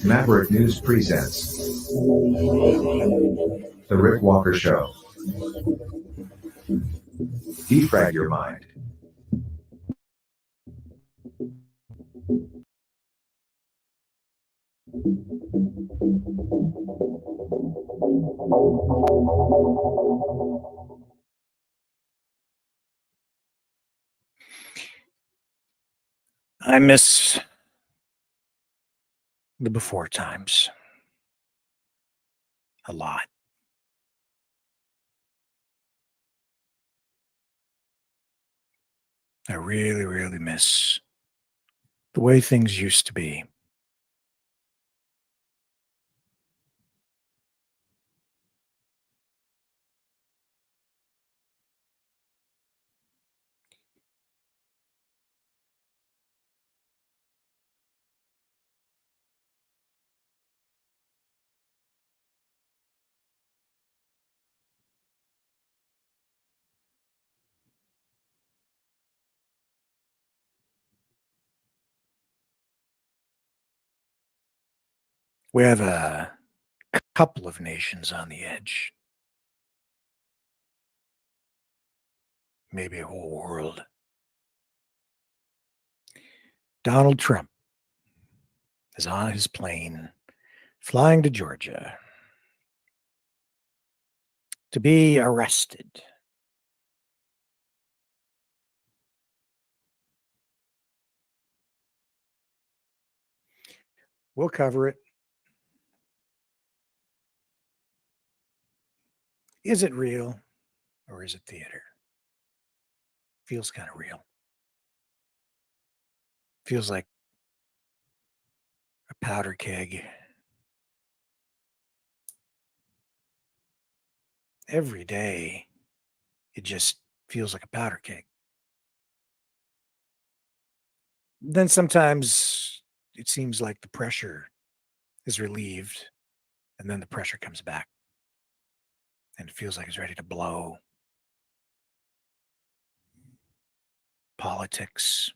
Maverick News presents The Rick Walker Show. Defrag your mind. I miss the before times a lot. I really, really miss the way things used to be. We have a couple of nations on the edge, maybe a whole world. Donald Trump is on his plane flying to Georgia to be arrested. We'll cover it. Is it real or is it theater? Feels kind of real. Feels like a powder keg. Every day, it just feels like a powder keg. Then sometimes it seems like the pressure is relieved, and then the pressure comes back, and it feels like it's ready to blow. Politics.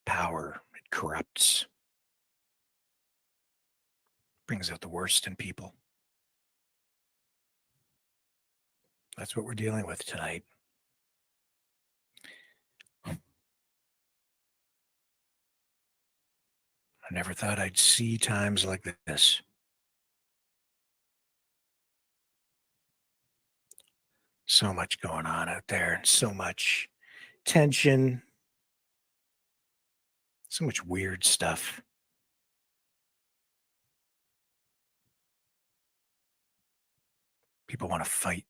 Power, it corrupts. Brings out the worst in people. That's what we're dealing with tonight. I never thought I'd see times like this. So much going on out there, so much tension, so much weird stuff. People want to fight.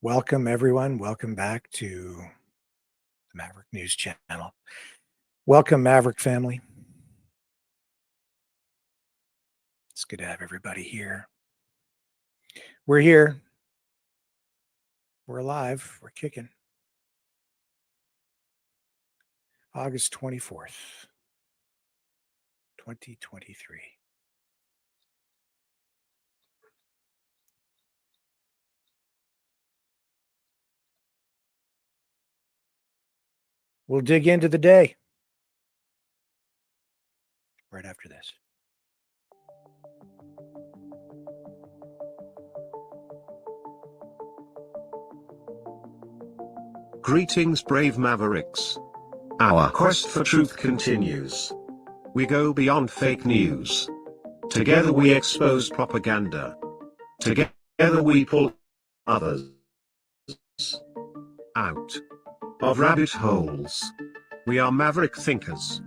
Welcome, everyone. Welcome back to the Maverick News Channel. Welcome, Maverick family. It's good to have everybody here. We're here. We're alive. We're kicking. August 24th, 2023. We'll dig into the day right after this. Greetings, brave Mavericks. Our quest for truth continues. We go beyond fake news. Together we expose propaganda. Together we pull others out of rabbit holes. We are maverick thinkers.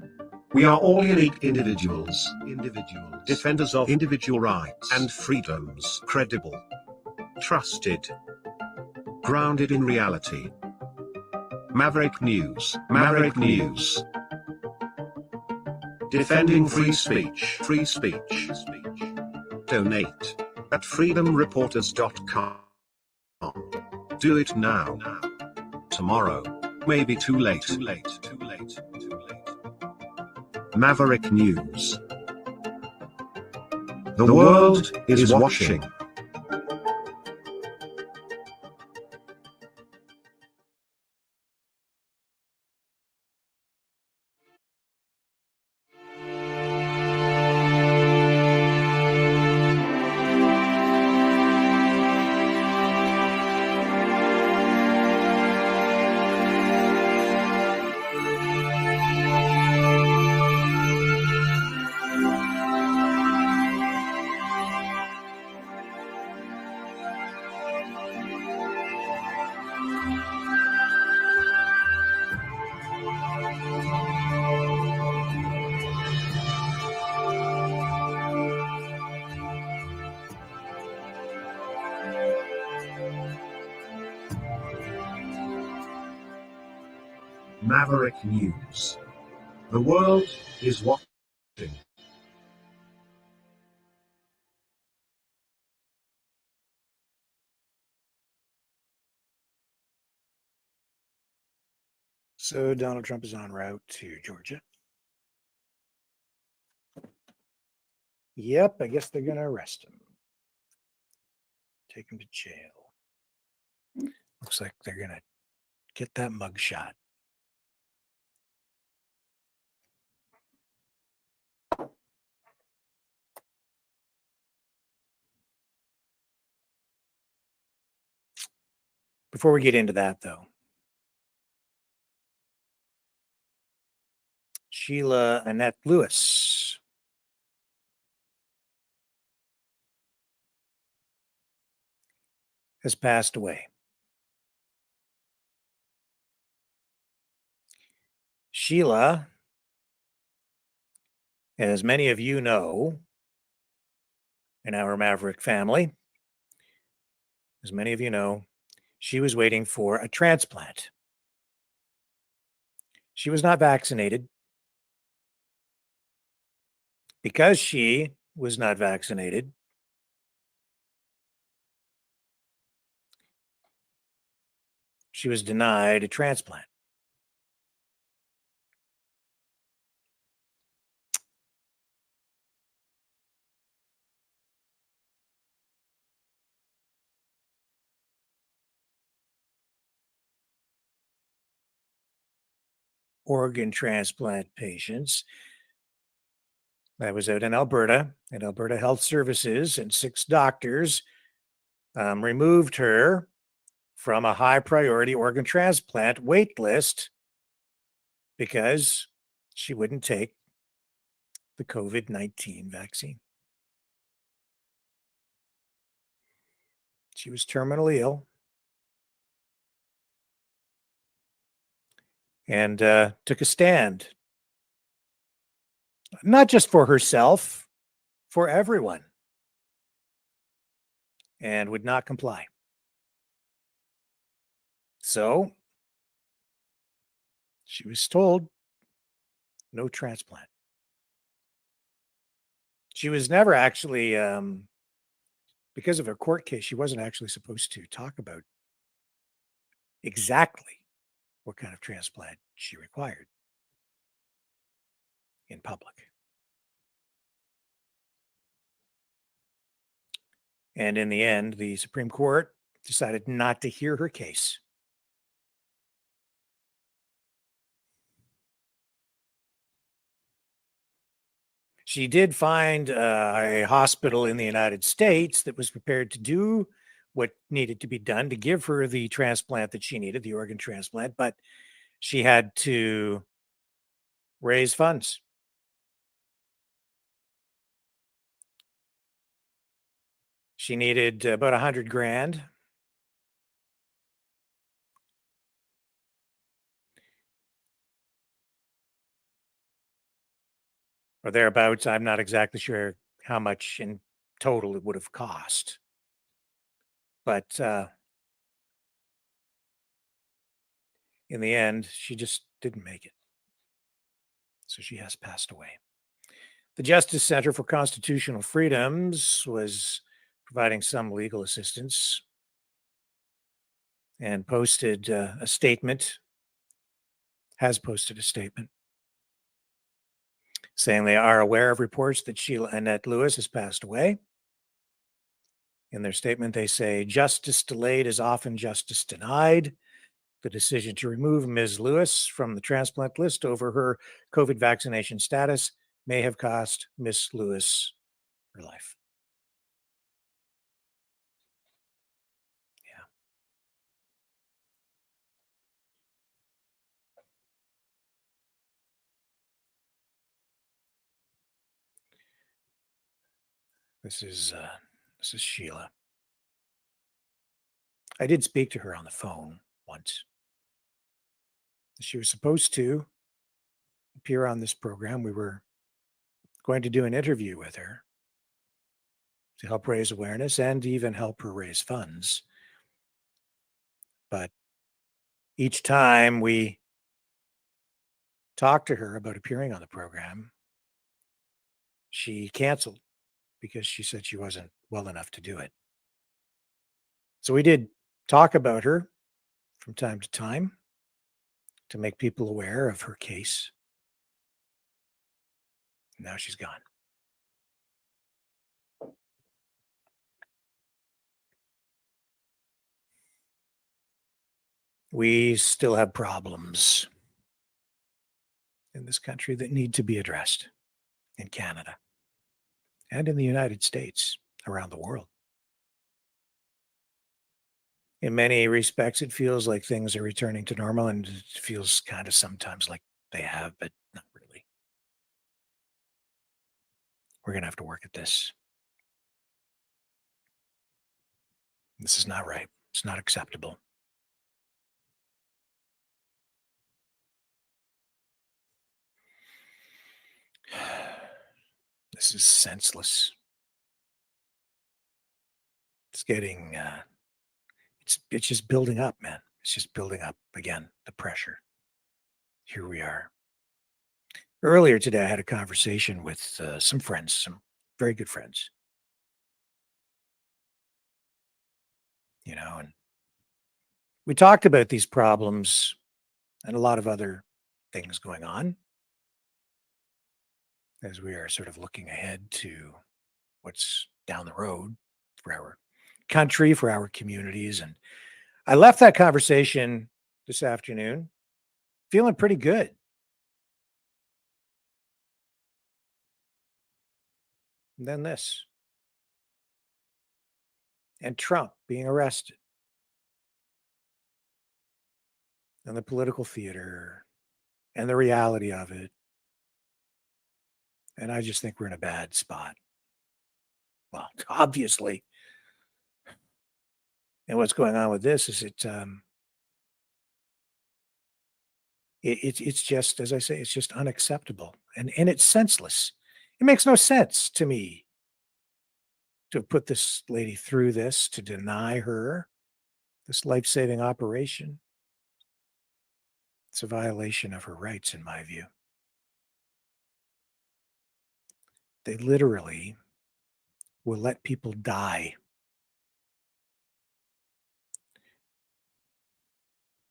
We are all unique individuals, defenders of individual rights and freedoms, credible, trusted, grounded in reality. Maverick News, Maverick News. Defending free speech, free speech. Donate at freedomreporters.com. Do it now. Tomorrow may be too late. Too late. Maverick News. The world is watching. Maverick News. The world is watching. So Donald Trump is en route to Georgia. Yep, I guess they're going to arrest him. Take him to jail. Looks like they're going to get that mugshot. Before we get into that, though, Sheila Annette Lewis has passed away. Sheila, as many of you know, in our Maverick family, as many of you know, she was waiting for a transplant. She was not vaccinated. Because she was not vaccinated, she was denied a transplant. Organ transplant patients. I was out in Alberta, and Alberta Health Services and 6 doctors removed her from a high priority organ transplant wait list because she wouldn't take the COVID-19 vaccine. She was terminally ill and took a stand, not just for herself, for everyone, and would not comply. So she was told no transplant. She was never actually, because of her court case, she wasn't actually supposed to talk about exactly what kind of transplant she required in public. And in the end, the Supreme Court decided not to hear her case. She did find a hospital in the United States that was prepared to do what needed to be done to give her the transplant that she needed, the organ transplant, but she had to raise funds. She needed about 100 grand. Or thereabouts. I'm not exactly sure how much in total it would have cost. But in the end, she just didn't make it. So she has passed away. The Justice Center for Constitutional Freedoms was providing some legal assistance and posted a statement, has posted a statement saying they are aware of reports that Sheila Annette Lewis has passed away. In their statement, they say, justice delayed is often justice denied. The decision to remove Ms. Lewis from the transplant list over her COVID vaccination status may have cost Ms. Lewis her life. Yeah. This is Sheila. I did speak to her on the phone once. She was supposed to appear on this program. We were going to do an interview with her to help raise awareness and even help her raise funds. But each time we talked to her about appearing on the program, she canceled because she said she wasn't well enough to do it. So we did talk about her from time to time to make people aware of her case. Now she's gone. We still have problems in this country that need to be addressed in Canada and in the United States, around the world. In many respects, it feels like things are returning to normal, and it feels kind of sometimes like they have, but not really. We're going to have to work at this. This is not right. It's not acceptable. This is senseless. It's getting, it's just building up, man. It's just building up again, the pressure. Here we are. Earlier today, I had a conversation with some friends, some very good friends. And we talked about these problems and a lot of other things going on as we are sort of looking ahead to what's down the road for our country, for our communities. And I left that conversation this afternoon feeling pretty good. And then this. And Trump being arrested. And the political theater and the reality of it. And I just think we're in a bad spot. Well, obviously. And what's going on with this is it's just, as I say, it's just unacceptable. And it's senseless. It makes no sense to me to put this lady through this, to deny her this life-saving operation. It's a violation of her rights, in my view. They literally will let people die.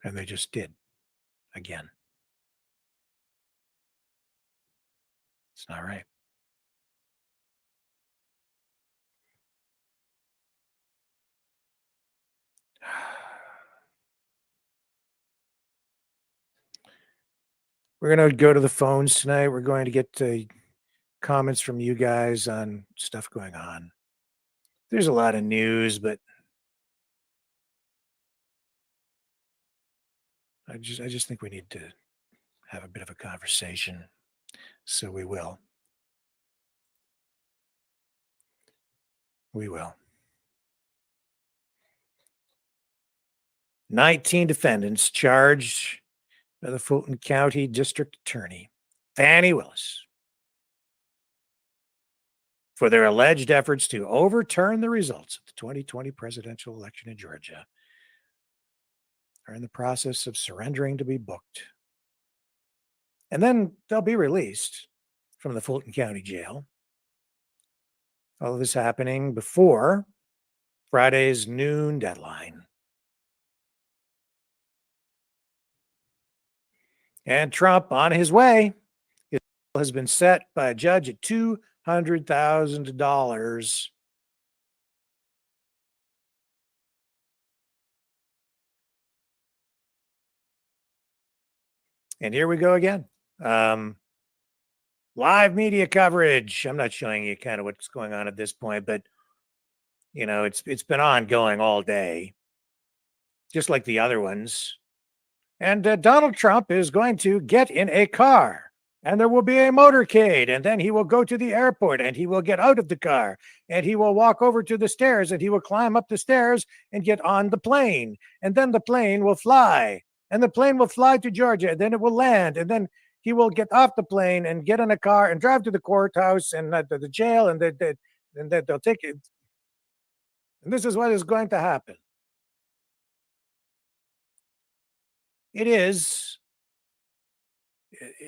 And they just did again. It's not right. We're going to go to the phones tonight. We're going to get comments from you guys on stuff going on. There's a lot of news, but I just think we need to have a bit of a conversation. So we will. We will. 19 defendants charged by the Fulton County District Attorney, Fannie Willis, for their alleged efforts to overturn the results of the 2020 presidential election in Georgia, are in the process of surrendering to be booked. And then they'll be released from the Fulton County Jail. All of this happening before Friday's noon deadline. And Trump, on his way, is has been set by a judge at $200,000. And here we go again. Live media coverage. I'm not showing you kind of what's going on at this point, but it's been ongoing all day, just like the other ones. And Donald Trump is going to get in a car, and there will be a motorcade, and then he will go to the airport, and he will get out of the car, and he will walk over to the stairs, and he will climb up the stairs and get on the plane, and then the plane will fly, and the plane will fly to Georgia, and then it will land, and then he will get off the plane and get in a car and drive to the courthouse and the jail, and they'll take it. And this is what is going to happen. It is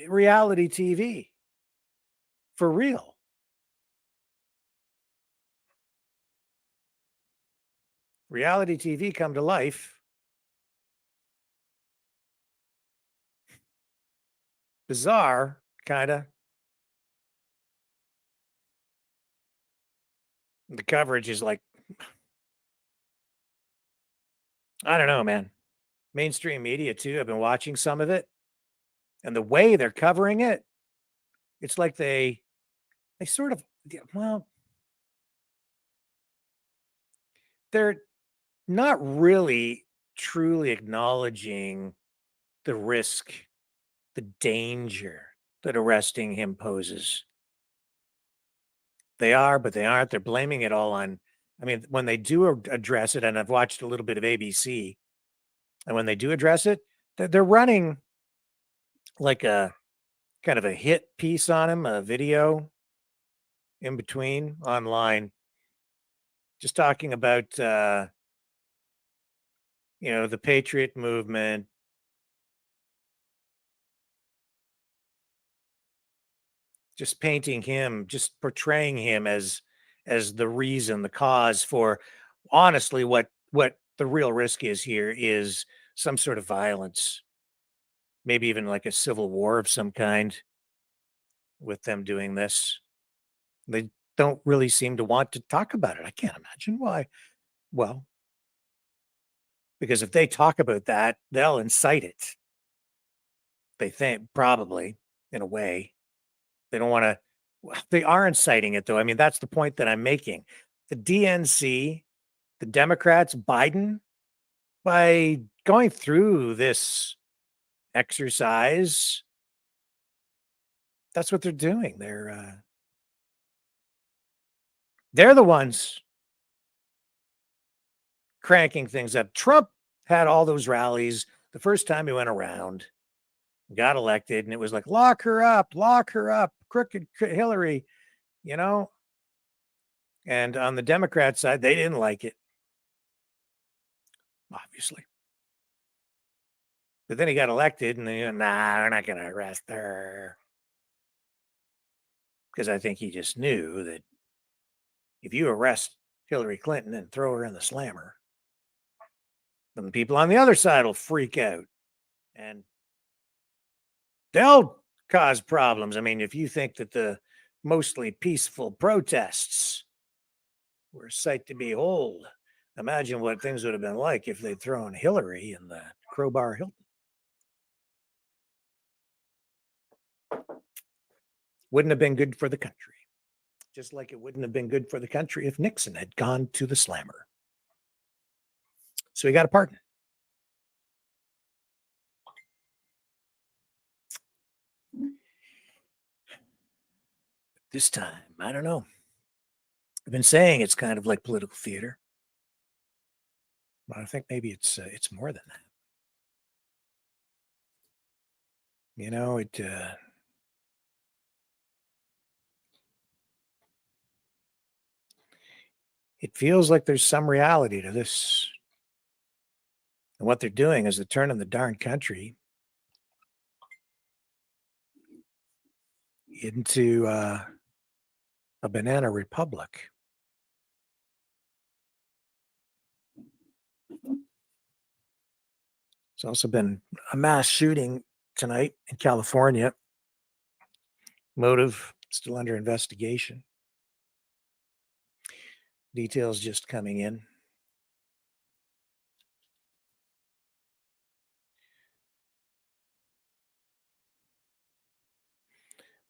reality TV for real. Reality TV come to life. Bizarre, kind of. The coverage is like, I don't know, man. Mainstream media too. I've been watching some of it, and the way they're covering it, it's like they sort of, well, they're not really truly acknowledging the risk, the danger that arresting him poses. They are, but they aren't. They're blaming it all on, I mean, when they do address it, and I've watched a little bit of ABC, and when they do address it, they're running like a kind of a hit piece on him, a video in between online, just talking about, the Patriot movement, just painting him, just portraying him as the reason, the cause for, honestly, what the real risk is here is some sort of violence, maybe even like a civil war of some kind with them doing this. They don't really seem to want to talk about it. I can't imagine why. Well, because if they talk about that, they'll incite it. They think, probably, in a way. They don't want to. They are inciting it, though. I mean, that's the point that I'm making. The DNC, the Democrats, Biden, by going through this exercise, that's what they're doing. They're the ones cranking things up. Trump had all those rallies the first time he went around, got elected, and it was like, lock her up, crooked Hillary, you know. And on the Democrat side, they didn't like it, obviously. But then he got elected, and they, nah, we're not going to arrest her. Because I think he just knew that if you arrest Hillary Clinton and throw her in the slammer, then the people on the other side will freak out. And they'll cause problems. I mean, if you think that the mostly peaceful protests were a sight to behold, imagine what things would have been like if they'd thrown Hillary in the Crowbar Hilton. Wouldn't have been good for the country. Just like it wouldn't have been good for the country if Nixon had gone to the slammer. So he got a pardon. This time, I don't know. I've been saying it's kind of like political theater, but I think maybe it's more than that. You know, it feels like there's some reality to this. And what they're doing is they're turning the darn country into a banana republic. There's also been a mass shooting tonight in California. Motive still under investigation. Details just coming in.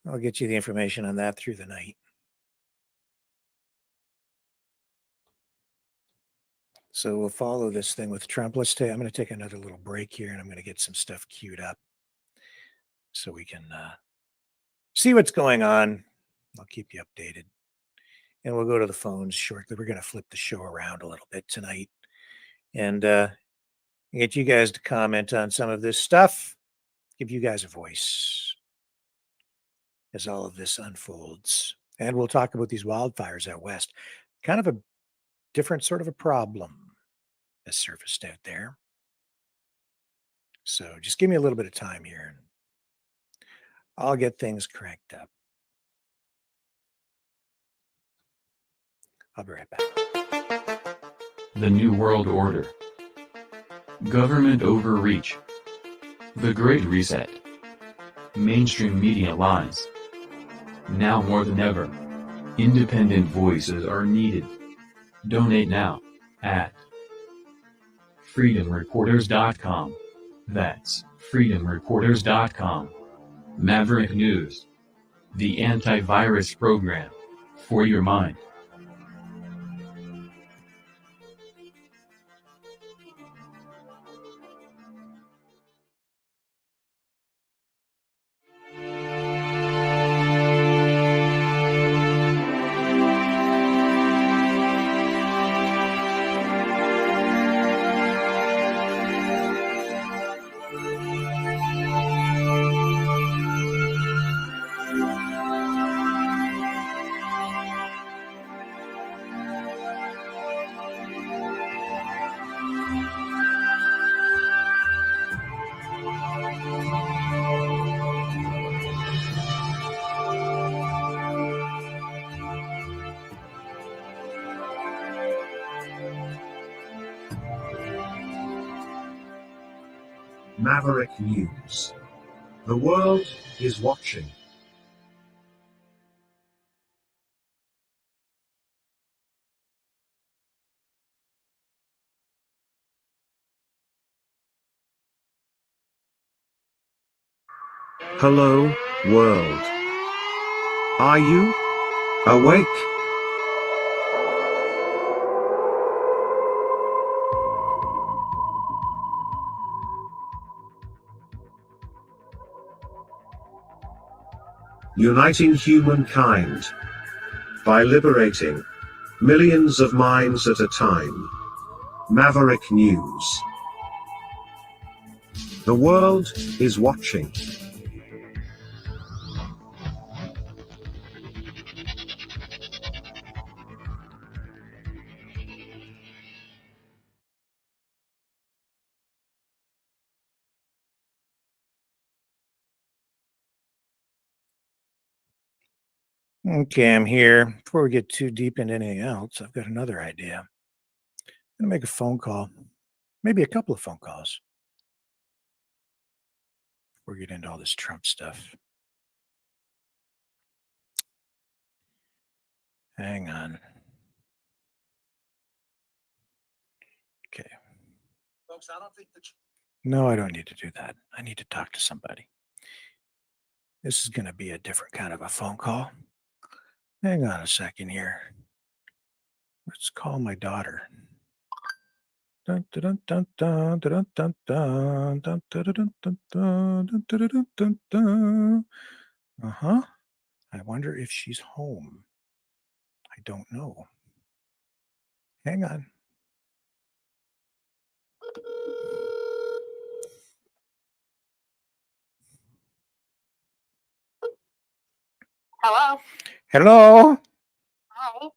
I'll get you the information on that through the night. So we'll follow this thing with Trump. I'm going to take another little break here, and I'm going to get some stuff queued up so we can see what's going on. I'll keep you updated. And we'll go to the phones shortly. We're going to flip the show around a little bit tonight and get you guys to comment on some of this stuff, give you guys a voice as all of this unfolds. And we'll talk about these wildfires out west. Kind of a different sort of a problem has surfaced out there. So just give me a little bit of time here and I'll get things cranked up. I'll be right back. The New World Order. Government overreach. The Great Reset. Mainstream media lies. Now more than ever, independent voices are needed. Donate now at freedomreporters.com. That's freedomreporters.com. Maverick News. The antivirus program for your mind. Maverick News. The world is watching. Hello, world. Are you awake? Uniting humankind by liberating millions of minds at a time. Maverick News. The world is watching. Okay, I'm here. Before we get too deep into anything else, I've got another idea. I'm going to make a phone call, maybe a couple of phone calls before we get into all this Trump stuff. Hang on. Okay. Folks, I don't think that. No, I don't need to do that. I need to talk to somebody. This is going to be a different kind of a phone call. Hang on a second here. Let's call my daughter. Dun, dun, dun, dun, dun, dun, dun, dun, dun, dun, dun, dun, dun, dun, dun, dun. Uh-huh. I wonder if she's home. I don't know. Hang on. Hello. Hello. Hi.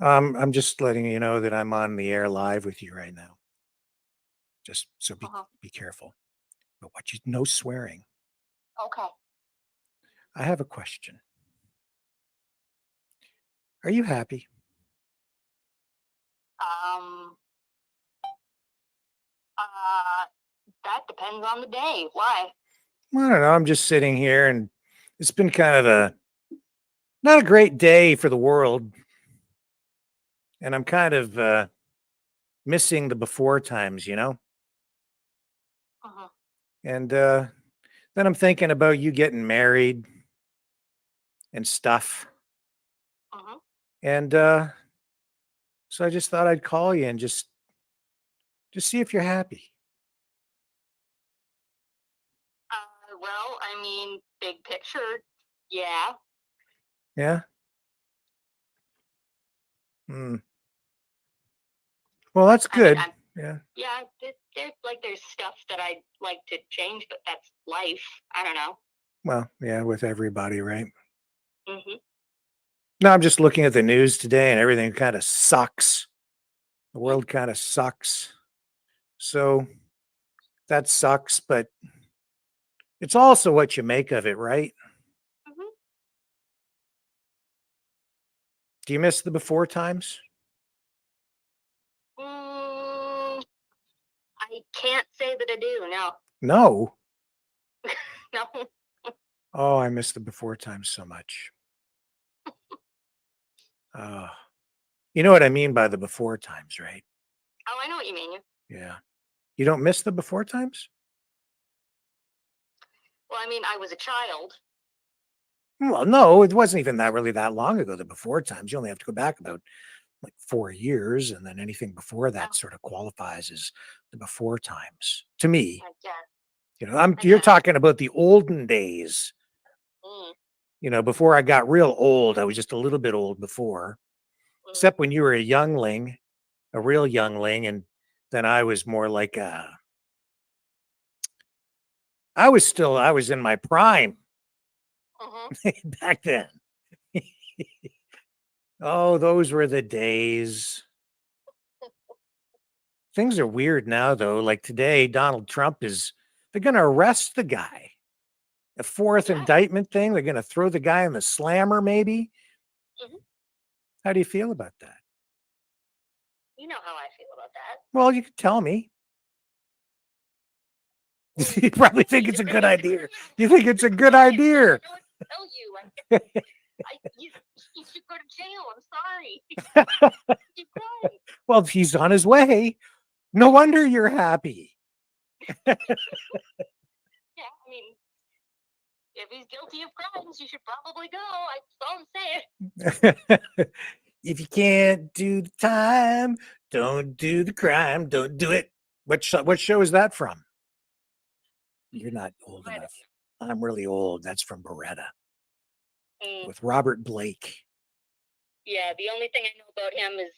I'm just letting you know that I'm on the air live with you right now. Just so be careful. But no swearing. Okay. I have a question. Are you happy? That depends on the day. Why? I don't know. I'm just sitting here and It's been kind of not a great day for the world. And I'm kind of missing the before times, you know? Uh-huh. And then I'm thinking about you getting married and stuff. Uh-huh. And so I just thought I'd call you and just see if you're happy. Well, I mean, big picture, yeah. Yeah. Hmm. Well, that's I mean, good. I'm Yeah. yeah. There's stuff that I'd like to change, but that's life. I don't know. Well, yeah, with everybody, right? Mm-hmm. No, I'm just looking at the news today and everything kind of sucks. The world kind of sucks. So that sucks, but it's also what you make of it, right? Mm-hmm. Do you miss the before times? I can't say that I do. No, No. no. Oh, I miss the before times so much. Uh, you know what I mean by the before times, right? Oh, I know what you mean. Yeah. You don't miss the before times? Well, I mean, I was a child. Well, no, it wasn't even that really that long ago, the before times. You only have to go back about like 4 years, and then anything before Oh, that sort of qualifies as the before times. To me, I guess. I you're guess. talking about the olden days, Mm, before I got real old. I was just a little bit old before, mm. except when you were a youngling, a real youngling, and then I was more like I was in my prime Uh-huh. back then. Oh, those were the days. Things are weird now, though. Like today, Donald Trump they're going to arrest the guy. A fourth Yeah. indictment thing. They're going to throw the guy in the slammer, maybe. Mhm. How do you feel about that? You know how I feel about that. Well, you could tell me. You probably think it's a good idea. You think it's a good I idea. don't know what to tell you. You should go to jail. I'm sorry. Keep going. Well, he's on his way. No wonder you're happy. Yeah, I mean, if he's guilty of crimes, you should probably go. That's all I'm saying. If you can't do the time, don't do the crime. Don't do it. What show is that from? You're not old But enough. I'm really old. That's from Beretta mm, with Robert Blake. yeah, the only thing I know about him is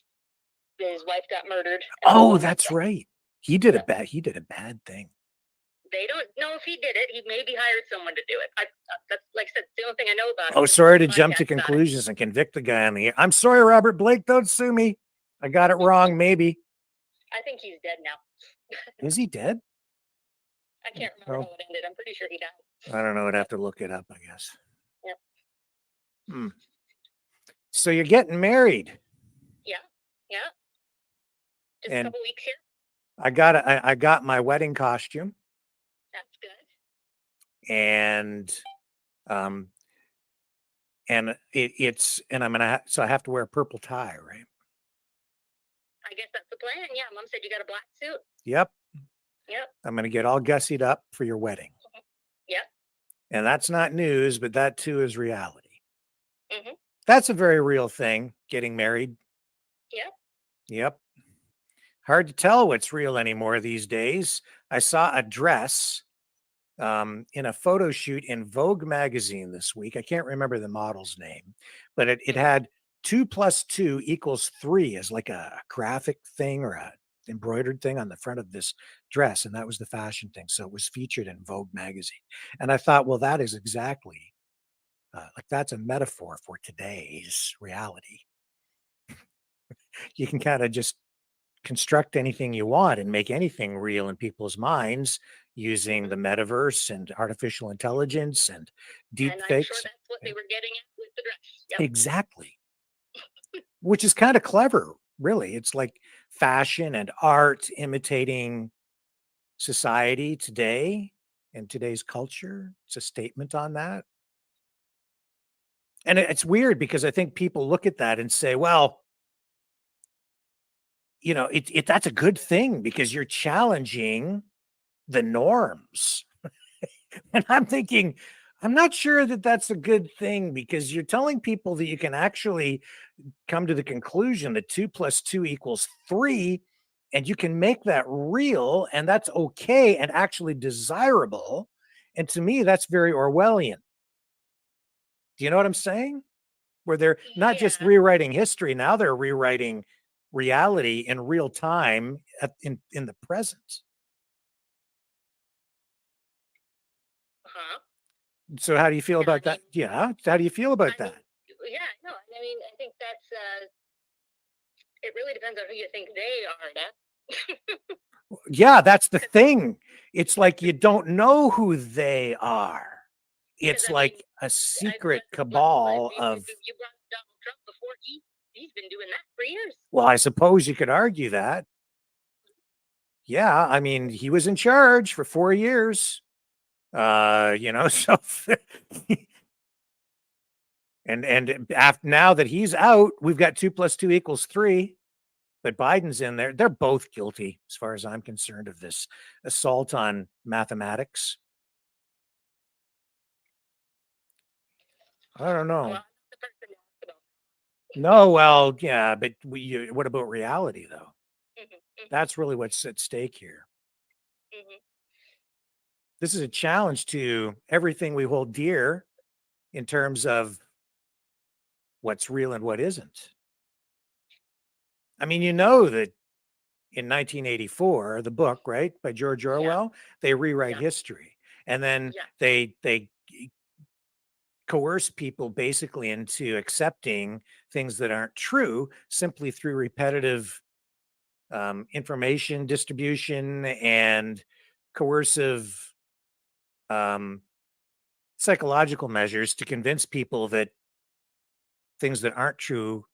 his wife got murdered. Oh, that's right. He did Yeah. a bad thing. They don't know if he did it. He maybe hired someone to do it. That's like I said, the only thing I know about him. Oh, is sorry to this jump to podcast about it. conclusions and convict the guy on the air. I'm sorry, Robert Blake. Don't sue me. I got it wrong, maybe. I think he's dead now. Is he dead? I can't remember how it ended. I'm pretty sure he died. I don't know. I'd have to look it up, I guess. Yep. Hmm. So you're getting married. Yeah. Just And a couple weeks here. I got my wedding costume, That's good. and and I'm gonna so I have to wear a purple tie, right? I guess that's the plan. Yeah, Mom said you got a black suit. Yep. Yep. I'm gonna get all gussied up for your wedding. Yep. And that's not news, but that too is reality. Mm-hmm. That's a very real thing, getting married. Yep. Yep. Hard to tell what's real anymore these days. I saw a dress in a photo shoot in Vogue magazine this week. I can't remember the model's name, but it had 2 + 2 = 3 as like a graphic thing or a embroidered thing on the front of this dress. And that was the fashion thing. So it was featured in Vogue magazine. And I thought, well, that is exactly like that's a metaphor for today's reality. You can kind of just construct anything you want and make anything real in people's minds using the metaverse and artificial intelligence and deep And I'm sure fakes. that's what they were getting at with the dress. Yep. Exactly. Which is kind of clever, really. It's like fashion and art imitating society today and today's culture. It's a statement on that. And it's weird because I think people look at that and say, well, you know, that's a good thing because you're challenging the norms. And I'm thinking, I'm not sure that that's a good thing because you're telling people that you can actually come to the conclusion that 2 plus 2 equals 3, and you can make that real, and that's okay and actually desirable. And to me, that's very Orwellian. Do you know what I'm saying? Where they're not just Yeah. rewriting history, now they're rewriting reality in real time in the present. Huh? So how do you feel Yeah, about that? Yeah. How do you feel about I mean, that? yeah, no, I mean, I think that's it really depends on who you think they are, Dad. Yeah, that's the thing. It's like you don't know who they are. Because It's I mean, like a secret let's cabal be of, you brought up Donald Trump before. He's been doing that for years. well, I suppose you could argue that. Yeah, I mean, he was in charge for 4 years. You know, so and after now that he's out, we've got 2 plus 2 equals 3. But Biden's in there. They're both guilty, as far as I'm concerned, of this assault on mathematics. I don't know. Well, I'm not the person to ask about. No, well, yeah, but what about reality, though? Mhm, That's really what's at stake here. mhm. This is a challenge to everything we hold dear in terms of what's real and what isn't. I mean, you know that in 1984, the book, right, by George Yeah, Orwell, they rewrite yeah, history, and then yeah. they coerce people basically into accepting things that aren't true simply through repetitive information distribution and coercive um, psychological measures to convince people that things that aren't true,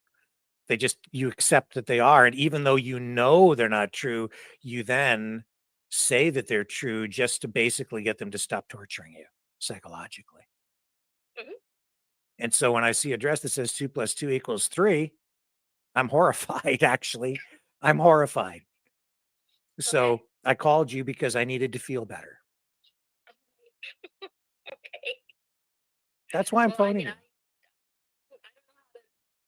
they just, you accept that they are. And even though you know they're not true, you then say that they're true just to basically get them to stop torturing you psychologically. Mhm. And so when I see a dress that says 2 plus 2 equals 3, I'm horrified, actually. I'm horrified. Okay. So I called you because I needed to feel better. Okay. That's why I'm Well, I phoning mean, you. I don't know how to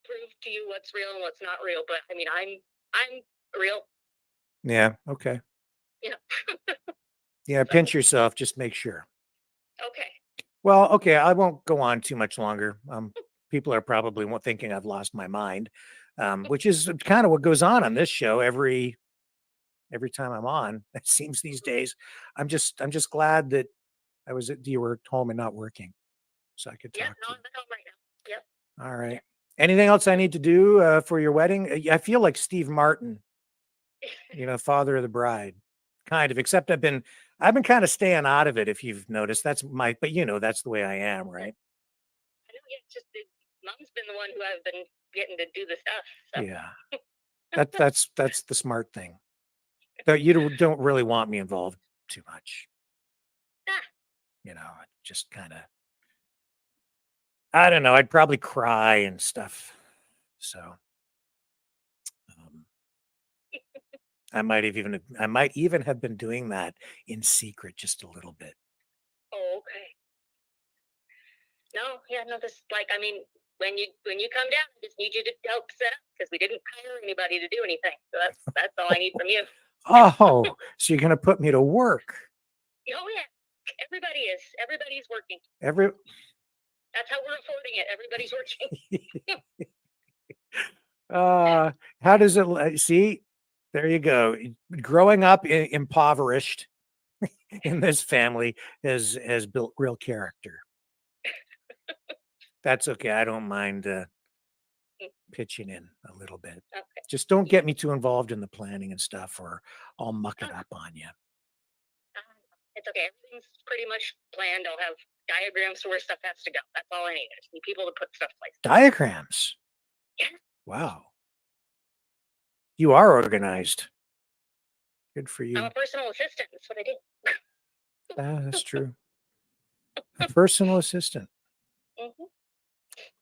prove to you what's real and what's not real, but I mean, I'm real. Yeah. Okay. You know. Yeah. So Pinch yourself. Just make sure. okay. Well, okay. I won't go on too much longer. People are probably thinking I've lost my mind, which is kind of what goes on this show every time I'm on. It seems these days. I'm just glad that you were home and not working, so I could Yeah. talk No, to I'm at home right now. Yep. you. All right. Anything else I need to do for your wedding? I feel like Steve Martin, father of the bride, kind of. Except I've been kind of staying out of it. If you've noticed, but that's the way I am, right? I know. Yeah. It's just Mom's been the one who I've been getting to do the stuff. So Yeah, that's the smart thing. That you don't really want me involved too much. ah, Just kind of. I don't know. I'd probably cry and stuff. So um, I might even have been doing that in secret just a little bit. oh, okay. No, yeah, no. This I mean, when you come down, I just need you to help set up because we didn't hire anybody to do anything. So that's all I need from you. Oh, so you're gonna put me to work? Oh yeah, everybody's working. Every That's how we're affording it. Everybody's working. uh, how does it see? There you go. Growing up impoverished in this family has built real character. That's okay. I don't mind pitching in a little bit. Okay. Just don't get me too involved in the planning and stuff, or I'll muck it up on you. It's okay. Everything's pretty much planned. I'll have diagrams to where stuff has to go. That's all I need. I just need people to put stuff places. Diagrams. Yeah. Wow. You are organized. Good for I'm you. a personal assistant. That's what I do. That's true. A personal assistant. Mhm.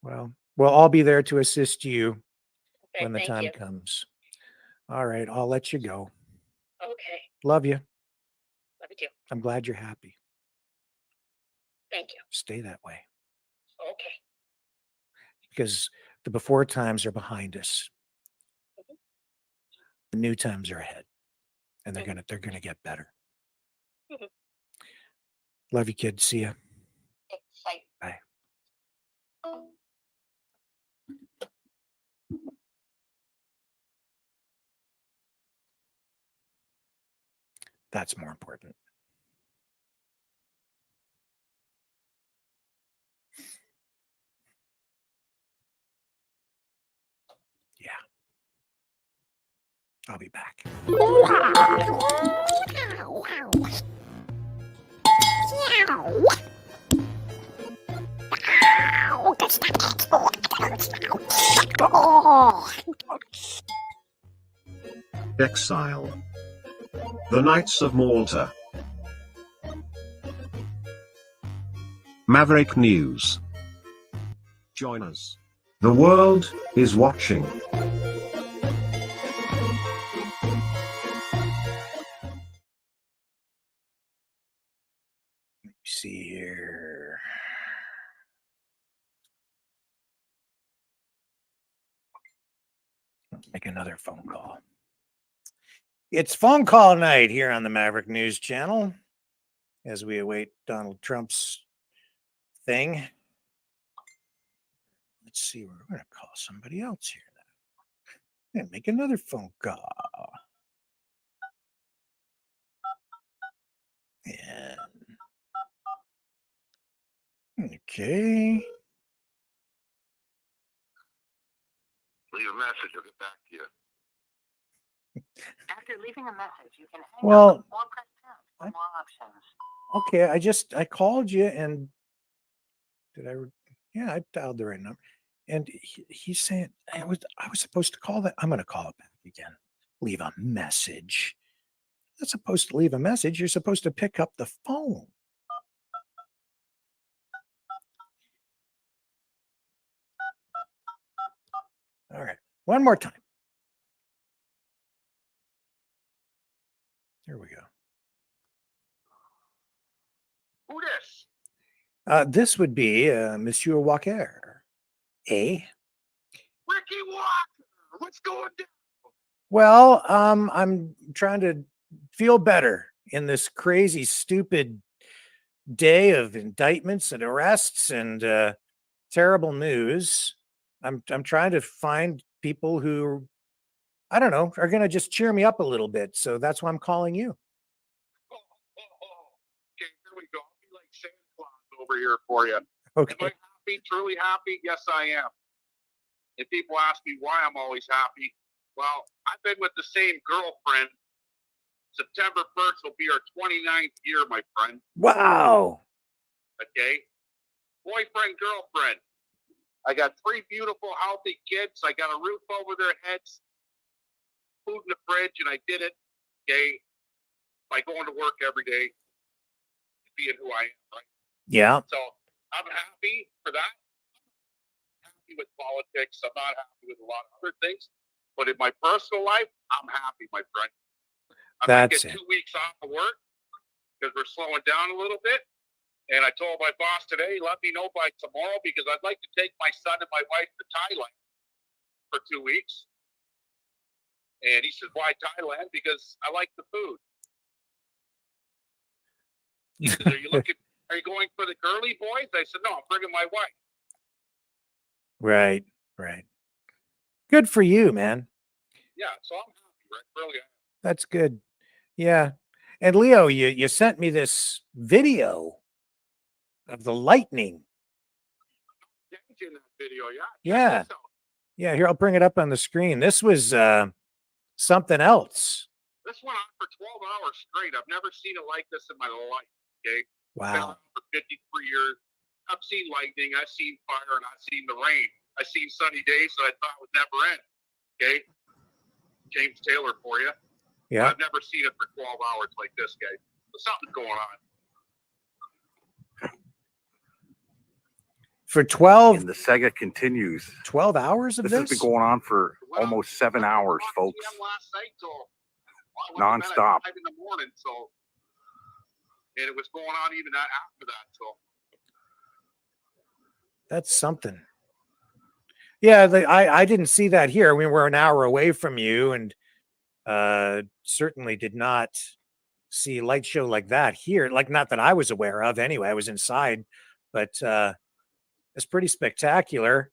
Well, we'll all be there to assist you Okay, when the thank time you. comes. All right, I'll let you go. Okay, Love you. love you too. I'm glad you're happy. Thank you. Stay that way Okay. because the before times are behind us. Mhm. The new times are ahead, and they're Mhm. gonna get better. Mhm. Love you, kid. See ya. Bye. Bye. That's more important. Yeah. I'll be back. Exile. The Knights of Malta. Maverick News. Join us. The world is watching. See here. Make another phone call. It's phone call night here on the Maverick News Channel as we await Donald Trump's thing. Let's see. We're going to call somebody else here now. Yeah, make another phone call. And okay. Leave a message. I'll get back to you. After leaving a message, you can hang Well, up or press pound for more options. Okay, I called you and yeah, I dialed the right number. And he's saying I was supposed to call that. I'm going to call it back again. Leave a message. You're not supposed to leave a message. You're supposed to pick up the phone. All right. One more time. Here we go. Who this? This would be Monsieur Walker. Eh? Ricky Walker. What's going down? Well, I'm trying to feel better in this crazy, stupid day of indictments and arrests and terrible news. I'm trying to find people who I don't know are going to just cheer me up a little bit. So that's why I'm calling you. Oh. Okay, here we go. I'll be like Santa Claus over here for you. Am Okay. I happy? Truly happy? Yes, I am. And people ask me why I'm always happy. Well, I've been with the same girlfriend. September 1st will be our 29th year, my friend. Wow. Okay? Boyfriend, girlfriend. I got 3 beautiful, healthy kids. I got a roof over their heads, food in the fridge, and I did it, okay, by going to work every day, being who I am, right? Yeah. So I'm happy for that. I'm happy with politics. I'm not happy with a lot of other things. But in my personal life, I'm happy, my friend. I might That's get it. 2 weeks off of work because we're slowing down a little bit. And I told my boss today, let me know by tomorrow because I'd like to take my son and my wife to Thailand for 2 weeks. And he said, why Thailand? Because I like the food. He said, are you going for the girly boys? I said, no, I'm bringing my wife. Right. Good for you, man. Yeah, so I'm happy, right? Really. That's good. Yeah. And Leo, you sent me this video of the lightning. In that video, yeah. Yeah. Check this out. Yeah, here I'll bring it up on the screen. This was something else. This went on for 12 hours straight. I've never seen it like this in my life. Okay. Wow. For 53 years. I've seen lightning, I've seen fire, and I've seen the rain. I've seen sunny days that I thought would never end. Okay. James Taylor for you. Yeah. I've never seen it for 12 hours like this, guy. There's something going on. For 12, And the saga continues. 12 hours of This this? has been going on for almost 7 hours, folks. Last night till Non-stop. 5 in the morning, so and it was going on even after that. So That's something. Yeah, I didn't see that here. We were an hour away from you, and certainly did not see a light show like that here. Like, not that I was aware of anyway. I was inside, but it's pretty spectacular.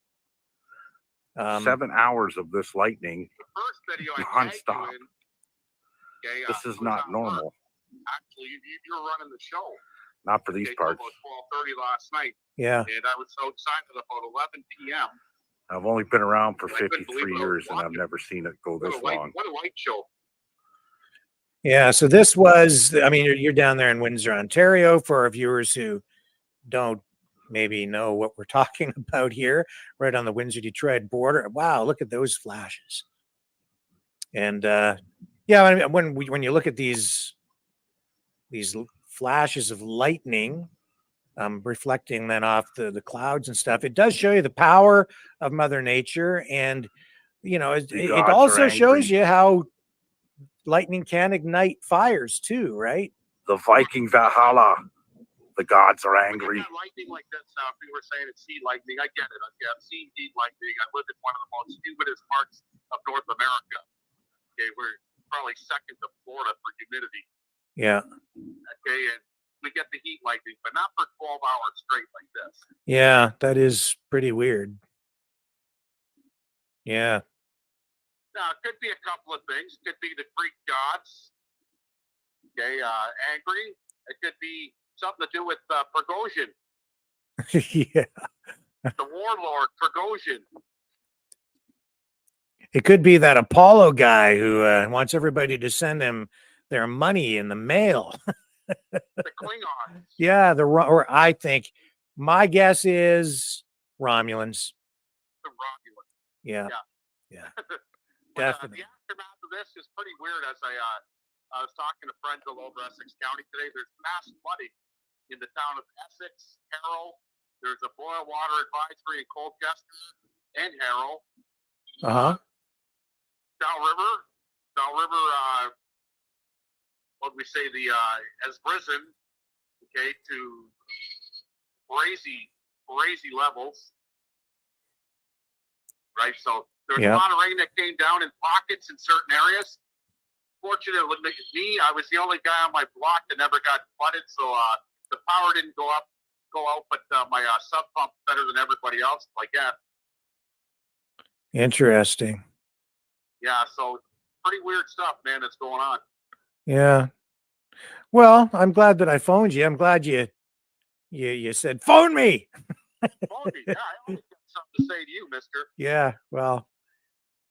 7 hours of this lightning. the first video I tagged Non-stop. you in, okay, This is was not at normal. work. Actually, you're running the show. Not for these Okay, till parts. about 12:30 last night, Yeah. and I was outside at about 11 p.m. I've only been around for I couldn't believe 53 what I was years, and I've watching. never seen it go this long. What a light show! Yeah. So this was, I mean, you're down there in Windsor, Ontario, for our viewers who don't maybe know what we're talking about here, right on the Windsor-Detroit border. Wow, look at those flashes. And yeah, I mean, when you look at these flashes of lightning reflecting then off the clouds and stuff, it does show you the power of Mother Nature. And, you know, it gods also are shows angry. you how lightning can ignite fires too, right? The Viking Valhalla. The gods are When you angry. got lightning like this, now, if you were saying it's sea lightning, I get it. I've seen heat lightning. I live in one of the most humidest parts of North America. Okay, we're probably second to Florida for humidity. Yeah. Okay, and we get the heat lightning, but not for 12 hours straight like this. Yeah, that is pretty weird. Yeah. Now, it could be a couple of things. It could be the Greek gods, okay, angry. It could be something to do with Prigozhin, Yeah. the warlord Prigozhin. It could be that Apollo guy who wants everybody to send him their money in the mail. The Klingons. Yeah, or I think my guess is Romulans. The Romulans. Yeah. Yeah. Definitely. The aftermath of this is pretty weird. As I was talking to friends all over Essex County today, there's mass flooding in the town of Essex, Harrow. There's a boil water advisory in Colchester and Harrow. Downriver, what we say, has risen, okay, to crazy levels, right? So there's a lot of rain that came down in pockets in certain areas. Fortunately, me, I was the only guy on my block that never got flooded, so the power didn't go out, but my sub pump's better than everybody else, I guess. Interesting. Yeah, so pretty weird stuff, man, that's going on. Yeah. Well, I'm glad that I phoned you. I'm glad you said, phone me. Phone me. Yeah, I always got something to say to you, mister. Yeah, well,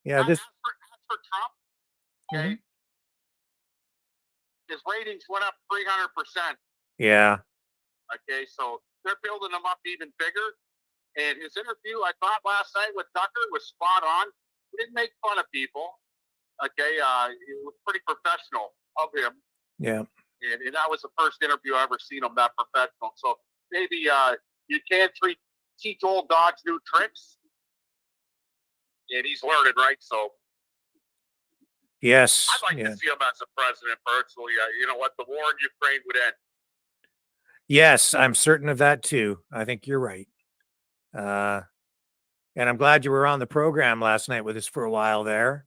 yeah, As for Trump, okay, his ratings went up 300%. Yeah. Okay, so they're building him up even bigger. And his interview, I thought last night with Tucker was spot on. He didn't make fun of people. Okay, it was pretty professional of him. Yeah. And that was the first interview I ever seen him that professional. So maybe you can't teach old dogs new tricks. And he's learning, right? So Yes. I'd like to see him as a president personally. You know what? The war in Ukraine would end. Yes, I'm certain of that too. I think you're right. And I'm glad you were on the program last night with us for a while there,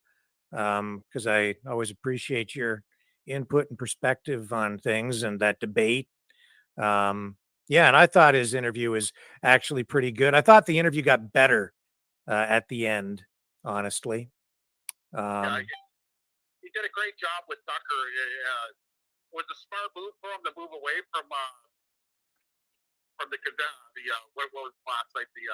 because I always appreciate your input and perspective on things and that debate. Yeah, and I thought his interview was actually pretty good. I thought the interview got better at the end, honestly. Yeah, he did a great job with Tucker. It was a smart move for him to move away from the what was last night, the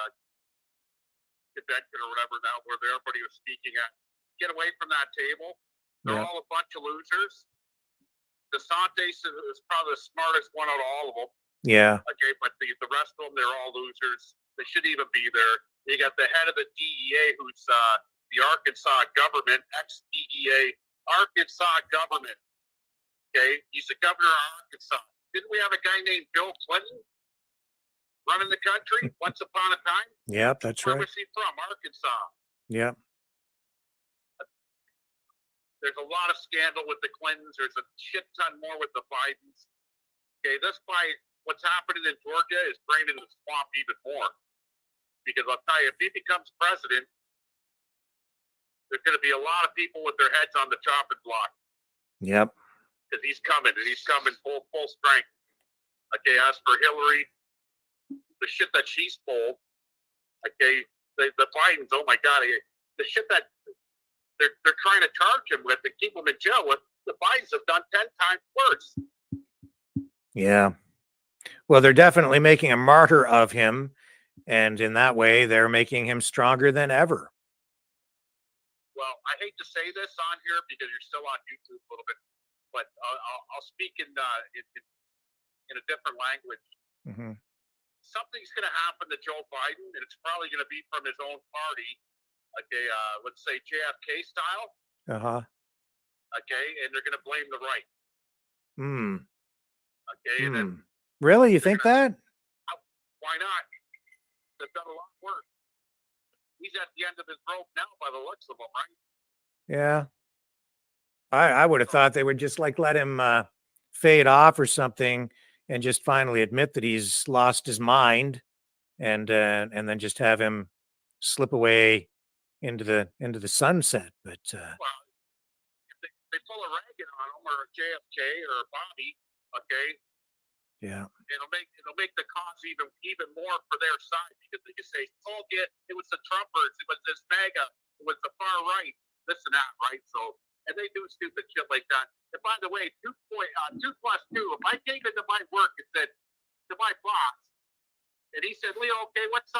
convention or whatever, now where everybody was speaking at. Get away from that table. They're all a bunch of losers. DeSantis is probably the smartest one out of all of them. Yeah. Okay, but the rest of them, they're all losers. They shouldn't even be there. You got the head of the DEA, who's the Arkansas government, ex-DEA, Arkansas government. Okay, he's the governor of Arkansas. Didn't we have a guy named Bill Clinton? running the country once upon a time. Yep, that's Where right. was he from? Arkansas. Yep. There's a lot of scandal with the Clintons. There's a shit ton more with the Bidens. Okay, this fight, what's happening in Georgia is draining the swamp even more. Because I'll tell you, if he becomes president, there's going to be a lot of people with their heads on the chopping block. Yep. Because he's coming, and he's coming full strength. Okay, as for Hillary, the shit that she's pulled, okay, the Bidens, oh my God, the shit that they're trying to charge him with and keep him in jail with, the Bidens have done 10 times worse. Yeah. Well, they're definitely making a martyr of him. And in that way, they're making him stronger than ever. Well, I hate to say this on here because you're still on YouTube a little bit, but I'll speak in a different language. Mm-hmm. Something's going to happen to Joe Biden, and it's probably going to be from his own party. Okay, let's say JFK style. Uh-huh. Okay, and they're going to blame the right. Okay, and then Really? You think that? why not? They've done a lot worse. He's at the end of his rope now by the looks of him, right? Yeah. I would have thought they would just like let him fade off or something and just finally admit that he's lost his mind and then just have him slip away into the sunset. But well, if they pull a Reagan on him or a JFK or a Bobby, okay, yeah, it'll make the cause even more for their side because they can say, "Oh, it was the Trumpers, it was this MAGA, it was the far right, this and that," right? So, and they do stupid shit like that. And by the way, 2 plus 2. If I came into my work and said to my boss, and he said, "Leo, okay, what's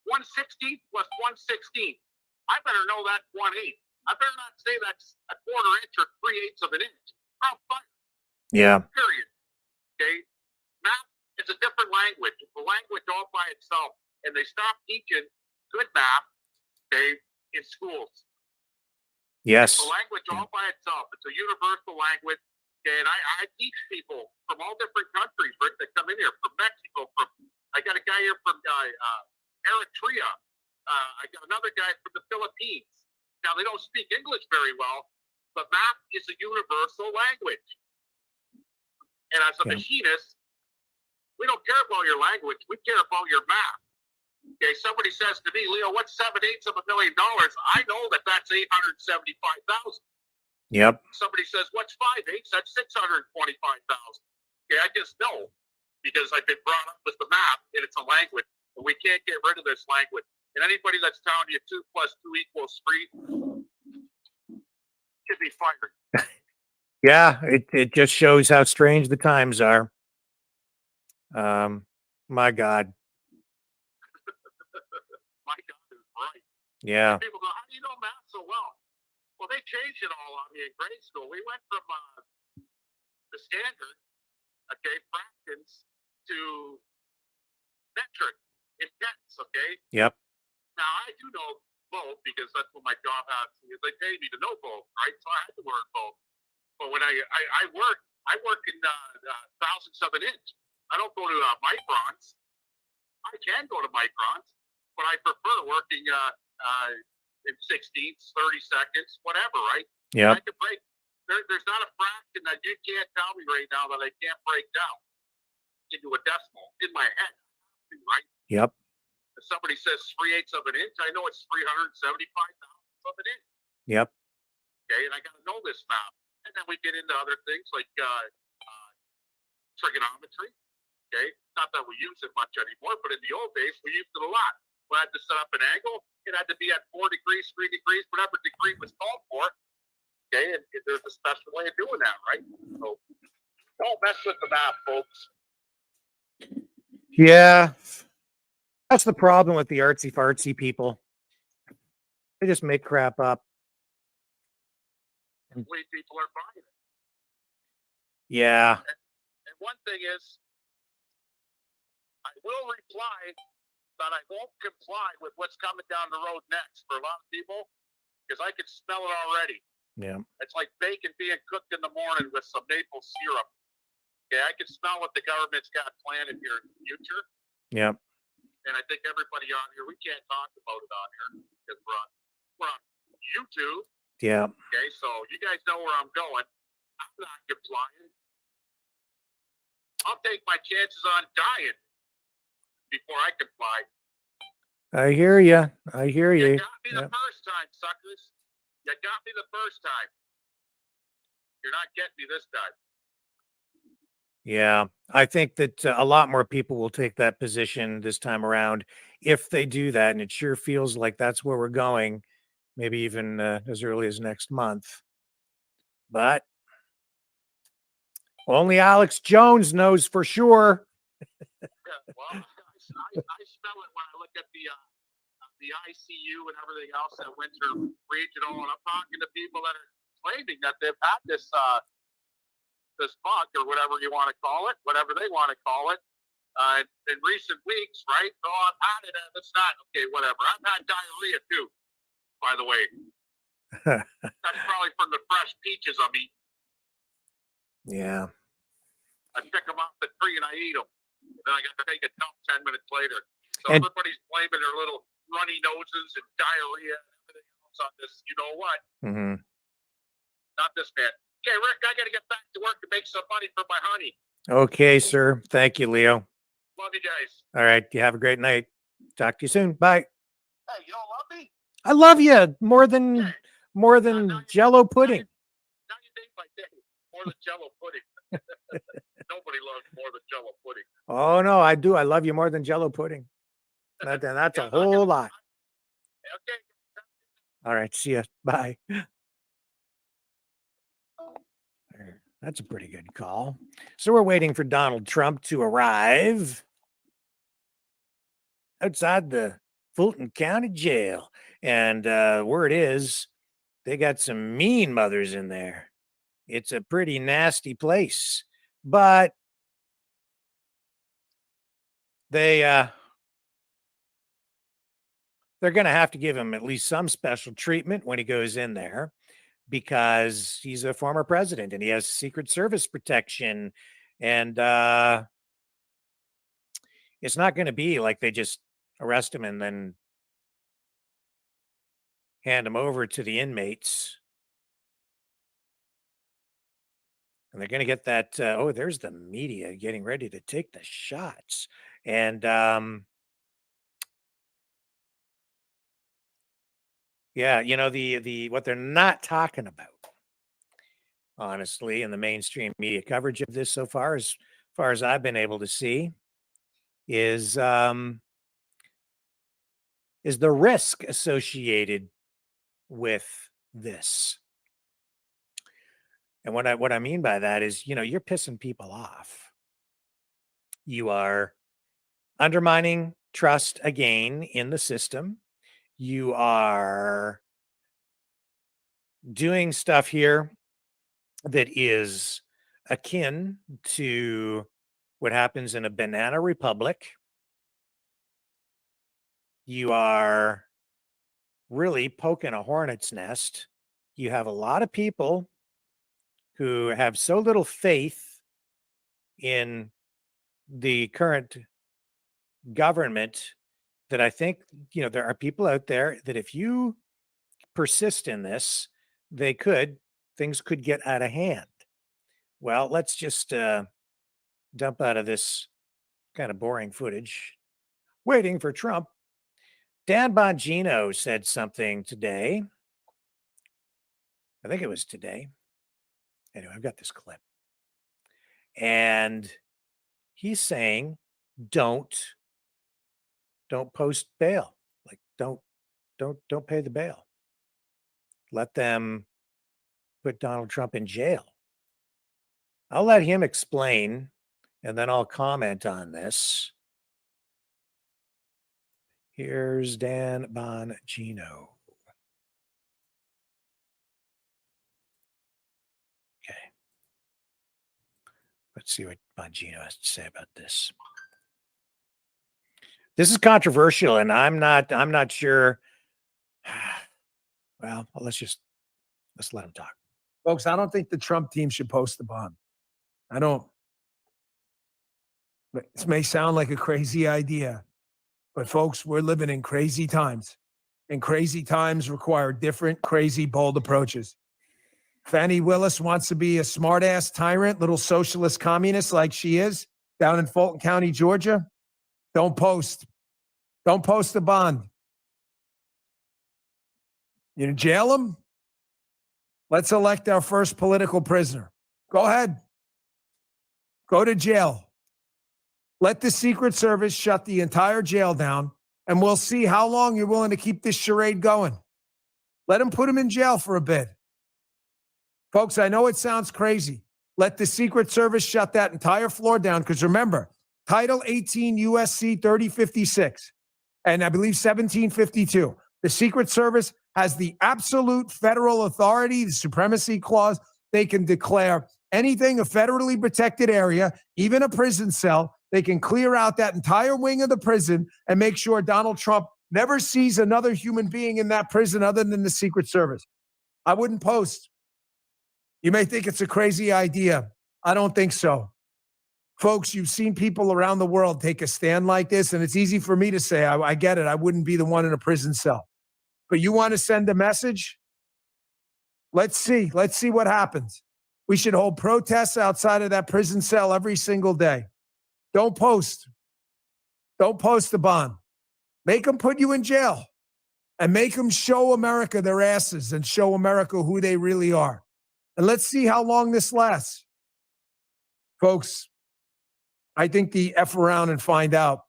1/16 plus 1/16?" I better know that's 1/8. I better not say that's a quarter inch or 3/8 of an inch. I'm fired. yeah, Period. Okay, math is a different language. It's a language all by itself, and they stopped teaching good math, okay, in schools. yes, It's a language all by itself. It's a universal language, okay, and I teach people from all different countries, Rick, that come in here, from Mexico, I got a guy here from Eritrea. I got another guy from the Philippines. Now, they don't speak English very well, but math is a universal language. And as a machinist, we don't care about your language. We care about your math. Okay, somebody says to me, "Leo, what's 7/8 of $1 million?" I know that's 875,000. yep, Somebody says, "What's 5/8? That's 625,000." Okay, I just know because I've been brought up with the math, and it's a language, and we can't get rid of this language. And anybody that's telling you 2 plus 2 equals 3 should be fired. yeah. It just shows how strange the times are. My God. My God is right. Yeah. People go, "How do you know math so well?" Well, they changed it all on me in grade school. We went from the standard, okay, fractions to metric intense, okay? Yep. Now, I do know both because that's what my job has. They pay me to know both, right? So I had to learn both. But when I work in thousandths of an inch. I don't go to microns. I can go to microns, but I prefer working in 16ths, 30 seconds, whatever, right? Yeah. I can break. There's not a fraction that you can't tell me right now that I can't break down into a decimal in my head, right? Yep. If somebody says 3/8 of an inch, I know it's 375 thousandths of an inch. Yep. Okay, and I got to know this math. And then we get into other things like trigonometry. Okay, not that we use it much anymore, but in the old days we used it a lot. We had to set up an angle. It had to be at 4 degrees, 3 degrees, whatever degree was called for. Okay, and there's a special way of doing that, right? So don't mess with the math, folks. Yeah. That's the problem with the artsy fartsy people. They just make crap up. The way people are buying it. Yeah. And one thing is, I will reply, but I won't comply with what's coming down the road next for a lot of people because I can smell it already. Yeah. It's like bacon being cooked in the morning with some maple syrup. Okay, I can smell what the government's got planned here in the future. Yep. And I think everybody on here, we can't talk about it on here because we're on YouTube. Yeah. Okay, so you guys know where I'm going. I'm not complying. I'll take my chances on dying before I comply. I hear you. I hear You you. got me the first time, suckers. You got me the first time. You're not getting me this time. Yeah, I think that a lot more people will take that position this time around if they do that. And it sure feels like that's where we're going, maybe even as early as next month. But only Alex Jones knows for sure. Yeah, well, I smell it when I look at the ICU and everything else that went through regional, and I'm talking to people that are claiming that they've had this bug or whatever you want to call it, whatever they want to call it, in recent weeks, right? Oh, I've had it. It's not okay. Whatever. I've had diarrhea too, by the way. That's probably from the fresh peaches I'm eating. Yeah. I pick them off the tree and I eat them. And then I got to take a dump 10 minutes later. So And- everybody's blaming their little runny noses and diarrhea and everything else on this. You know what? Mm-hmm. Not this man. Okay, Rick, I got to get back to work and make some money for my honey. Okay, sir. Thank you, Leo. Love you guys. All right. You have a great night. Talk to you soon. Bye. Hey, you don't love me? I love you more than now you- Jello pudding. Now you make my day. More than Jello pudding. Nobody loves more than Jello pudding. Oh no, I do. I love you more than Jello pudding. That's Yeah, a whole lot. Okay. All right. See ya. Bye. That's a pretty good call. So we're waiting for Donald Trump to arrive outside the Fulton County Jail. And word is they got some mean mothers in there. It's a pretty nasty place. But they're going to have to give him at least some special treatment when he goes in there, because he's a former president and he has Secret Service protection. And it's not going to be like they just arrest him and then hand him over to the inmates. And they're going to get that. Oh, there's the media getting ready to take the shots. And yeah, you know, the what they're not talking about, honestly, in the mainstream media coverage of this so far as I've been able to see, is the risk associated with this. And what I mean by that is, you know, you're pissing people off. You are undermining trust again in the system. You are doing stuff here that is akin to what happens in a banana republic. You are really poking a hornet's nest. You have a lot of people who have so little faith in the current government that I think, you know, there are people out there that if you persist in this, things could get out of hand. Well, let's just dump out of this kind of boring footage. Waiting for Trump. Dan Bongino said something today. I think it was today. Anyway, I've got this clip. And he's saying, don't post bail. Like, don't pay the bail. Let them put Donald Trump in jail. I'll let him explain, and then I'll comment on this. Here's Dan Bongino. Okay. Let's see what Bongino has to say about this. This is controversial, and I'm not sure. Well, let's let him talk. Folks, I don't think the Trump team should post the bond. I don't. This may sound like a crazy idea, but folks, we're living in crazy times, and crazy times require different, crazy, bold approaches. Fannie Willis wants to be a smart-ass tyrant, little socialist communist like she is down in Fulton County, Georgia. Don't post. Don't post the bond. You jail him? Let's elect our first political prisoner. Go ahead. Go to jail. Let the Secret Service shut the entire jail down, and we'll see how long you're willing to keep this charade going. Let them put him in jail for a bit. Folks, I know it sounds crazy. Let the Secret Service shut that entire floor down, because remember, Title 18 USC 3056 and I believe 1752, the Secret Service has the absolute federal authority, the supremacy clause. They can declare anything a federally protected area, even a prison cell. They can clear out that entire wing of the prison and make sure Donald Trump never sees another human being in that prison other than the Secret Service. I wouldn't post. You may think it's a crazy idea. I don't think so. Folks, you've seen people around the world take a stand like this, and it's easy for me to say, I get it. I wouldn't be the one in a prison cell. But you want to send a message? Let's see. Let's see what happens. We should hold protests outside of that prison cell every single day. Don't post. Don't post the bond. Make them put you in jail and make them show America their asses and show America who they really are. And let's see how long this lasts. Folks, I think the F around and find out.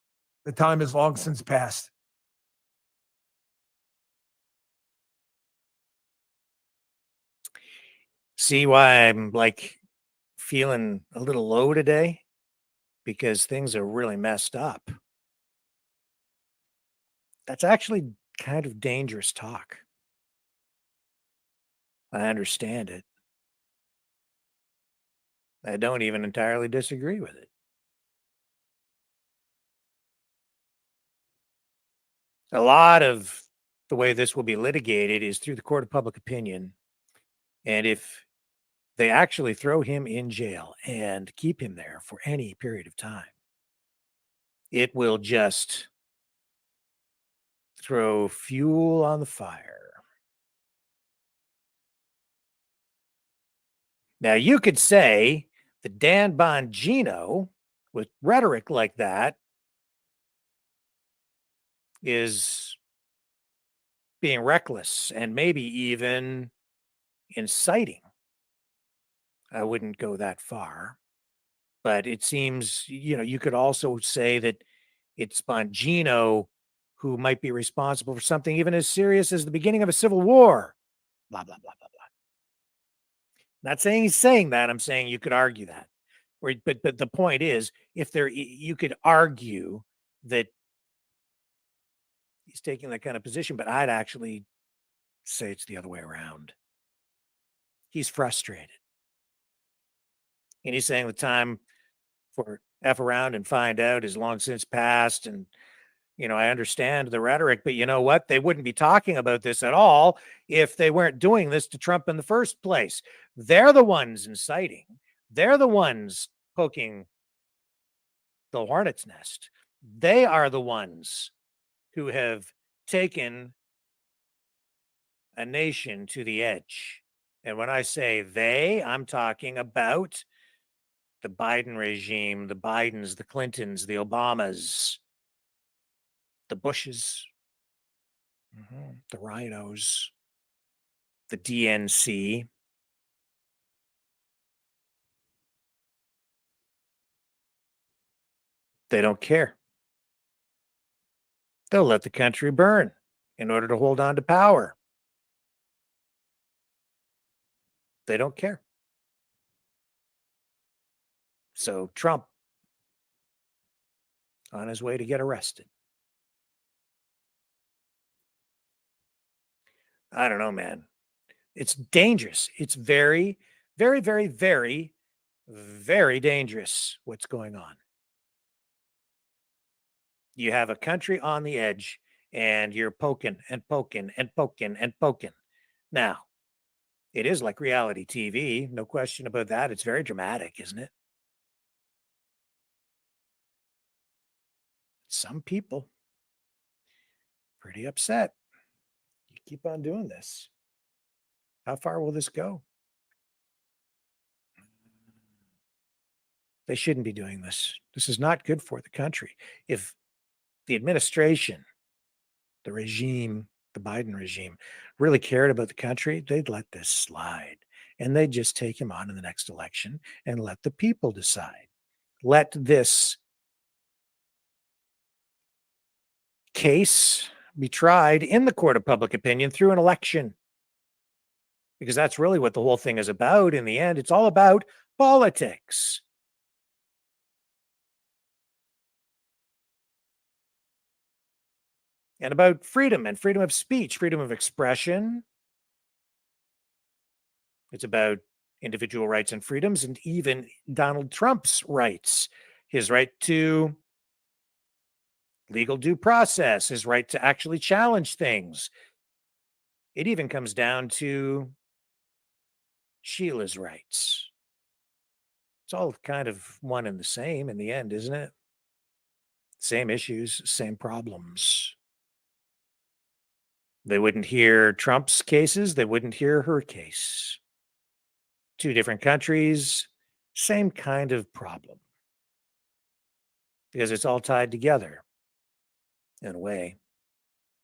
The time is long since passed. See why I'm like feeling a little low today? Because things are really messed up. That's actually kind of dangerous talk. I understand it. I don't even entirely disagree with it. A lot of the way this will be litigated is through the court of public opinion. And if they actually throw him in jail and keep him there for any period of time, it will just throw fuel on the fire. Now, you could say that Dan Bongino, with rhetoric like that, is being reckless and maybe even inciting. I wouldn't go that far, but it seems, you could also say that it's Bongino who might be responsible for something even as serious as the beginning of a civil war. Blah, blah, blah, blah, blah. Not saying he's saying that. I'm saying you could argue that. But the point is, you could argue that he's taking that kind of position, but I'd actually say it's the other way around. He's frustrated. And he's saying the time for F around and find out is long since passed. And, I understand the rhetoric, but you know what? They wouldn't be talking about this at all if they weren't doing this to Trump in the first place. They're the ones inciting. They're the ones poking the hornet's nest. They are the ones who have taken a nation to the edge. And when I say they, I'm talking about the Biden regime, the Bidens, the Clintons, the Obamas, the Bushes, the Rhinos, the DNC. They don't care. They'll let the country burn in order to hold on to power. They don't care. So Trump, on his way to get arrested. I don't know, man. It's dangerous. It's very, very, very, very, very dangerous what's going on. You have a country on the edge and you're poking and poking and poking and poking. Now, it is like reality TV. No question about that. It's very dramatic, isn't it? some people pretty upset. You keep on doing this. How far will this go? They shouldn't be doing this. This is not good for the country. If the administration, the regime, the Biden regime, really cared about the country, they'd let this slide. And they'd just take him on in the next election and let the people decide. Let this case be tried in the court of public opinion through an election. Because that's really what the whole thing is about in the end. It's all about politics. And about freedom and freedom of speech, freedom of expression. It's about individual rights and freedoms, and even Donald Trump's rights, his right to legal due process, his right to actually challenge things. It even comes down to Sheila's rights. It's all kind of one and the same in the end, isn't it? Same issues, same problems. They wouldn't hear Trump's cases, they wouldn't hear her case. Two different countries, same kind of problem. Because it's all tied together in a way.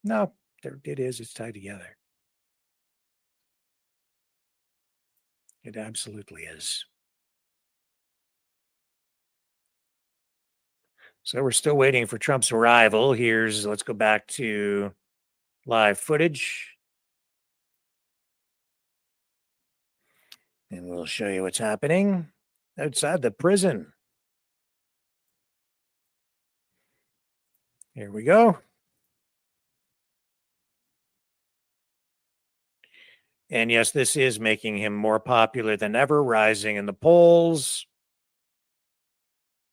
No, it is. It's tied together. It absolutely is. So we're still waiting for Trump's arrival. Let's go back to live footage. And we'll show you what's happening outside the prison. Here we go. And yes, this is making him more popular than ever, rising in the polls.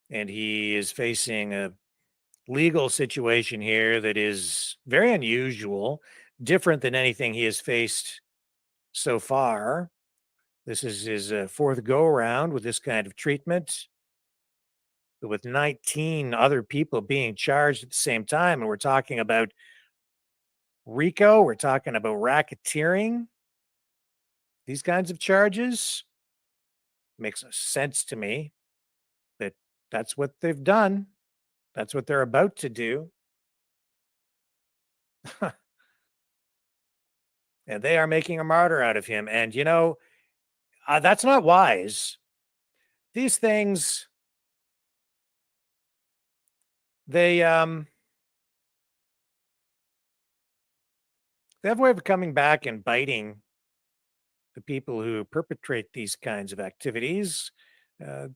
And he is facing a legal situation here that is very unusual, different than anything he has faced so far. This is his fourth go-around with this kind of treatment, but with 19 other people being charged at the same time. And we're talking about RICO, we're talking about racketeering. These kinds of charges makes sense to me that that's what they've done. That's what they're about to do. And they are making a martyr out of him. And, that's not wise. These things, they have a way of coming back and biting the people who perpetrate these kinds of activities. They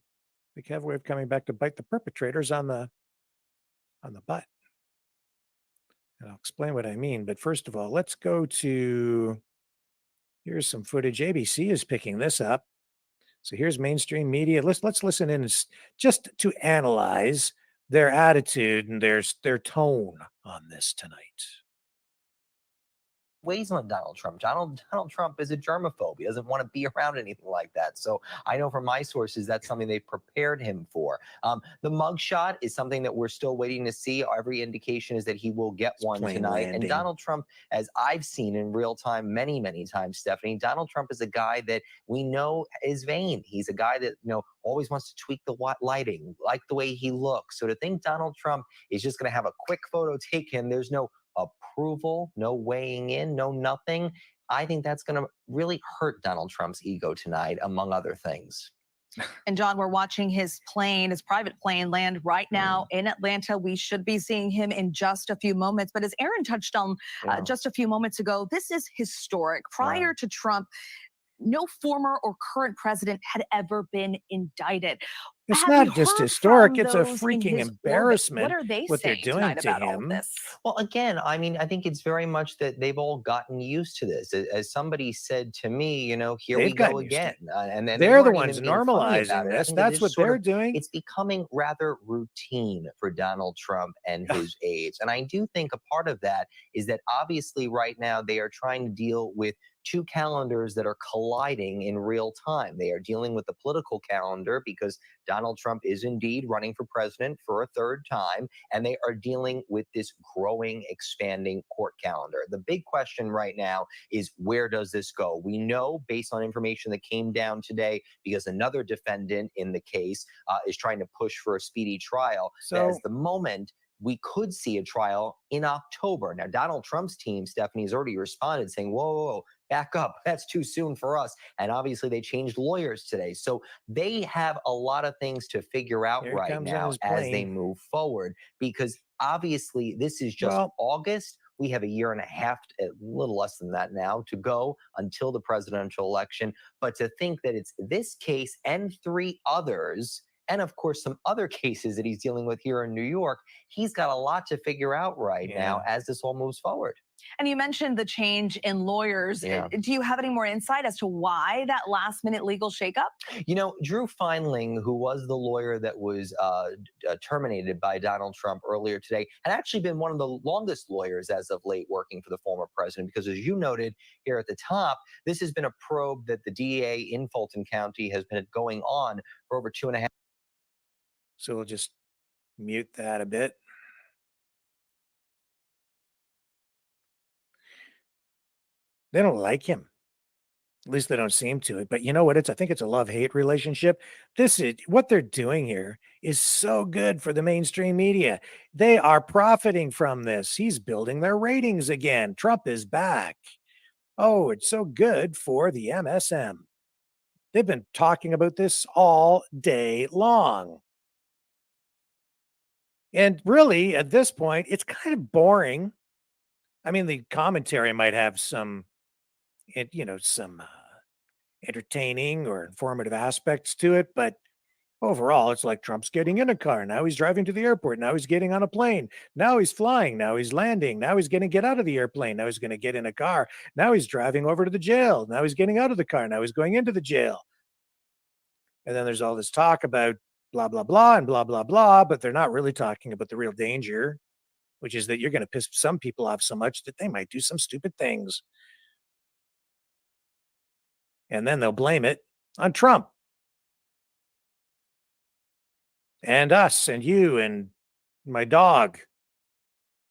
have a way of coming back to bite the perpetrators on the butt. And I'll explain what I mean. But first of all, let's go to, here's some footage. ABC is picking this up. So here's mainstream media. Let's listen in just to analyze their attitude and their tone on this tonight. Weighs on Donald Trump. Donald Trump is a germaphobe. He doesn't want to be around anything like that. So I know from my sources that's something they prepared him for. The mugshot is something that we're still waiting to see. Every indication is that he will get one tonight. And Donald Trump, as I've seen in real time many, many times, Stephanie, Donald Trump is a guy that we know is vain. He's a guy that always wants to tweak the lighting, like the way he looks. So to think Donald Trump is just going to have a quick photo taken, there's no approval, no weighing in, no nothing. I think that's going to really hurt Donald Trump's ego tonight, among other things. And John, we're watching his private plane land right now in Atlanta. We should be seeing him in just a few moments. But as Aaron touched on just a few moments ago, this is historic. Prior to Trump, no former or current president had ever been indicted. It's not just historic, it's a freaking embarrassment what are they what they're doing to him. Well, again, I mean, I think it's very much that they've all gotten used to this. As somebody said to me, here we go again. And then they're the ones normalizing this. That's what they're doing. It's becoming rather routine for Donald Trump and his aides. And I do think a part of that is that obviously right now they are trying to deal with two calendars that are colliding in real time. They are dealing with the political calendar because Donald Trump is indeed running for president for a third time, and they are dealing with this growing, expanding court calendar. The big question right now is, where does this go? We know, based on information that came down today, because another defendant in the case is trying to push for a speedy trial, that as the moment we could see a trial in October. Now, Donald Trump's team, Stephanie, has already responded saying, whoa, whoa, whoa, back up. That's too soon for us. And obviously they changed lawyers today. So they have a lot of things to figure out right now as they move forward, because obviously this is just August. We have a year and a half, a little less than that now, to go until the presidential election. But to think that it's this case and 3 others, and of course some other cases that he's dealing with here in New York, he's got a lot to figure out right now as this all moves forward. And you mentioned the change in lawyers. Do you have any more insight as to why that last-minute legal shakeup? You know, Drew Feinling, who was the lawyer that was terminated by Donald Trump earlier today, had actually been one of the longest lawyers as of late working for the former president, because as you noted here at the top, this has been a probe that the DA in Fulton County has been going on for over 2.5. So we'll just mute that a bit. They don't like him. At least they don't seem to. But you know what? I think it's a love-hate relationship. This is what they're doing here is so good for the mainstream media. They are profiting from this. He's building their ratings again. Trump is back. Oh, it's so good for the MSM. They've been talking about this all day long. And really, at this point, it's kind of boring. I mean, the commentary might have some entertaining or informative aspects to it, but overall, it's like Trump's getting in a car. Now he's driving to the airport. Now he's getting on a plane. Now he's flying. Now he's landing. Now he's going to get out of the airplane. Now he's going to get in a car. Now he's driving over to the jail. Now he's getting out of the car. Now he's going into the jail. And then there's all this talk about blah, blah, blah, and blah, blah, blah, but they're not really talking about the real danger, which is that you're going to piss some people off so much that they might do some stupid things. And then they'll blame it on Trump and us and you and my dog.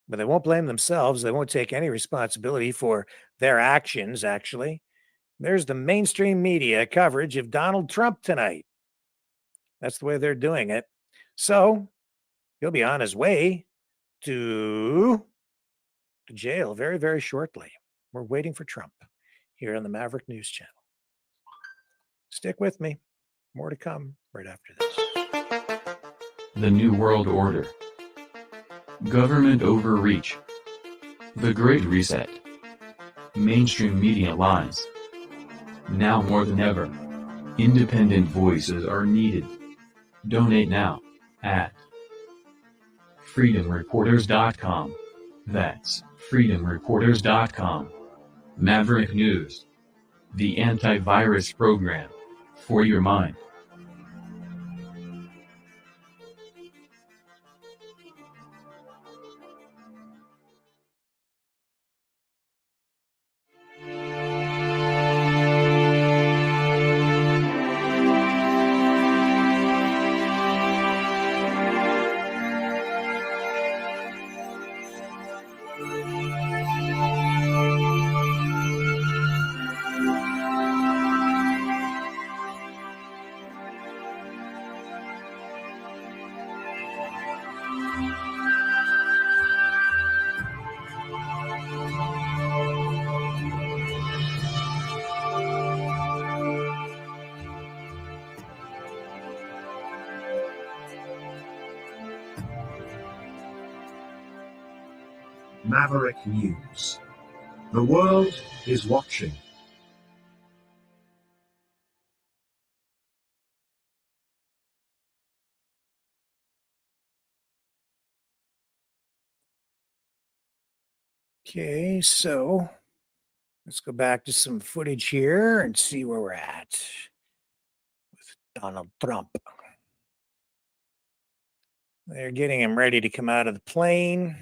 But they won't blame themselves. They won't take any responsibility for their actions, actually. There's the mainstream media coverage of Donald Trump tonight. That's the way they're doing it. So he'll be on his way to jail very, very shortly. We're waiting for Trump here on the Maverick News Channel. Stick with me. More to come right after this. The New World Order. Government overreach. The Great Reset. Mainstream media lies. Now more than ever, independent voices are needed. Donate now at freedomreporters.com. That's freedomreporters.com. Maverick News. The antivirus program for your mind. Maverick News. The world is watching. Okay, so let's go back to some footage here and see where we're at with Donald Trump. They're getting him ready to come out of the plane.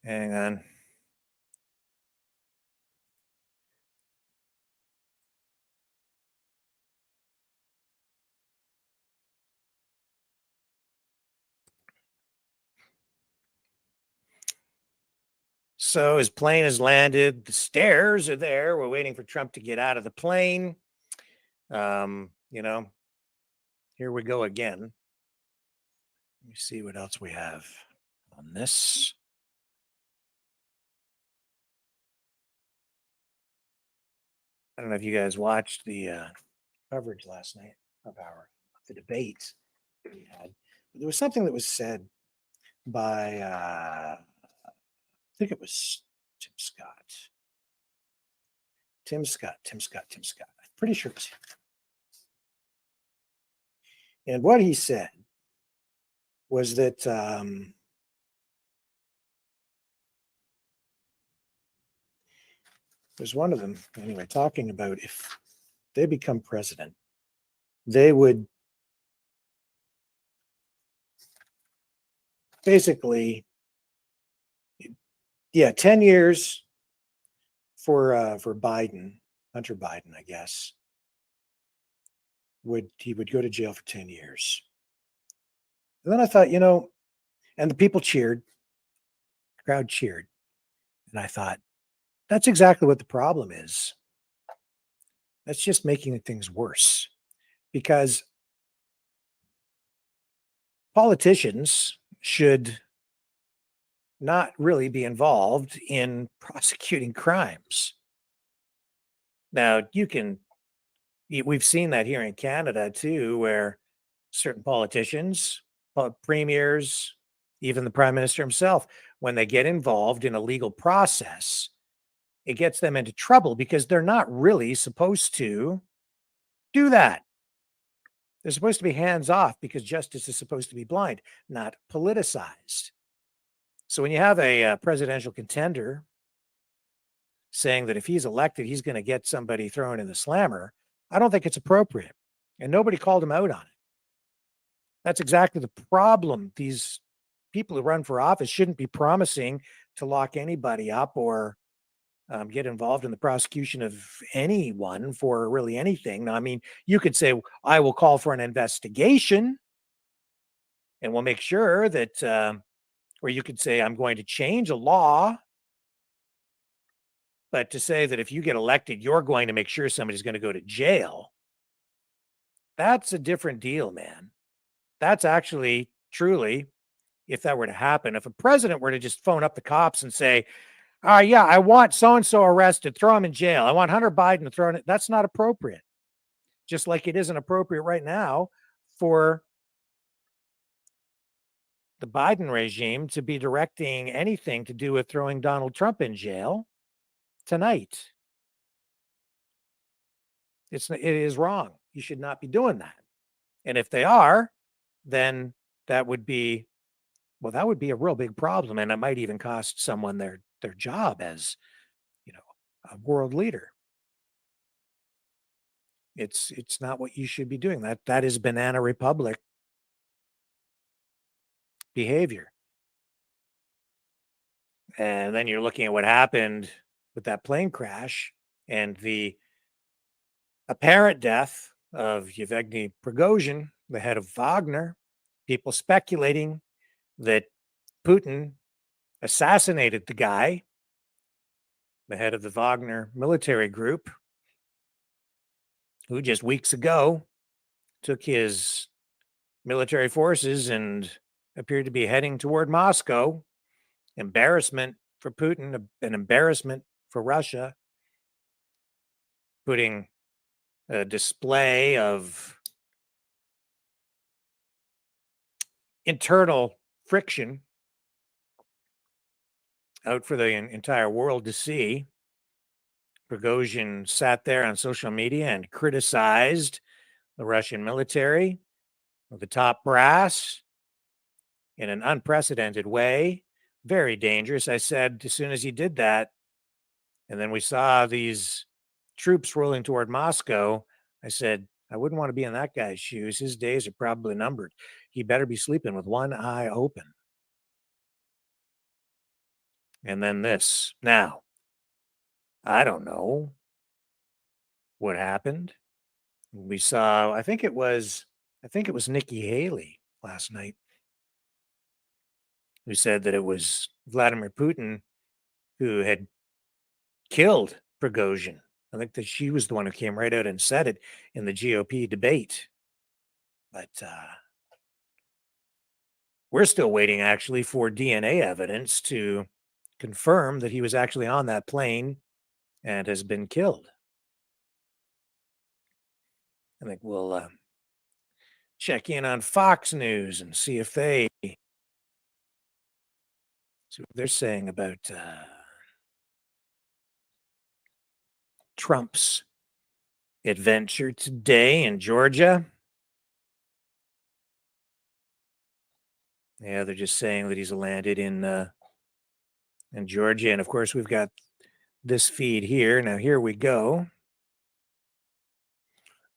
Hang on. So his plane has landed. The stairs are there. We're waiting for Trump to get out of the plane. You know, here we go again. Let me see what else we have on this. I don't know if you guys watched the coverage last night of the debate that we had. But there was something that was said by I think it was Tim Scott. I'm pretty sure it was him. And what he said was that there's one of them anyway talking about if they become president, they would basically, 10 years for Biden, Hunter Biden, I guess. He would go to jail for 10 years. And then I thought, and the people cheered, the crowd cheered. And I thought, that's exactly what the problem is. That's just making things worse because politicians should not really be involved in prosecuting crimes. Now, we've seen that here in Canada too, where certain politicians, premiers, even the prime minister himself, when they get involved in a legal process, it gets them into trouble because they're not really supposed to do that. They're supposed to be hands off because justice is supposed to be blind, not politicized. So when you have a presidential contender saying that if he's elected, he's going to get somebody thrown in the slammer, I don't think it's appropriate. And nobody called him out on it. That's exactly the problem. These people who run for office shouldn't be promising to lock anybody up or get involved in the prosecution of anyone for really anything. Now, I mean, you could say, I will call for an investigation and we'll make sure that, or you could say, I'm going to change a law. But to say that if you get elected, you're going to make sure somebody's going to go to jail, that's a different deal, man. That's actually truly, if that were to happen, if a president were to just phone up the cops and say, yeah, I want so-and-so arrested, throw him in jail. I want Hunter Biden to throw in it. That's not appropriate. Just like it isn't appropriate right now for the Biden regime to be directing anything to do with throwing Donald Trump in jail tonight. It is wrong. You should not be doing that. And if they are, then that would be a real big problem. And it might even cost someone their job as, a world leader. It's not what you should be doing. That is banana republic behavior. And then you're looking at what happened with that plane crash and the apparent death of Yevgeny Prigozhin, the head of Wagner. People speculating that Putin assassinated the guy, the head of the Wagner military group, who just weeks ago took his military forces and appeared to be heading toward Moscow. Embarrassment for Putin, an embarrassment for Russia, putting a display of internal friction out for the entire world to see. Prigozhin sat there on social media and criticized the Russian military, the top brass, in an unprecedented way. Very dangerous. I said, as soon as he did that, and then we saw these troops rolling toward Moscow, I said, I wouldn't want to be in that guy's shoes. His days are probably numbered. He better be sleeping with one eye open. And then this. Now, I don't know what happened. We saw, I think it was Nikki Haley last night who said that it was Vladimir Putin who had killed Prigozhin. I think that she was the one who came right out and said it in the GOP debate. But we're still waiting actually for DNA evidence to confirm that he was actually on that plane and has been killed. I think we'll check in on Fox News and see if see what they're saying about Trump's adventure today in Georgia. Yeah, they're just saying that he's landed in Georgia, and of course we've got this feed here. Now here we go.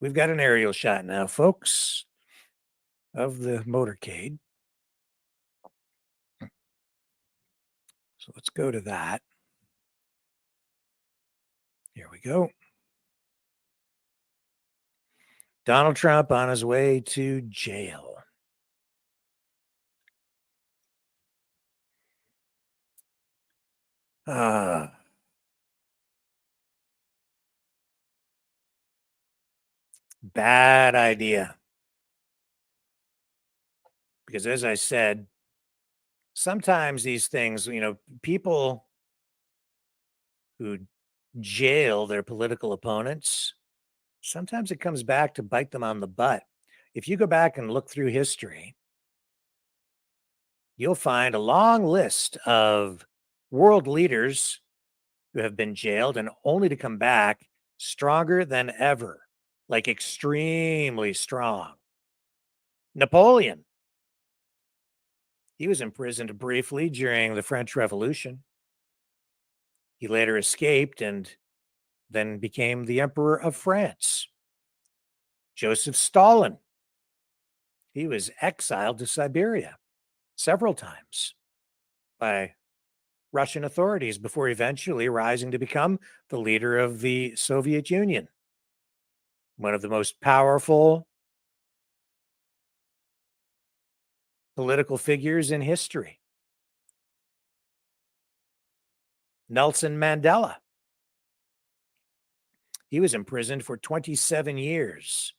We've got an aerial shot now, folks, of the motorcade. So let's go to that. Here we go. Donald Trump on his way to jail. Bad idea. Because as I said, sometimes these things, people who jail their political opponents, sometimes it comes back to bite them on the butt. If you go back and look through history, you'll find a long list of world leaders who have been jailed and only to come back stronger than ever, like extremely strong. Napoleon, he was imprisoned briefly during the French Revolution. He later escaped and then became the Emperor of France. Joseph Stalin, he was exiled to Siberia several times by Russian authorities before eventually rising to become the leader of the Soviet Union, one of the most powerful political figures in history. Nelson Mandela, he was imprisoned for 27 years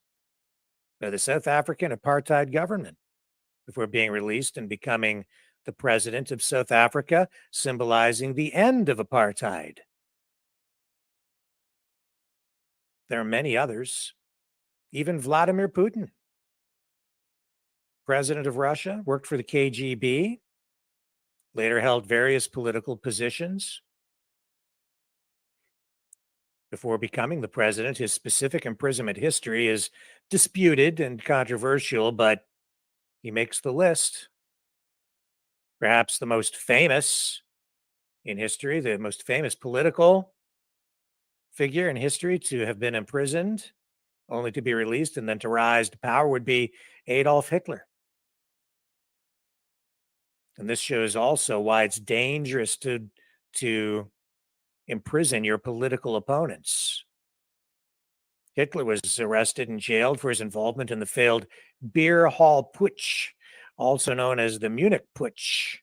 by the South African apartheid government before being released and becoming the president of South Africa, symbolizing the end of apartheid. There are many others, even Vladimir Putin, president of Russia, worked for the KGB, later held various political positions. Before becoming the president, his specific imprisonment history is disputed and controversial, but he makes the list. Perhaps the most famous in history, the most famous political figure in history to have been imprisoned, only to be released and then to rise to power, would be Adolf Hitler. And this shows also why it's dangerous to imprison your political opponents. Hitler was arrested and jailed for his involvement in the failed Beer Hall Putsch, also known as the Munich Putsch.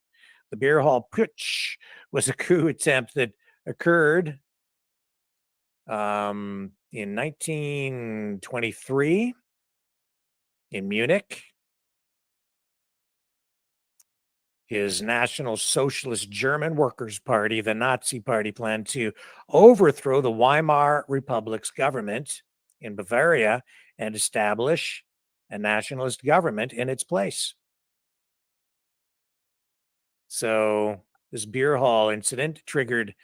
The Beer Hall Putsch was a coup attempt that occurred in 1923 in Munich. His National Socialist German Workers' Party, the Nazi Party, planned to overthrow the Weimar Republic's government in Bavaria and establish a nationalist government in its place. So this beer hall incident, triggered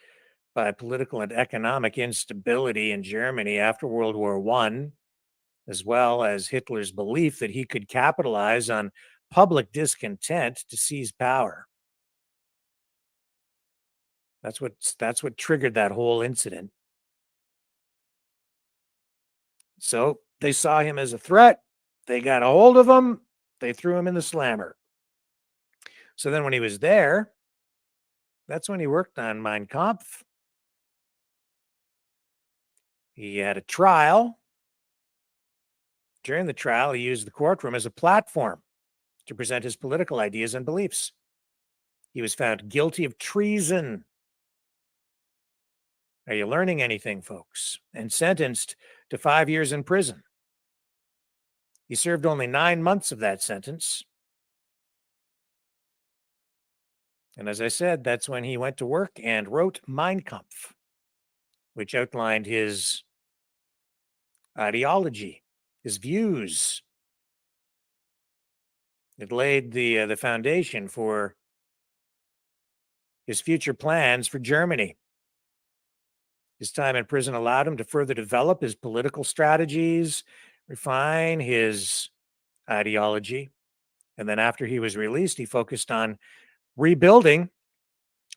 by political and economic instability in Germany after World War I, as well as Hitler's belief that he could capitalize on public discontent to seize power. That's what triggered that whole incident. So they saw him as a threat. They got a hold of him. They threw him in the slammer. So then when he was there, That's when he worked on Mein Kampf. He had a trial. During the trial, he used the courtroom as a platform to present his political ideas and beliefs. He was found guilty of treason. Are you learning anything, folks? And sentenced to 5 years in prison. He served only 9 months of that sentence. And as I said, that's when he went to work and wrote Mein Kampf, which outlined his ideology, his views. It laid the foundation for his future plans for Germany. His time in prison allowed him to further develop his political strategies, refine his ideology. And then after he was released, he focused on rebuilding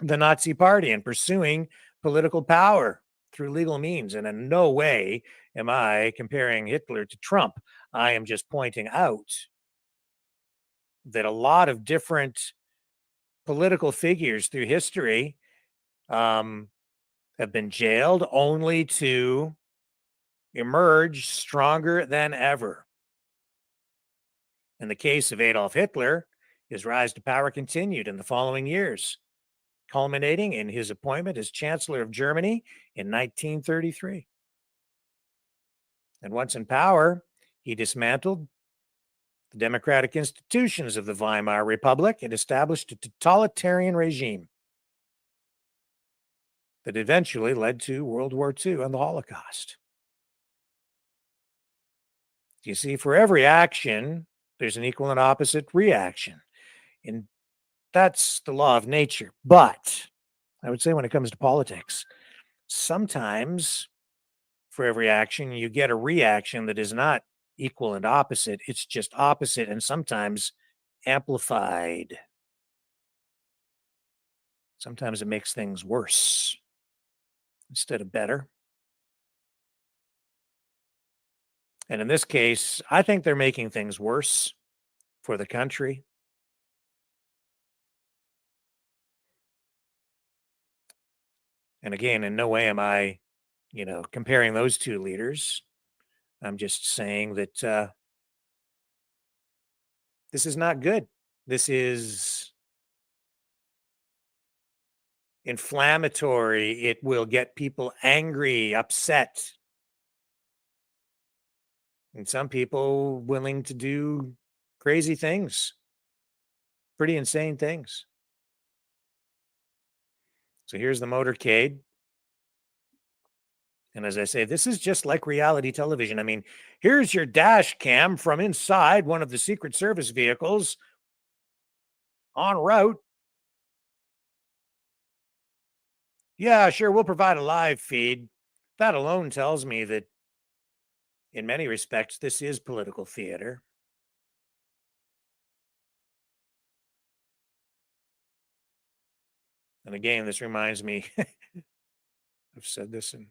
the Nazi Party and pursuing political power through legal means. And in no way am I comparing Hitler to Trump. I am just pointing out that a lot of different political figures through history have been jailed only to emerge stronger than ever. In the case of Adolf Hitler, his rise to power continued in the following years, culminating in his appointment as Chancellor of Germany in 1933. And once in power, he dismantled the democratic institutions of the Weimar Republic and established a totalitarian regime that eventually led to World War II and the Holocaust. You see, for every action, there's an equal and opposite reaction. And that's the law of nature. But I would say when it comes to politics, sometimes for every action, you get a reaction that is not equal and opposite. It's just opposite and sometimes amplified. Sometimes it makes things worse instead of better. And in this case, I think they're making things worse for the country. And again, in no way am I, comparing those two leaders. I'm just saying that this is not good. This is inflammatory. It will get people angry, upset. And some people willing to do crazy things, pretty insane things. So here's the motorcade. And as I say, this is just like reality television. I mean, here's your dash cam from inside one of the Secret Service vehicles en route. Yeah, sure, we'll provide a live feed. That alone tells me that in many respects, this is political theater. And again, this reminds me, I've said this in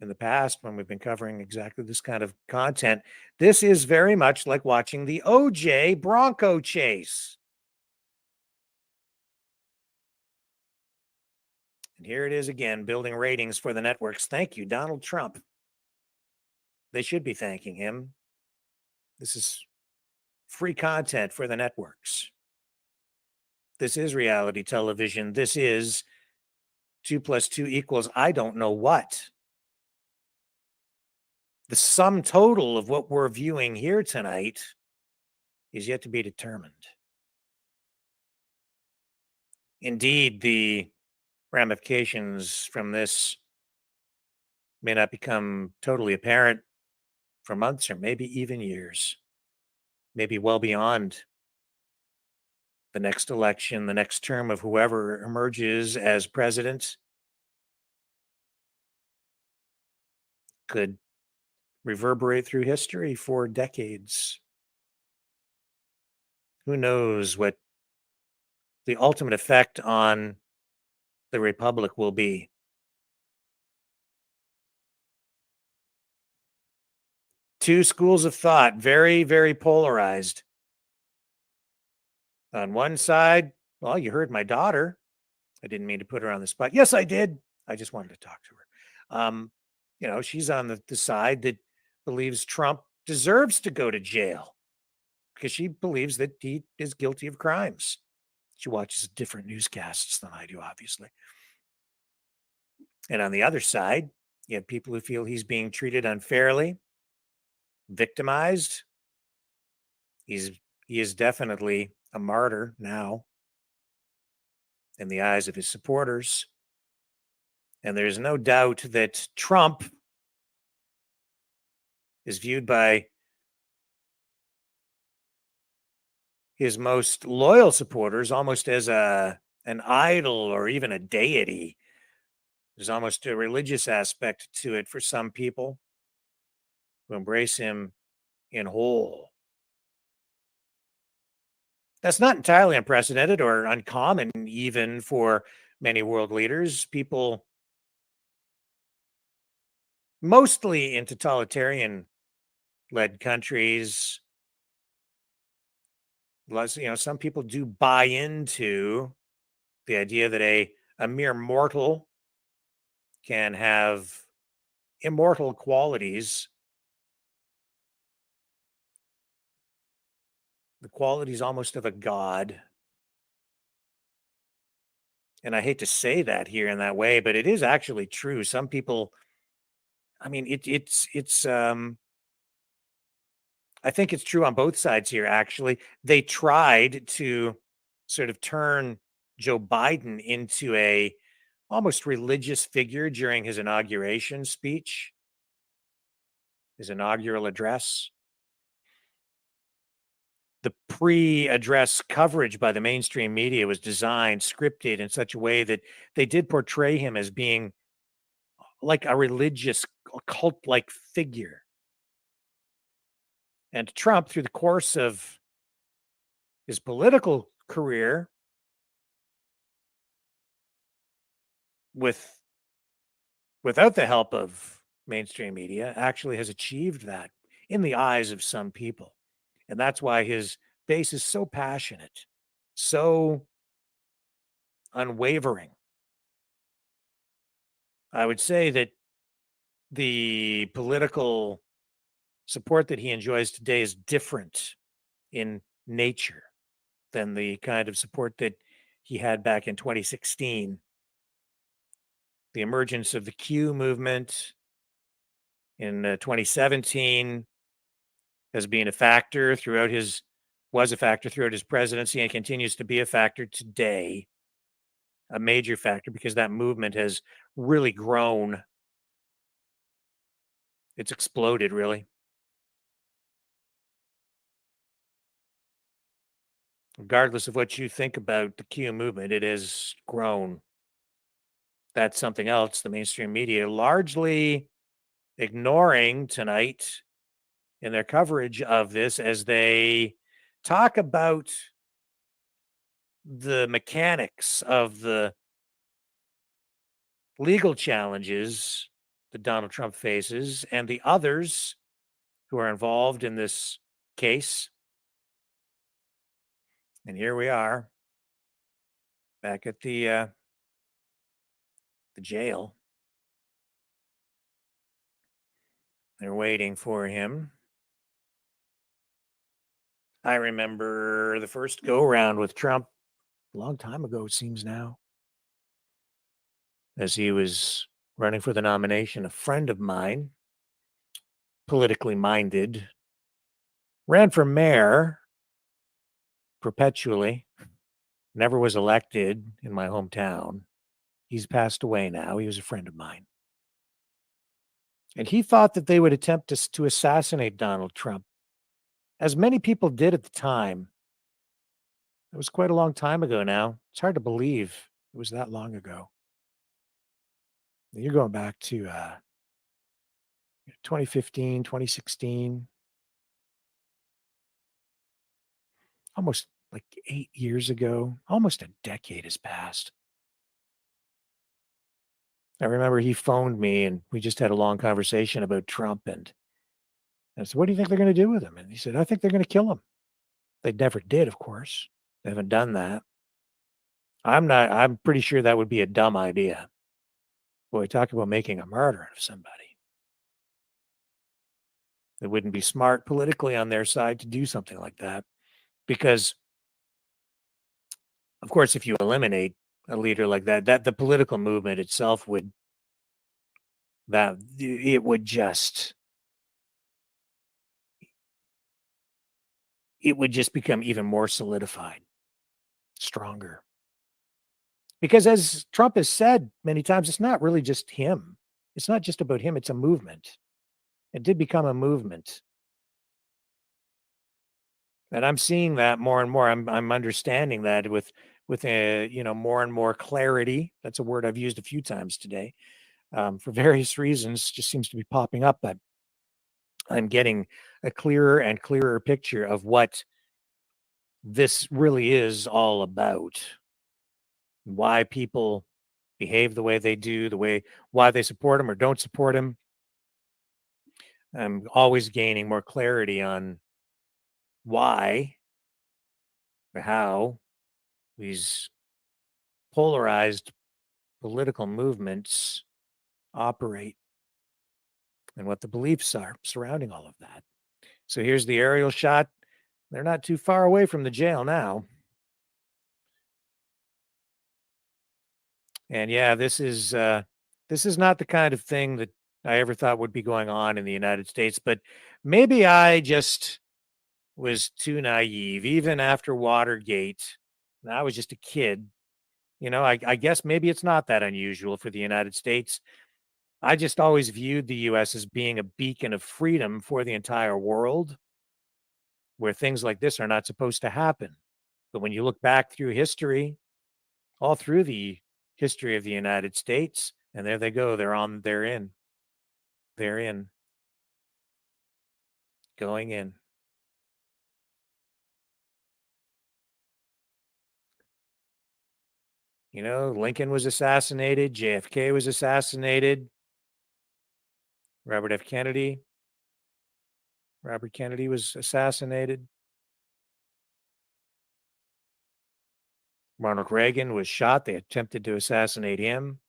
the past when we've been covering exactly this kind of content. This is very much like watching the OJ Bronco chase. And here it is again, building ratings for the networks. Thank you, Donald Trump. They should be thanking him. This is free content for the networks. This is reality television. This is 2 + 2 equals I don't know what. The sum total of what we're viewing here tonight is yet to be determined. Indeed, the ramifications from this may not become totally apparent for months or maybe even years, maybe well beyond the next election, the next term of whoever emerges as president could reverberate through history for decades. Who knows what the ultimate effect on the republic will be. Two schools of thought, very, very polarized. On one side, well, you heard my daughter. I didn't mean to put her on the spot. Yes, I did. I just wanted to talk to her. She's on the side that believes Trump deserves to go to jail because she believes that he is guilty of crimes. She watches different newscasts than I do, obviously. And on the other side, you have people who feel he's being treated unfairly, victimized. He is definitely a martyr now in the eyes of his supporters. And there's no doubt that Trump is viewed by his most loyal supporters almost as an idol or even a deity. There's almost a religious aspect to it for some people who embrace him in whole. That's not entirely unprecedented or uncommon, even for many world leaders. People, mostly in totalitarian led countries, some people do buy into the idea that a mere mortal can have immortal qualities, the qualities almost of a god. And I hate to say that here in that way, but it is actually true. Some people, I mean, it's I think it's true on both sides here, actually. They tried to sort of turn Joe Biden into a almost religious figure during his inauguration speech, his inaugural address. The pre-address coverage by the mainstream media was designed, scripted in such a way that they did portray him as being like a religious cult-like figure. And Trump, through the course of his political career, without the help of mainstream media, actually has achieved that in the eyes of some people. And that's why his base is so passionate, so unwavering. I would say that the political support that he enjoys today is different in nature than the kind of support that he had back in 2016. The emergence of the Q movement in 2017 has been a factor throughout was a factor throughout his presidency and continues to be a factor today, a major factor, because that movement has really grown. It's exploded, really. Regardless of what you think about the Q movement, it has grown. That's something else the mainstream media largely ignoring tonight in their coverage of this as they talk about the mechanics of the legal challenges that Donald Trump faces and the others who are involved in this case. And here we are back at the jail. They're waiting for him. I remember the first go round with Trump a long time ago, it seems now, as he was running for the nomination. A friend of mine, politically minded, ran for mayor perpetually, never was elected in my hometown. He's passed away now. He was a friend of mine. And he thought that they would attempt to assassinate Donald Trump, as many people did at the time. It was quite a long time ago now. It's hard to believe it was that long ago. You're going back to 2015, 2016, almost like 8 years ago. Almost a decade has passed. I remember he phoned me and we just had a long conversation about Trump. And I said, what do you think they're going to do with him? And he said, I think they're going to kill him. They never did, of course. They haven't done that. I'm pretty sure that would be a dumb idea. Boy, talk about making a martyr of somebody. It wouldn't be smart politically on their side to do something like that. Because, of course, if you eliminate a leader like that, the political movement itself would it would just become even more solidified, stronger. Because as Trump has said many times, it's not really just him. It's not just about him. It's a movement. It did become a movement. And I'm seeing that more and more. I'm understanding that with more and more clarity. That's a word I've used a few times today, for various reasons. Just seems to be popping up. But I'm getting a clearer and clearer picture of what this really is all about. Why people behave the way they do, why they support him or don't support him. I'm always gaining more clarity on why or how these polarized political movements operate and what the beliefs are surrounding all of that. So here's the aerial shot. They're not too far away from the jail now. And yeah, this is not the kind of thing that I ever thought would be going on in the United States, but maybe I just was too naive. Even after Watergate, I was just a kid. I guess maybe it's not that unusual for the United States. I just always viewed the US as being a beacon of freedom for the entire world, where things like this are not supposed to happen. But when you look back through history, all through the history of the United States, and there they go, they're in, going in. Lincoln was assassinated, JFK was assassinated, Robert Kennedy was assassinated. Ronald Reagan was shot. They attempted to assassinate him.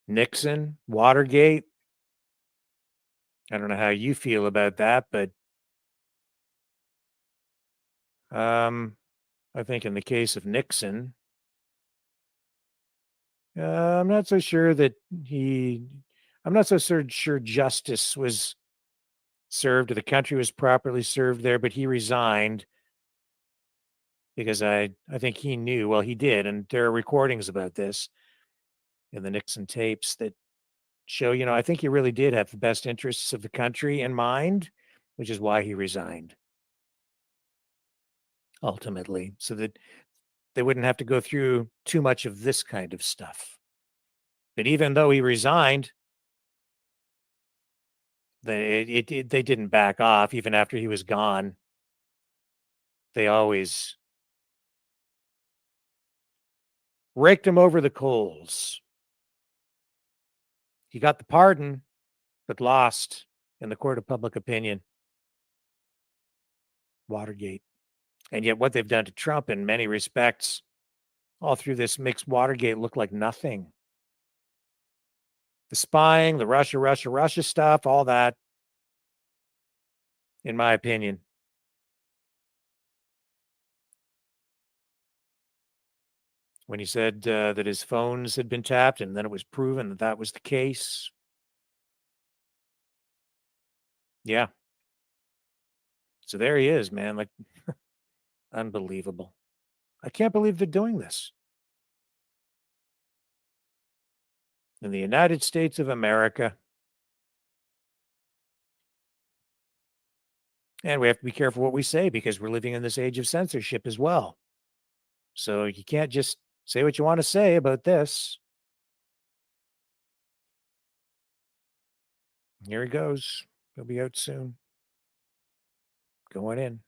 Nixon, Watergate. I don't know how you feel about that, but I think in the case of Nixon, I'm not so sure I'm not so sure justice was served or the country was properly served there, but he resigned because I think he knew, well, he did, and there are recordings about this in the Nixon tapes that show, I think he really did have the best interests of the country in mind, which is why he resigned ultimately, so that they wouldn't have to go through too much of this kind of stuff. But even though he resigned, they didn't back off even after he was gone. They always raked him over the coals. He got the pardon, but lost in the court of public opinion. Watergate. And yet what they've done to Trump in many respects, all through this, makes Watergate look like nothing. The spying, the Russia stuff, all that, in my opinion. When he said that his phones had been tapped and then it was proven that that was the case. Yeah. So there he is, man. Like, unbelievable. I can't believe they're doing this. In the United States of America. And we have to be careful what we say because we're living in this age of censorship as well. So you can't just say what you want to say about this. Here he goes. He'll be out soon. Going in.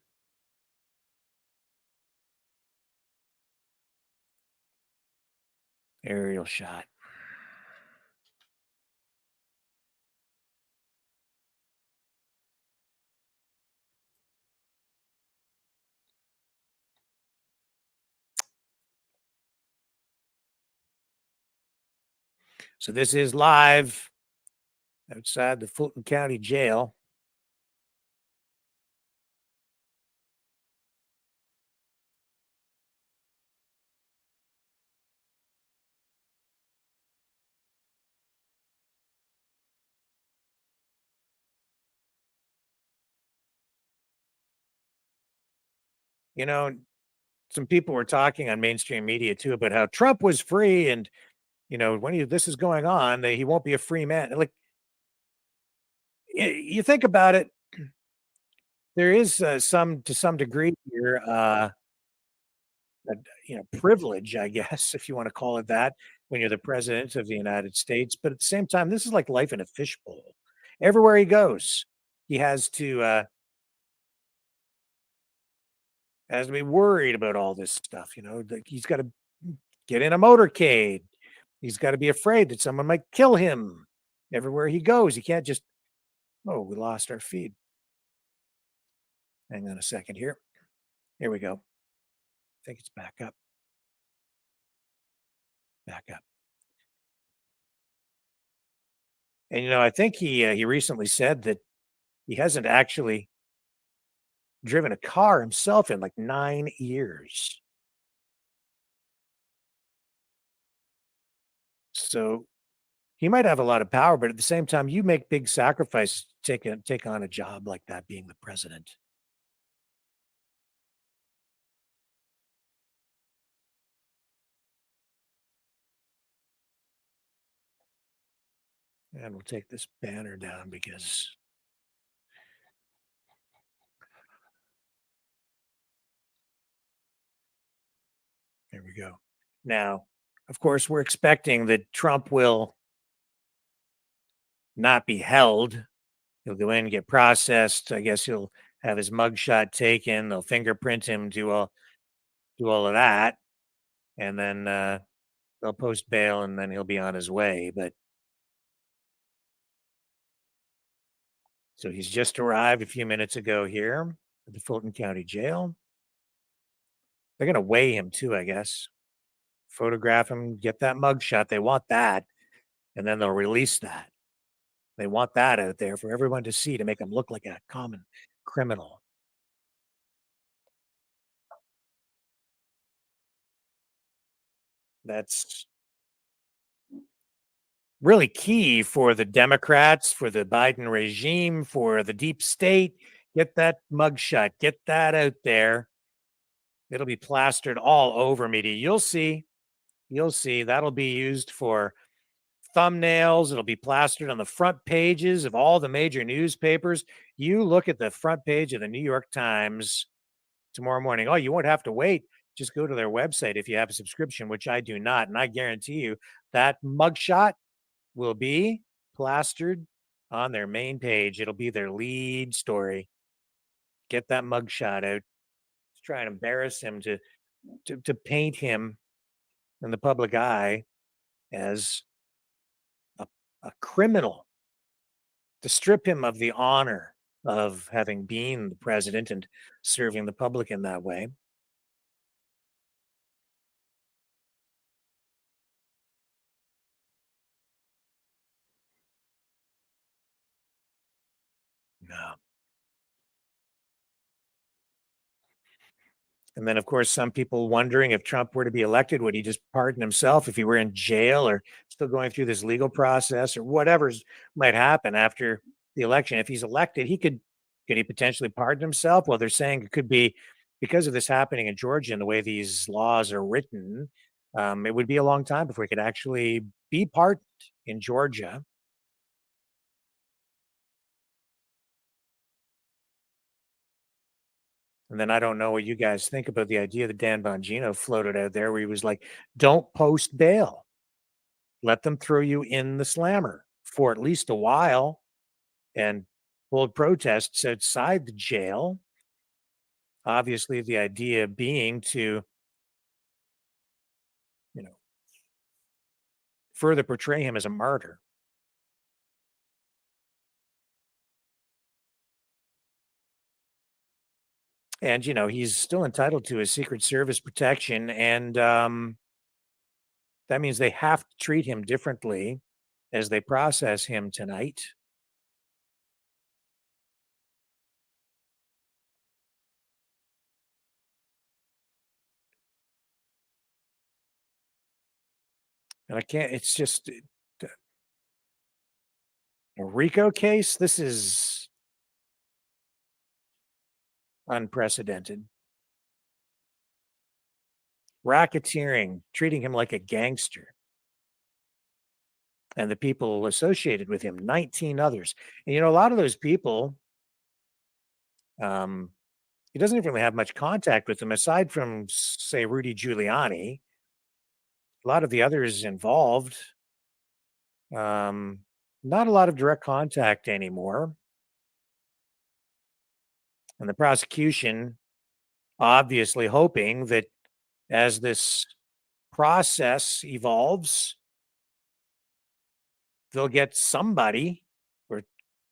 Aerial shot. So this is live outside the Fulton County Jail. You know, some people were talking on mainstream media too about how Trump was free, and when this is going on, that he won't be a free man. Like, you think about it, there is some to some degree here, privilege, I guess, if you want to call it that, when you're the president of the United States. But at the same time, this is like life in a fishbowl. Everywhere he goes, he has to be worried about all this stuff. Like he's got to get in a motorcade. He's got to be afraid that someone might kill him everywhere he goes. He can't just, oh, we lost our feed. Hang on a second here. Here we go. I think it's back up. Back up. And I think he recently said that he hasn't actually driven a car himself in like 9 years. So he might have a lot of power, but at the same time, you make big sacrifices to take on a job like that, being the president. And we'll take this banner down because there we go. Now, of course, we're expecting that Trump will not be held. He'll go in and get processed. I guess he'll have his mugshot taken. They'll fingerprint him, do all of that, and then they'll post bail, and then he'll be on his way. But so he's just arrived a few minutes ago here at the Fulton County Jail. They're going to weigh him too, I guess. Photograph him, get that mugshot. They want that, and then they'll release that. They want that out there for everyone to see, to make him look like a common criminal. That's really key for the Democrats, for the Biden regime, for the deep state. Get that mugshot, get that out there. It'll be plastered all over media. You'll see. That'll be used for thumbnails. It'll be plastered on the front pages of all the major newspapers. You look at the front page of the New York Times tomorrow morning. Oh, you won't have to wait. Just go to their website if you have a subscription, which I do not. And I guarantee you that mugshot will be plastered on their main page. It'll be their lead story. Get that mugshot out. Let's try and embarrass him, to paint him in the public eye as a criminal, to strip him of the honor of having been the president and serving the public in that way. No. And then, of course, some people wondering, if Trump were to be elected, would he just pardon himself if he were in jail or still going through this legal process, or whatever might happen after the election? If he's elected, could he potentially pardon himself? Well, they're saying it could be, because of this happening in Georgia and the way these laws are written. It would be a long time before he could actually be pardoned in Georgia. And then I don't know what you guys think about the idea that Dan Bongino floated out there, where he was like, don't post bail. Let them throw you in the slammer for at least a while and hold protests outside the jail. Obviously, the idea being to, further portray him as a martyr. And, he's still entitled to his Secret Service protection. And that means they have to treat him differently as they process him tonight. And I can't, it's just a RICO case. This is unprecedented. Racketeering, treating him like a gangster. And the people associated with him, 19 others. And a lot of those people, he doesn't even really have much contact with them aside from, say, Rudy Giuliani. A lot of the others involved, not a lot of direct contact anymore. And the prosecution obviously hoping that as this process evolves, they'll get somebody, or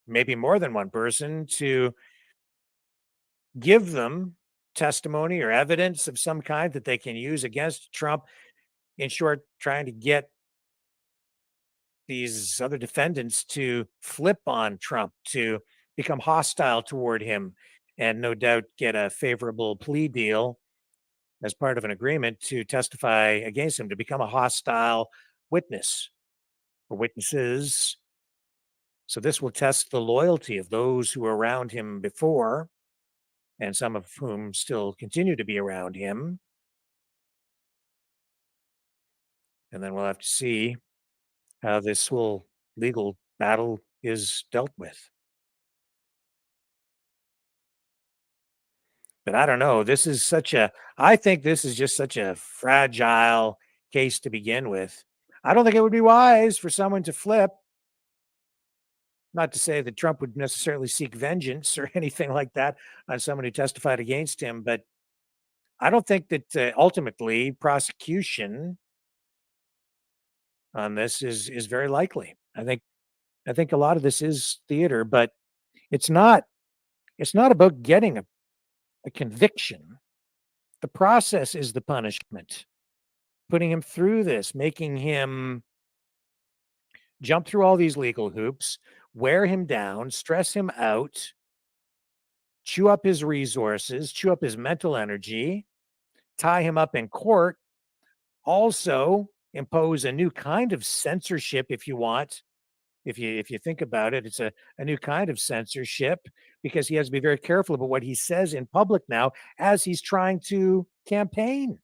maybe more than one person, to give them testimony or evidence of some kind that they can use against Trump. In short, trying to get these other defendants to flip on Trump, to become hostile toward him, and no doubt get a favorable plea deal as part of an agreement to testify against him, to become a hostile witness or witnesses. So this will test the loyalty of those who were around him before, and some of whom still continue to be around him. And then we'll have to see how this whole legal battle is dealt with. But I don't know. I think this is just such a fragile case to begin with. I don't think it would be wise for someone to flip. Not to say that Trump would necessarily seek vengeance or anything like that on someone who testified against him, but I don't think that ultimately prosecution on this is very likely. I think a lot of this is theater, but it's not about getting a conviction. The process is the punishment. Putting him through this, making him jump through all these legal hoops, wear him down, stress him out, chew up his resources, chew up his mental energy, tie him up in court, also impose a new kind of censorship if you want. If you think about it, it's a new kind of censorship, because he has to be very careful about what he says in public now as he's trying to campaign.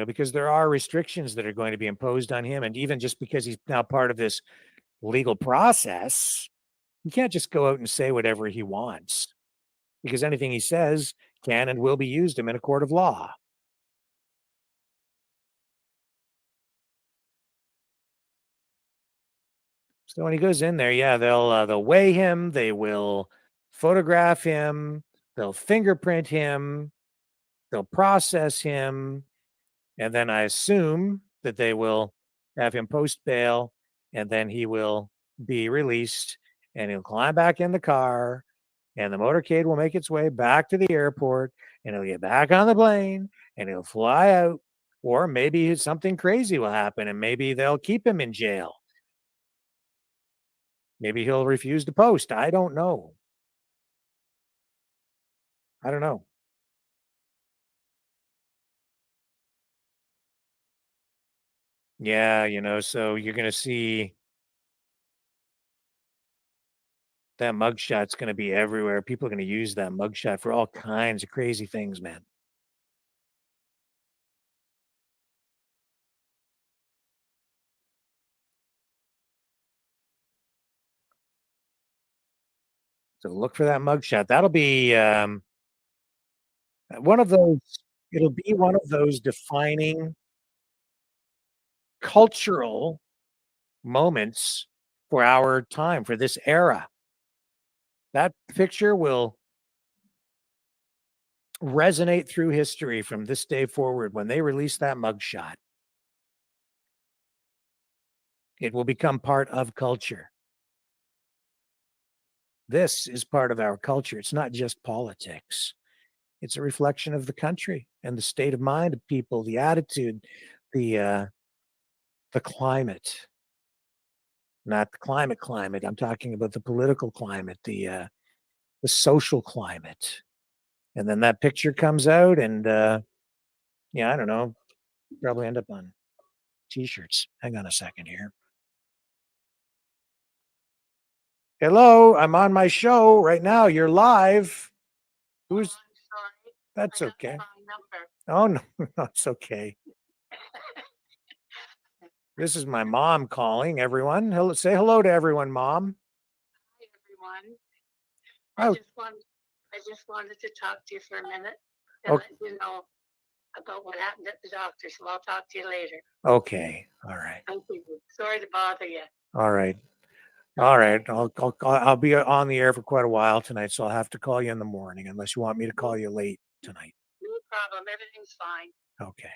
Because there are restrictions that are going to be imposed on him. And even just because he's now part of this legal process, he can't just go out and say whatever he wants, because anything he says can and will be used him in a court of law. So when he goes in there, yeah, they'll weigh him, they will photograph him, they'll fingerprint him, they'll process him, and then I assume that they will have him post bail, and then he will be released, and he'll climb back in the car, and the motorcade will make its way back to the airport, and he'll get back on the plane, and he'll fly out. Or maybe something crazy will happen, and maybe they'll keep him in jail. Maybe he'll refuse to post. I don't know. I don't know. Yeah, so you're going to see that mugshot's going to be everywhere. People are going to use that mugshot for all kinds of crazy things, man. So look for that mugshot. That'll be one of those. It'll be one of those defining cultural moments for our time, for this era. That picture will resonate through history from this day forward. When they release that mugshot, it will become part of culture. This is part of our culture. It's not just politics. It's a reflection of the country and the state of mind of people, the attitude, the climate. Not the climate. I'm talking about the political climate, the social climate. And then that picture comes out, and yeah, I don't know, probably end up on t-shirts. Hang on a second here. Hello, I'm on my show right now. You're live. Who's I'm sorry. That's I got the okay. wrong number. Oh no, no, it's okay. This is my mom calling everyone. Hello, say hello to everyone, Mom. Hi, everyone. Oh. I just wanted to talk to you for a minute and Okay. let you know about what happened at the doctor. So I'll talk to you later. Okay. All right. Thank you. Sorry to bother you. All right. All right. I'll be on the air for quite a while tonight, so I'll have to call you in the morning unless you want me to call you late tonight. No problem. Everything's fine. Okay.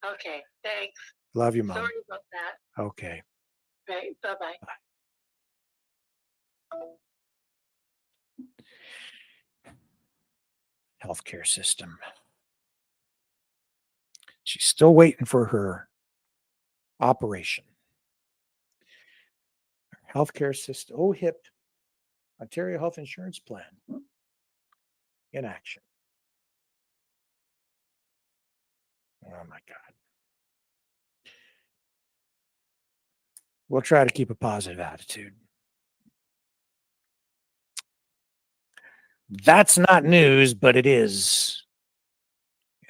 Okay. Thanks. Love you, Mom. Sorry about that. Okay. Right. Bye-bye. Healthcare system. She's still waiting for her operation. Healthcare system. OHIP, Ontario Health Insurance Plan, in action. Oh my God. We'll try to keep a positive attitude. That's not news, but it is.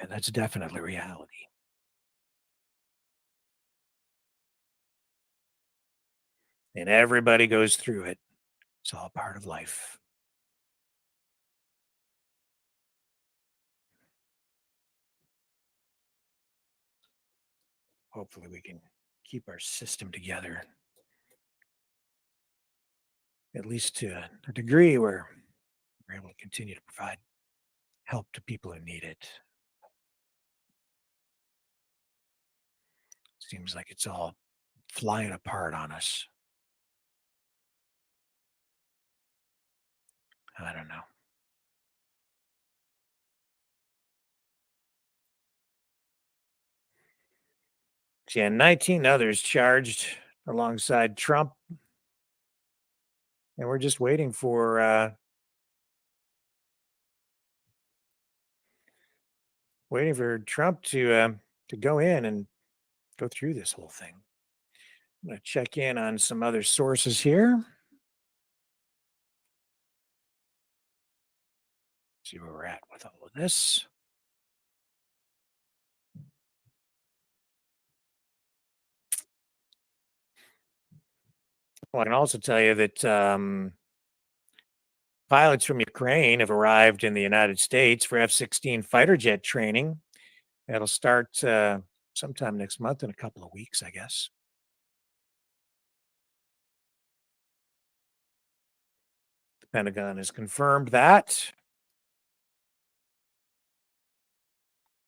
And that's definitely reality. And everybody goes through it. It's all part of life. Hopefully we can keep our system together, at least to a degree where we're able to continue to provide help to people who need it. Seems like it's all flying apart on us. I don't know. Yeah, 19 others charged alongside Trump. And we're just waiting for Trump to go in and go through this whole thing. I'm going to check in on some other sources here. See where we're at with all of this. Well, I can also tell you that pilots from Ukraine have arrived in the United States for F-16 fighter jet training. That'll start sometime next month, in a couple of weeks, I guess. The Pentagon has confirmed that.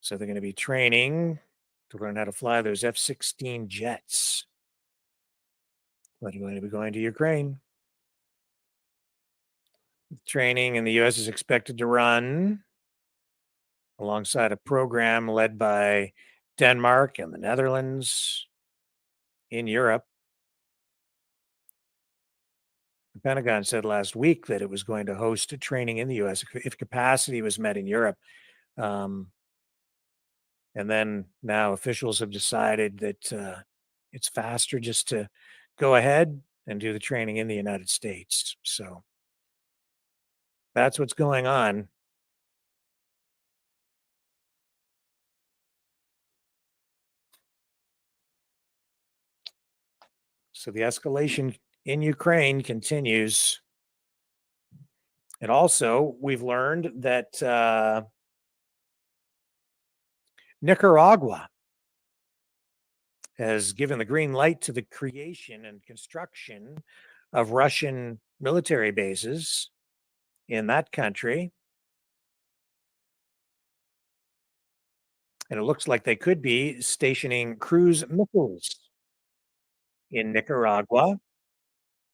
So they're going to be training to learn how to fly those F-16 jets. But they're going to be going to Ukraine. Training in the U.S. is expected to run alongside a program led by Denmark and the Netherlands in Europe. The Pentagon said last week that it was going to host a training in the U.S. if capacity was met in Europe. And then now officials have decided that it's faster just to go ahead and do the training in the United States. So that's what's going on. So the escalation in Ukraine continues. And also, we've learned that Nicaragua has given the green light to the creation and construction of Russian military bases in that country. And it looks like they could be stationing cruise missiles in Nicaragua.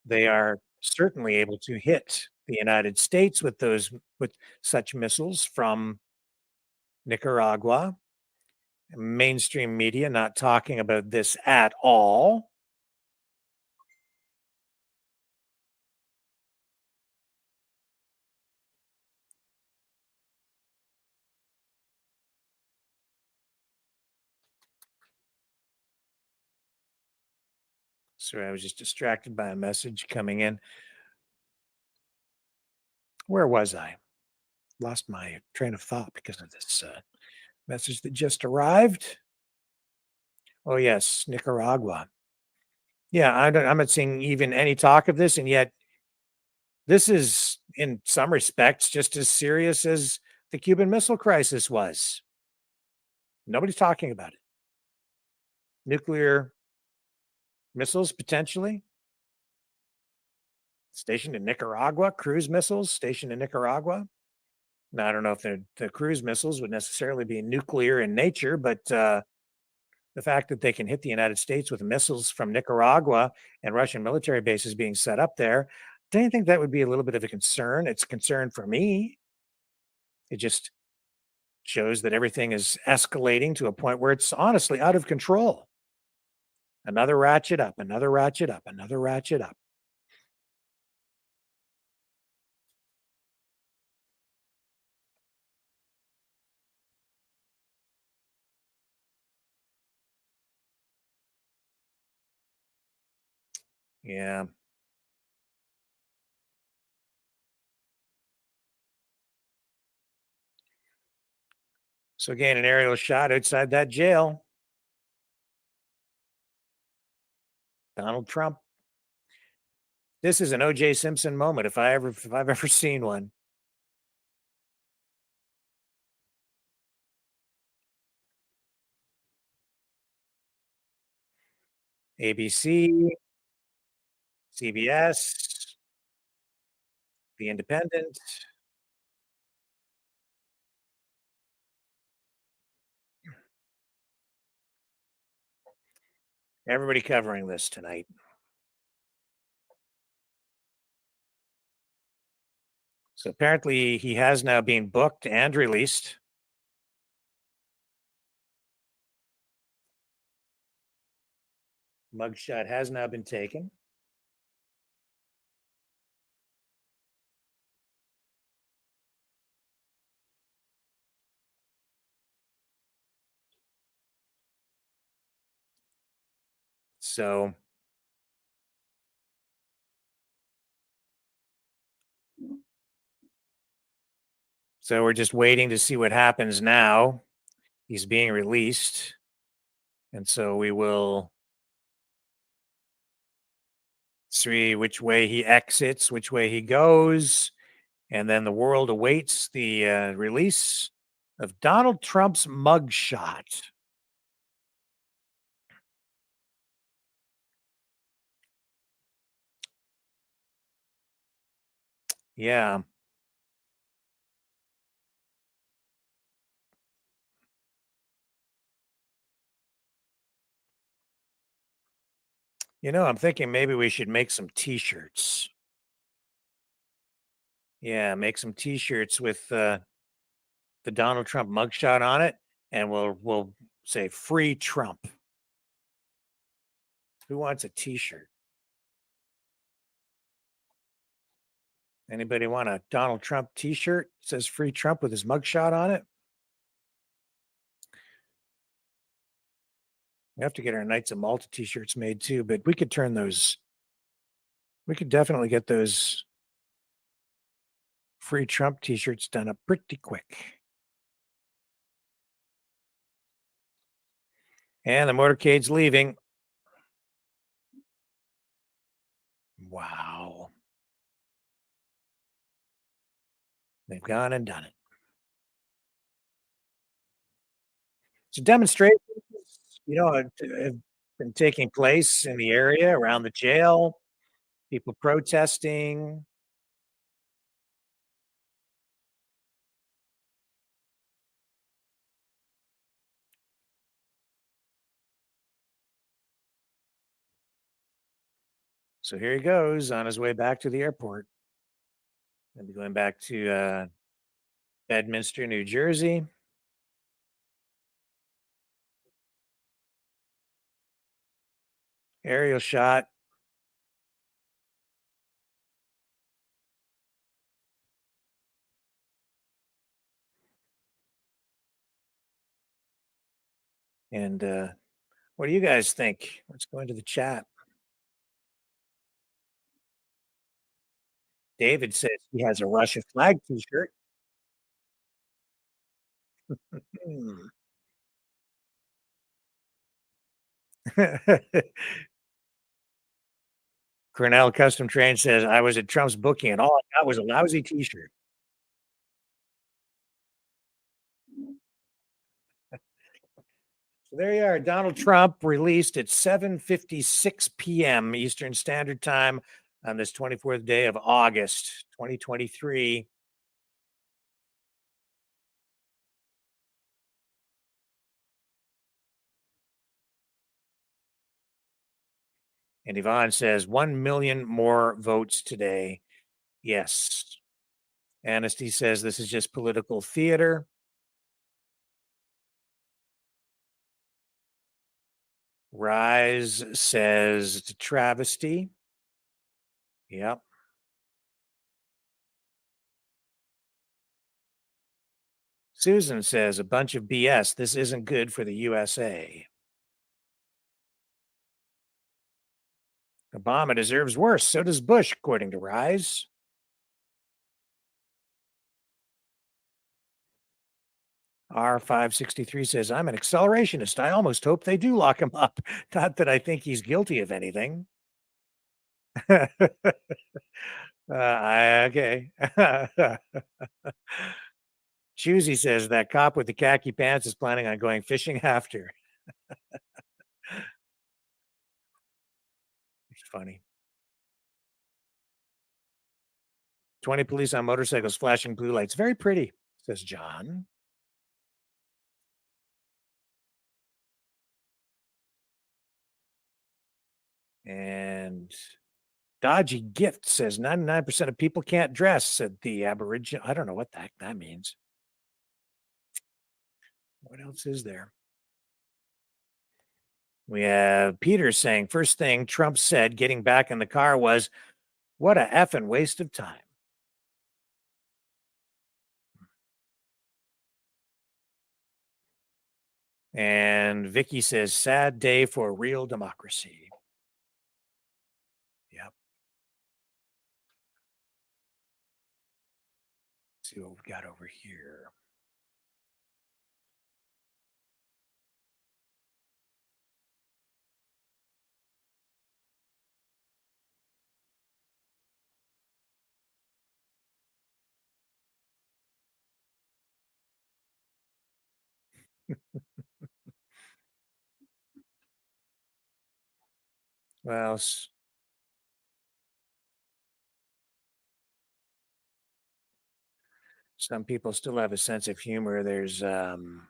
They are certainly able to hit the United States with such missiles from Nicaragua. Mainstream media not talking about this at all. Sorry, I was just distracted by a message coming in. Where was I? Lost my train of thought because of this message that just arrived. Oh, yes, Nicaragua. Yeah, I'm not seeing even any talk of this, and yet this is, in some respects, just as serious as the Cuban Missile Crisis was. Nobody's talking about it. Nuclear missiles, potentially, stationed in Nicaragua, cruise missiles stationed in Nicaragua. Now, I don't know if the cruise missiles would necessarily be nuclear in nature, but the fact that they can hit the United States with missiles from Nicaragua and Russian military bases being set up there, don't you think that would be a little bit of a concern? It's a concern for me. It just shows that everything is escalating to a point where it's honestly out of control. Another ratchet up, another ratchet up, another ratchet up. Yeah. So again, an aerial shot outside that jail. Donald Trump. This is an O.J. Simpson moment if I've ever seen one. ABC, CBS, The Independent. Everybody covering this tonight. So apparently he has now been booked and released. Mugshot has now been taken. So we're just waiting to see what happens now. He's being released. And so we will see which way he exits, which way he goes. And then the world awaits the release of Donald Trump's mugshot. Yeah. You know, I'm thinking maybe we should make some t-shirts. Yeah, make some t-shirts with the Donald Trump mugshot on it, and we'll say free Trump. Who wants a t-shirt? Anybody want a Donald Trump t-shirt? It says free Trump with his mugshot on it. We have to get our Knights of Malta t-shirts made too, but we could turn those. We could definitely get those free Trump t-shirts done up pretty quick. And the motorcade's leaving. Wow. They've gone and done it. So demonstrations, have been taking place in the area around the jail, people protesting. So here he goes on his way back to the airport. He'll be going back to Bedminster, New Jersey. Aerial shot. And what do you guys think? Let's go into the chat. David says he has a Russia flag t-shirt. Cornell Custom Train says, I was at Trump's booking and all I got was a lousy t-shirt. So there you are. Donald Trump released at 7:56 p.m. Eastern Standard Time on this 24th day of August, 2023. And Yvonne says 1 million more votes today. Yes. Anasty says this is just political theater. Rise says it's a travesty. Yep. Susan says a bunch of BS. This isn't good for the USA. Obama deserves worse. So does Bush, according to Rise. R563 says, I'm an accelerationist. I almost hope they do lock him up. Not that I think he's guilty of anything. Okay. Choosy says that cop with the khaki pants is planning on going fishing after. It's funny. 20 police on motorcycles flashing blue lights. Very pretty, says John. And Dodgy Gift says 99% of people can't dress, said the Aboriginal. I don't know what the heck that means. What else is there? We have Peter saying, first thing Trump said getting back in the car was, what a effing waste of time. And Vicky says, sad day for real democracy. Yep. Let's see what we've got over here. Well, some people still have a sense of humor. There's some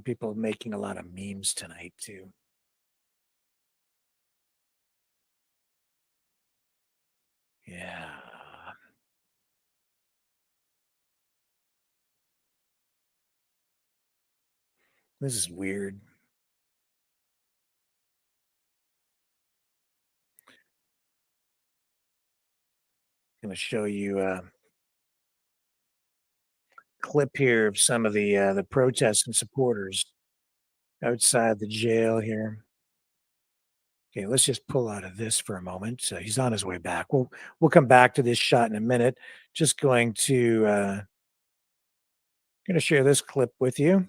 people making a lot of memes tonight too. Yeah. This is weird. I'm going to show you a clip here of some of the protests and supporters outside the jail here. Okay, let's just pull out of this for a moment. So he's on his way back. We'll come back to this shot in a minute. Just going to share this clip with you.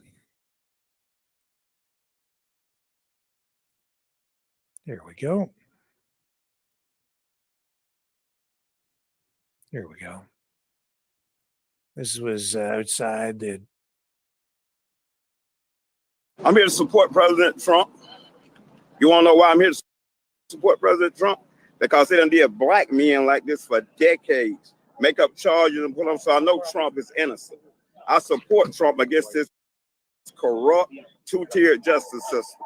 There we go. Here we go. This was outside the. I'm here to support President Trump. You want to know why I'm here to support President Trump? Because they done did black men like this for decades. Make up charges and put them, so I know Trump is innocent. I support Trump against this corrupt, two-tiered justice system.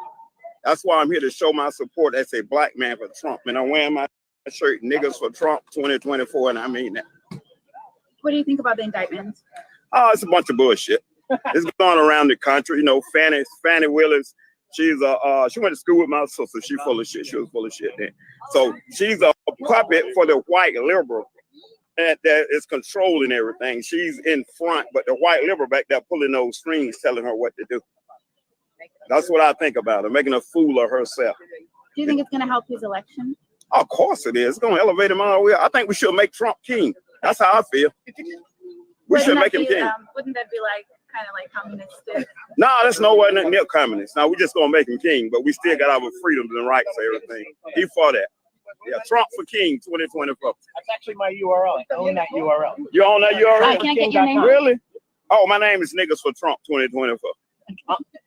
That's why I'm here to show my support as a black man for Trump. And I'm wearing my shirt, Niggas for Trump 2024, and I mean that. What do you think about the indictments? Oh, it's a bunch of bullshit. It's going around the country. You know, Fannie Willis, she went to school with my sister. She's full of shit. She was full of shit then. So she's a puppet for the white liberal that is controlling everything. She's in front, but the white liberal back there pulling those strings, telling her what to do. That's what I think about her, making a fool of herself. Do you think it's going to help his election? Of course it is. It's going to elevate him all the way. I think we should make Trump king. That's how I feel. We should make him king. Wouldn't that be like kind of like communistic? No, that's nowhere near communist. Now we just gonna make him king, but we still got our freedoms and rights and everything. He for that. Yeah, Trump for king 2024. That's actually my URL. I own that URL. You own that URL? Can I get your name? Really? Oh, my name is Niggas for Trump 2024.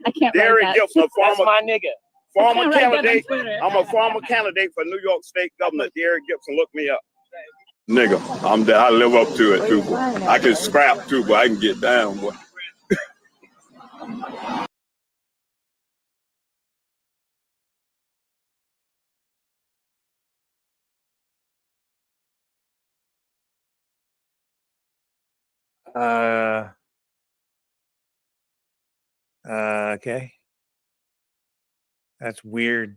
I can't Derek write that. Gibson, That's my nigga. former I can't write that on candidate. Twitter. I'm a former candidate for New York State Governor. Derek Gibson, look me up. Nigga, I'm there. I live up to it too, boy. I can scrap too, but I can get down, boy. Okay. That's weird.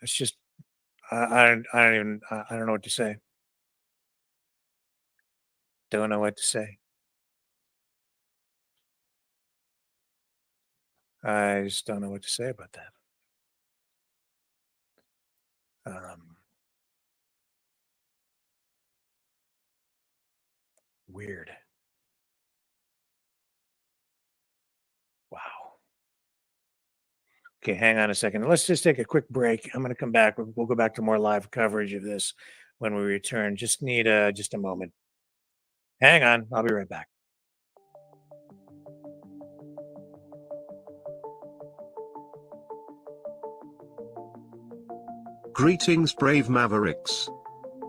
It's just I don't know what to say. Don't know what to say. I just don't know what to say about that. Weird. Wow. Okay, hang on a second. Let's just take a quick break. I'm going to come back. We'll go back to more live coverage of this when we return. Just need just a moment. Hang on. I'll be right back. Greetings, brave Mavericks.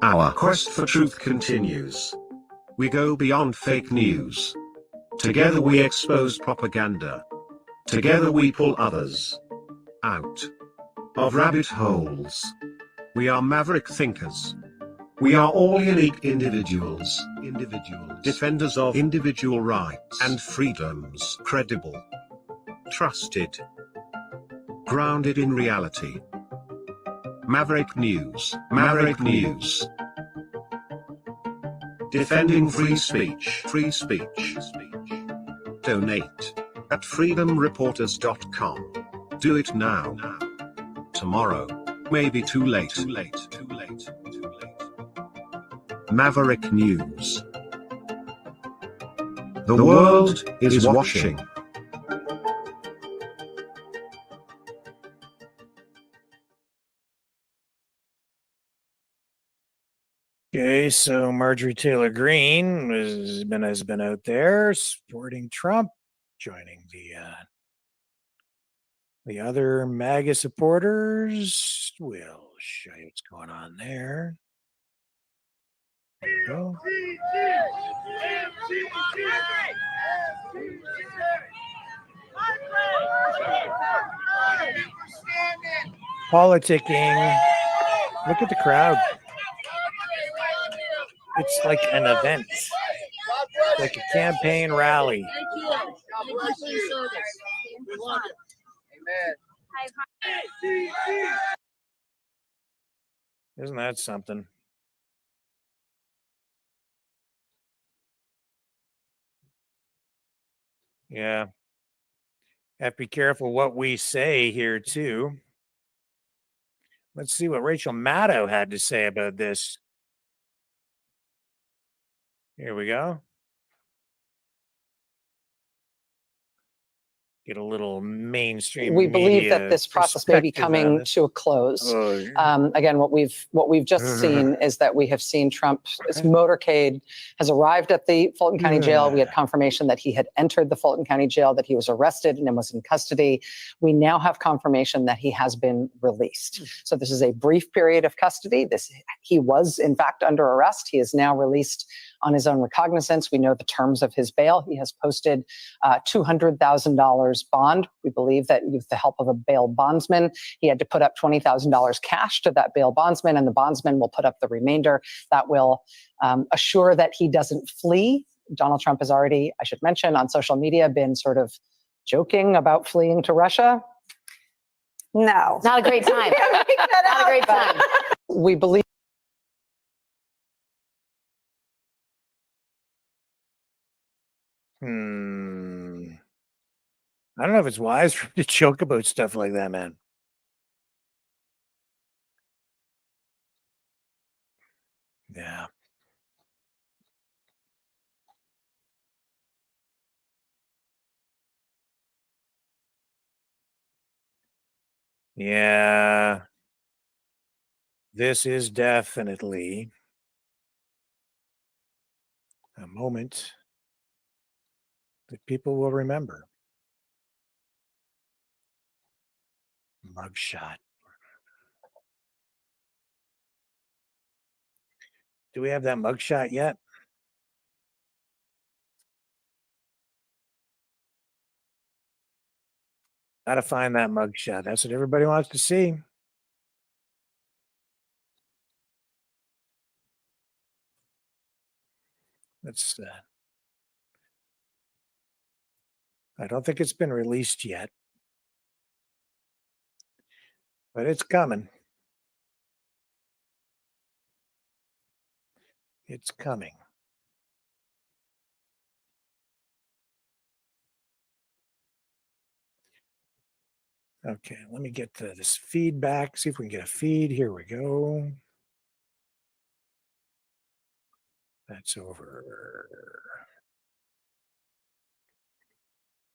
Our quest for truth continues. We go beyond fake news. Together we expose propaganda. Together we pull others out of rabbit holes. We are maverick thinkers. We are all unique individuals. Defenders of individual rights and freedoms. Credible. Trusted. Grounded in reality. Maverick News. Maverick News. Defending free speech. Free speech. Donate at freedomreporters.com. Do it now. Tomorrow may be too late. Maverick News. The world is watching. Okay, so Marjorie Taylor Greene has been out there supporting Trump, joining the other MAGA supporters. We'll show you what's going on there. There you go. Politicking. Look at the crowd. It's like an event, like a campaign rally. Isn't that something? Yeah. Have to be careful what we say here, too. Let's see what Rachel Maddow had to say about this. Here we go. Get a little mainstream. We believe that this process may be coming to a close. Again, what we've just seen is that we have seen Trump's motorcade has arrived at the Fulton County Jail. We had confirmation that he had entered the Fulton County Jail, that he was arrested and was in custody. We now have confirmation that he has been released. So this is a brief period of custody. He was in fact under arrest. He is now released on his own recognizance. We know the terms of his bail. He has posted $200,000 bond. We believe that with the help of a bail bondsman, he had to put up $20,000 cash to that bail bondsman, and the bondsman will put up the remainder. That will assure that he doesn't flee. Donald Trump has already, I should mention, on social media been sort of joking about fleeing to Russia. No. Not a great time. Not a great time. We believe. I don't know if it's wise for him to joke about stuff like that, man. Yeah. Yeah. This is definitely a moment that people will remember. Mugshot. Do we have that mugshot yet? Gotta find that mugshot. That's what everybody wants to see. That's. I don't think it's been released yet, but it's coming. It's coming. Okay, let me get to this feedback. See if we can get a feed. Here we go. That's over.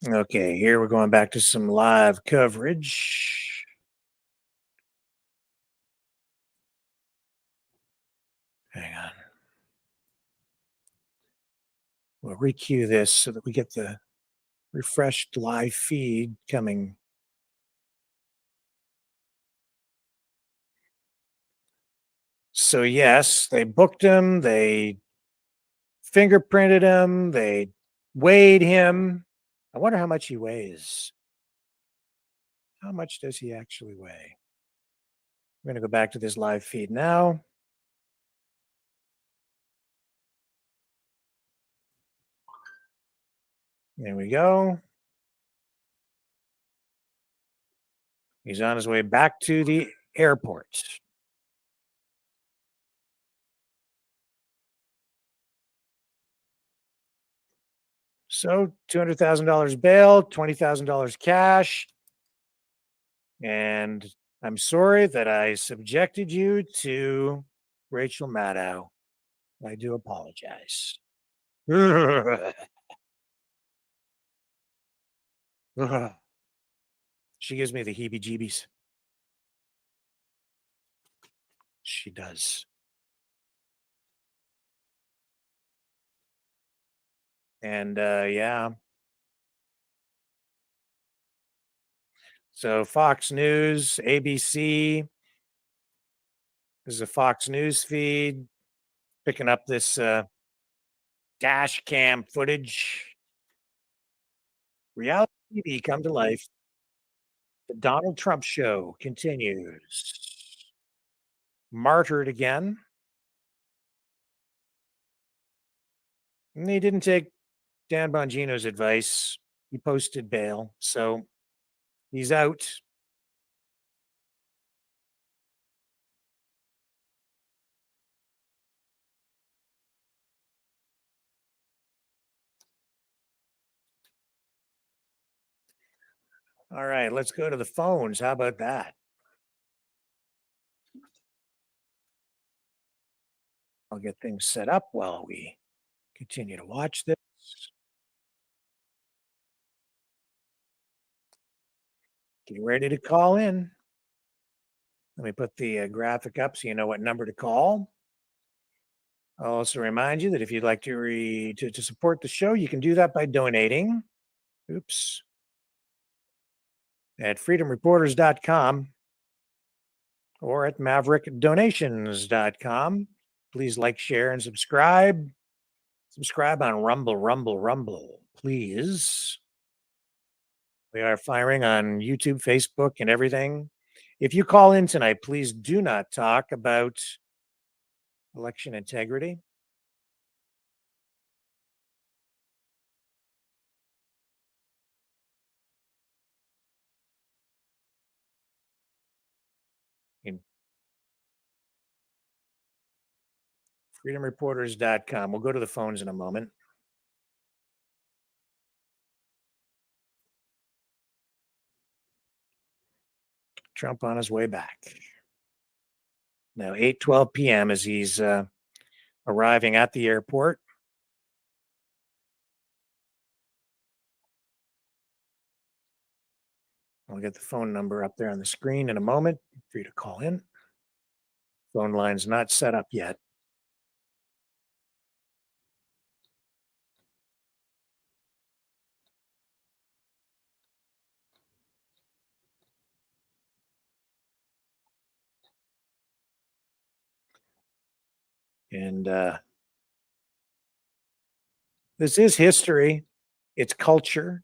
Okay, here we're going back to some live coverage. Hang on. We'll recue this so that we get the refreshed live feed coming. So yes, they booked him, they fingerprinted him, they weighed him. I wonder how much he weighs. How much does he actually weigh? I'm going to go back to this live feed now. There we go. He's on his way back to the airport. So $200,000 bail, $20,000 cash. And I'm sorry that I subjected you to Rachel Maddow. I do apologize. She gives me the heebie-jeebies. She does. And yeah. So Fox News, ABC. This is a Fox News feed picking up this dash cam footage. Reality TV come to life. The Donald Trump show continues. Martyred again. And he didn't take Dan Bongino's advice. He posted bail. So he's out. All right, let's go to the phones. How about that? I'll get things set up while we continue to watch this. Get ready to call in. Let me put the graphic up so you know what number to call. I'll also remind you that if you'd like to support the show, you can do that by donating. Oops. At freedomreporters.com or at maverickdonations.com. Please like, share, and subscribe. Subscribe on Rumble, please. We are firing on YouTube, Facebook, and everything. If you call in tonight, please do not talk about election integrity. freedomreporters.com. We'll go to the phones in a moment. Trump on his way back. Now, 8:12 p.m. as he's arriving at the airport. I'll get the phone number up there on the screen in a moment for you to call in. Phone line's not set up yet. And this is history. It's culture.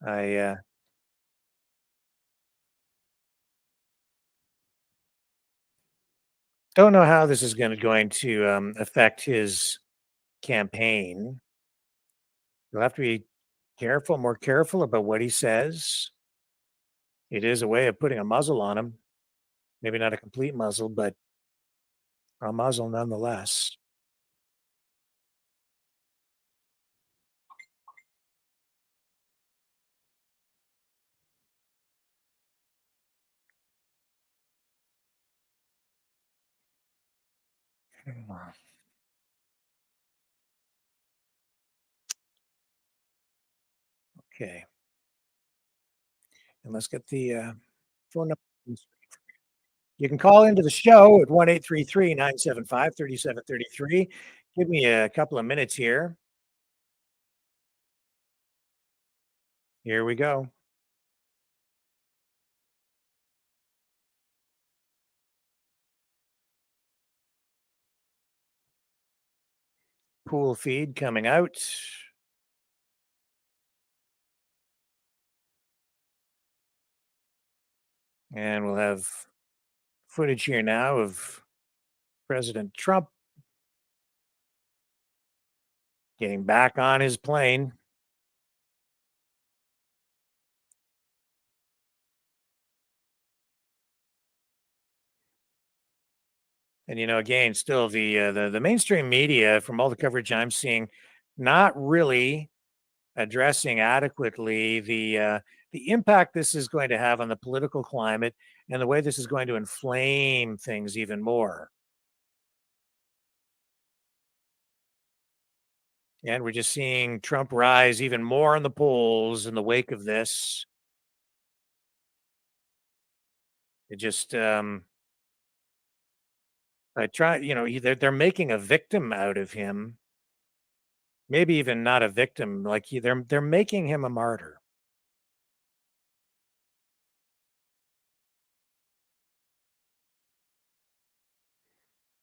I don't know how this is going to affect his campaign. You'll have to be careful, more careful about what he says. It is a way of putting a muzzle on him. Maybe not a complete muzzle, but a muzzle nonetheless. Okay. And let's get the phone number. You can call into the show at 1-833-975-3733. Give me a couple of minutes here. Here we go. Pool feed coming out. And we'll have footage here now of President Trump getting back on his plane. And again, still the mainstream media, from all the coverage I'm seeing, not really addressing adequately the impact this is going to have on the political climate and the way this is going to inflame things even more. And we're just seeing Trump rise even more in the polls in the wake of this. It just I try, they're making a victim out of him. Maybe even not a victim, like they're making him a martyr.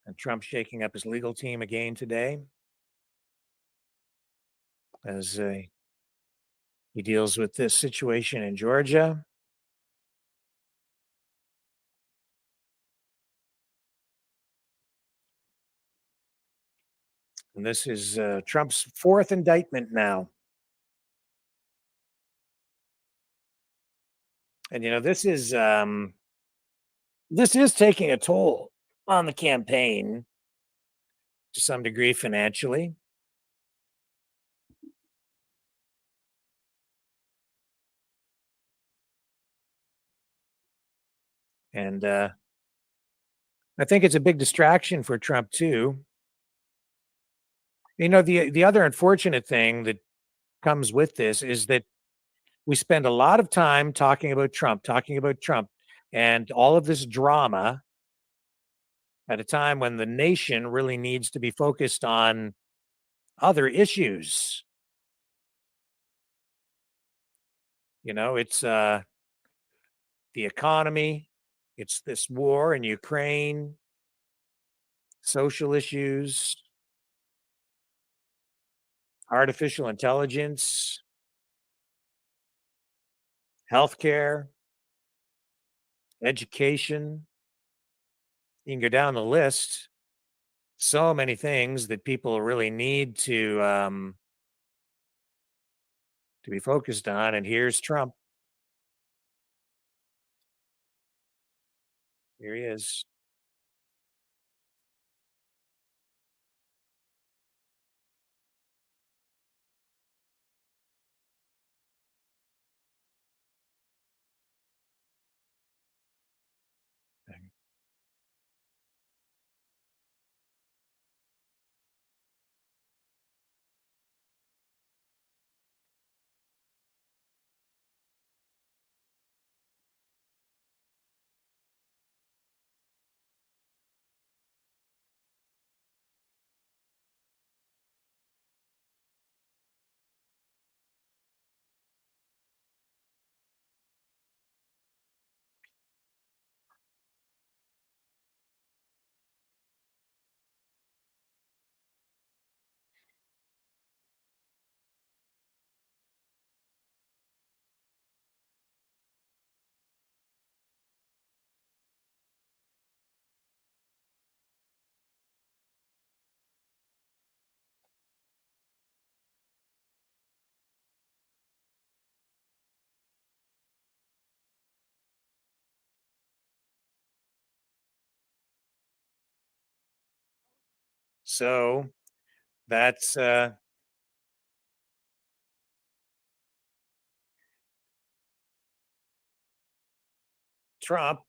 And Trump shaking up his legal team again today as he deals with this situation in Georgia. And this is Trump's fourth indictment now. And this is taking a toll on the campaign to some degree financially. And I think it's a big distraction for Trump too. The other unfortunate thing that comes with this is that we spend a lot of time talking about Trump, and all of this drama at a time when the nation really needs to be focused on other issues. It's the economy, it's this war in Ukraine, social issues, artificial intelligence, healthcare, education. You can go down the list. So many things that people really need to be focused on. And here's Trump. Here he is. So that's Trump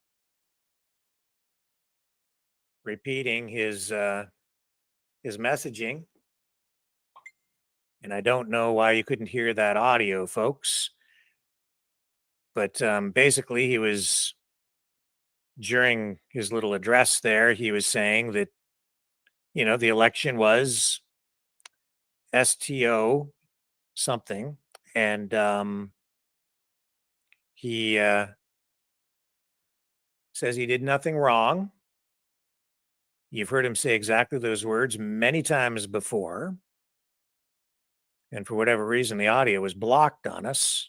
repeating his messaging. And I don't know why you couldn't hear that audio, folks. But basically, he was, during his little address there, he was saying that, the election was STO something. And he says he did nothing wrong. You've heard him say exactly those words many times before. And for whatever reason, the audio was blocked on us.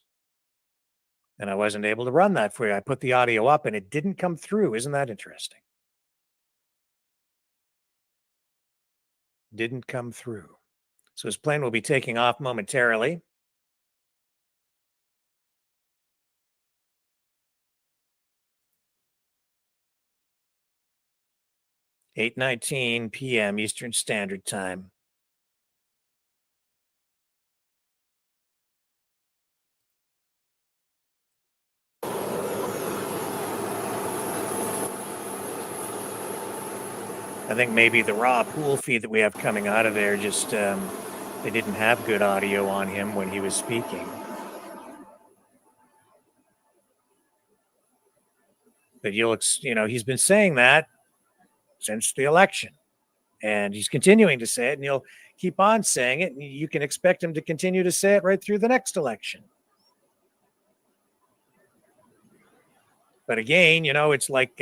And I wasn't able to run that for you. I put the audio up and it didn't come through. Isn't that interesting? Didn't come through. So his plane will be taking off momentarily. (8:19 p.m. Eastern Standard Time). I think maybe the raw pool feed that we have coming out of there just they didn't have good audio on him when he was speaking. But he's been saying that since the election, and he's continuing to say it, and he'll keep on saying it, and you can expect him to continue to say it right through the next election. But again, it's like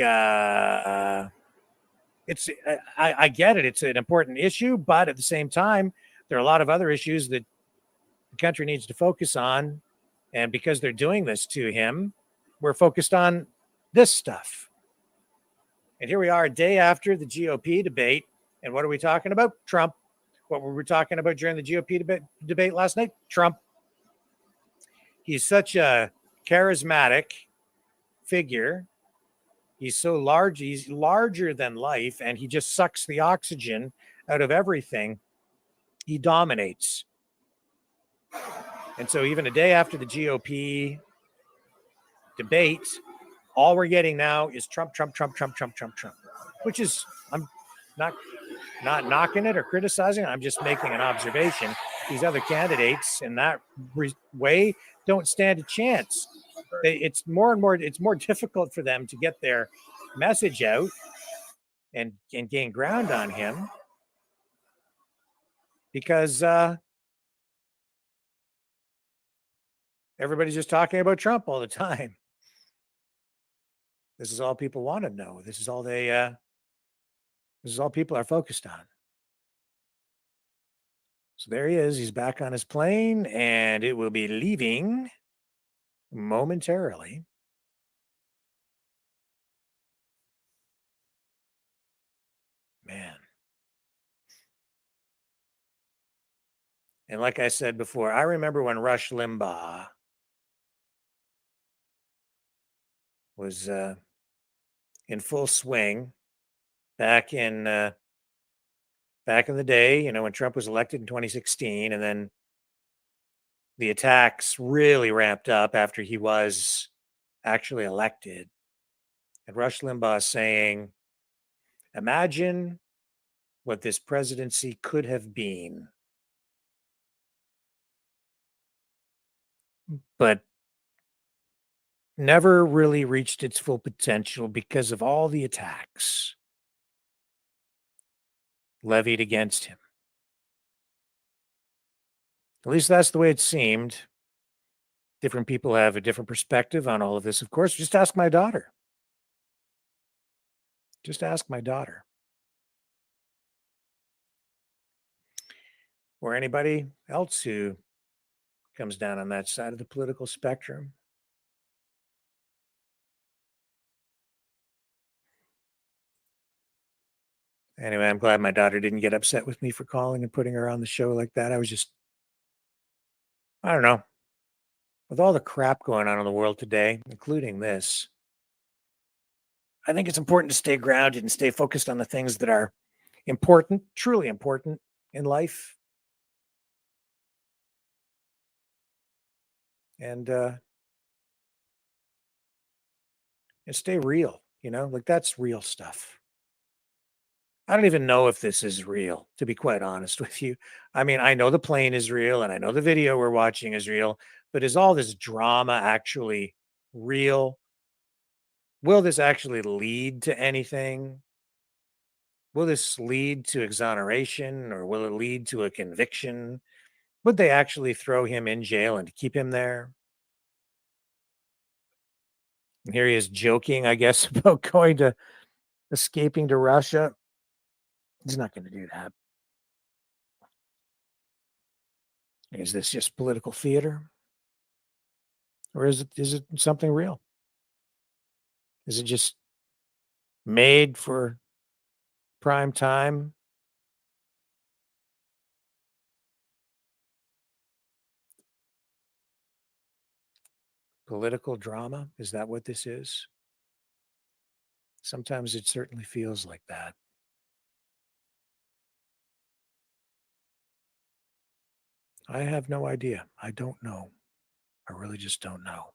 I get it. It's an important issue, but at the same time, there are a lot of other issues that the country needs to focus on. And because they're doing this to him, we're focused on this stuff. And here we are a day after the GOP debate. And what are we talking about? Trump. What were we talking about during the GOP debate last night? Trump. He's such a charismatic figure. He's so large. He's larger than life, and he just sucks the oxygen out of everything. He dominates. And so even a day after the GOP debate, all we're getting now is Trump, which is, I'm not knocking it or criticizing it. I'm just making an observation. These other candidates in that way don't stand a chance. It's more difficult for them to get their message out and gain ground on him because everybody's just talking about Trump all the time. This is all people want to know. This is all this is all people are focused on. So there he is. He's back on his plane, and it will be leaving momentarily. Man. And like I said before, I remember when Rush Limbaugh was in full swing back in the day, when Trump was elected in 2016, and then the attacks really ramped up after he was actually elected. And Rush Limbaugh saying, imagine what this presidency could have been. But never really reached its full potential because of all the attacks levied against him. At least that's the way it seemed. Different people have a different perspective on all of this, of course. Just ask my daughter. Just ask my daughter. Or anybody else who comes down on that side of the political spectrum. Anyway, I'm glad my daughter didn't get upset with me for calling and putting her on the show like that. I don't know. With all the crap going on in the world today, including this, I think it's important to stay grounded and stay focused on the things that are important, truly important in life. And stay real, like that's real stuff. I don't even know if this is real, to be quite honest with you. I mean, I know the plane is real and I know the video we're watching is real, but is all this drama actually real? Will this actually lead to anything? Will this lead to exoneration, or will it lead to a conviction? Would they actually throw him in jail and keep him there? And here he is joking, I guess, about escaping to Russia. He's not going to do that. Is this just political theater? Or is it something real? Is it just made for prime time? Political drama? Is that what this is? Sometimes it certainly feels like that. I have no idea. I don't know. I really just don't know.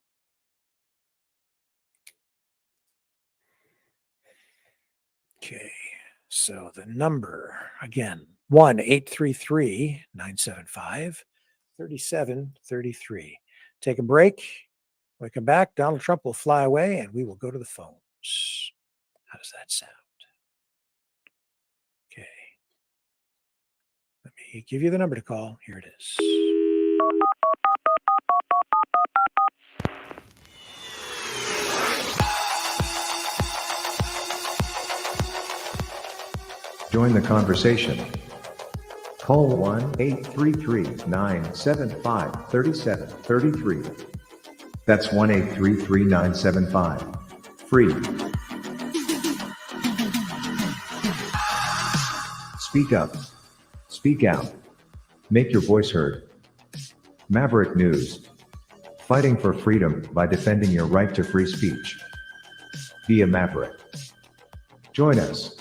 Okay, so the number again, 1-833-975-3733. Take a break. When we come back, Donald Trump will fly away and we will go to the phones. How does that sound? Okay. Let me give you the number to call. Here it is. Join the conversation. Call 1-833-975-3733. That's 1-833-975-FREE. Speak up. Speak out. Make your voice heard. Maverick News. Fighting for freedom by defending your right to free speech. Be a Maverick. Join us.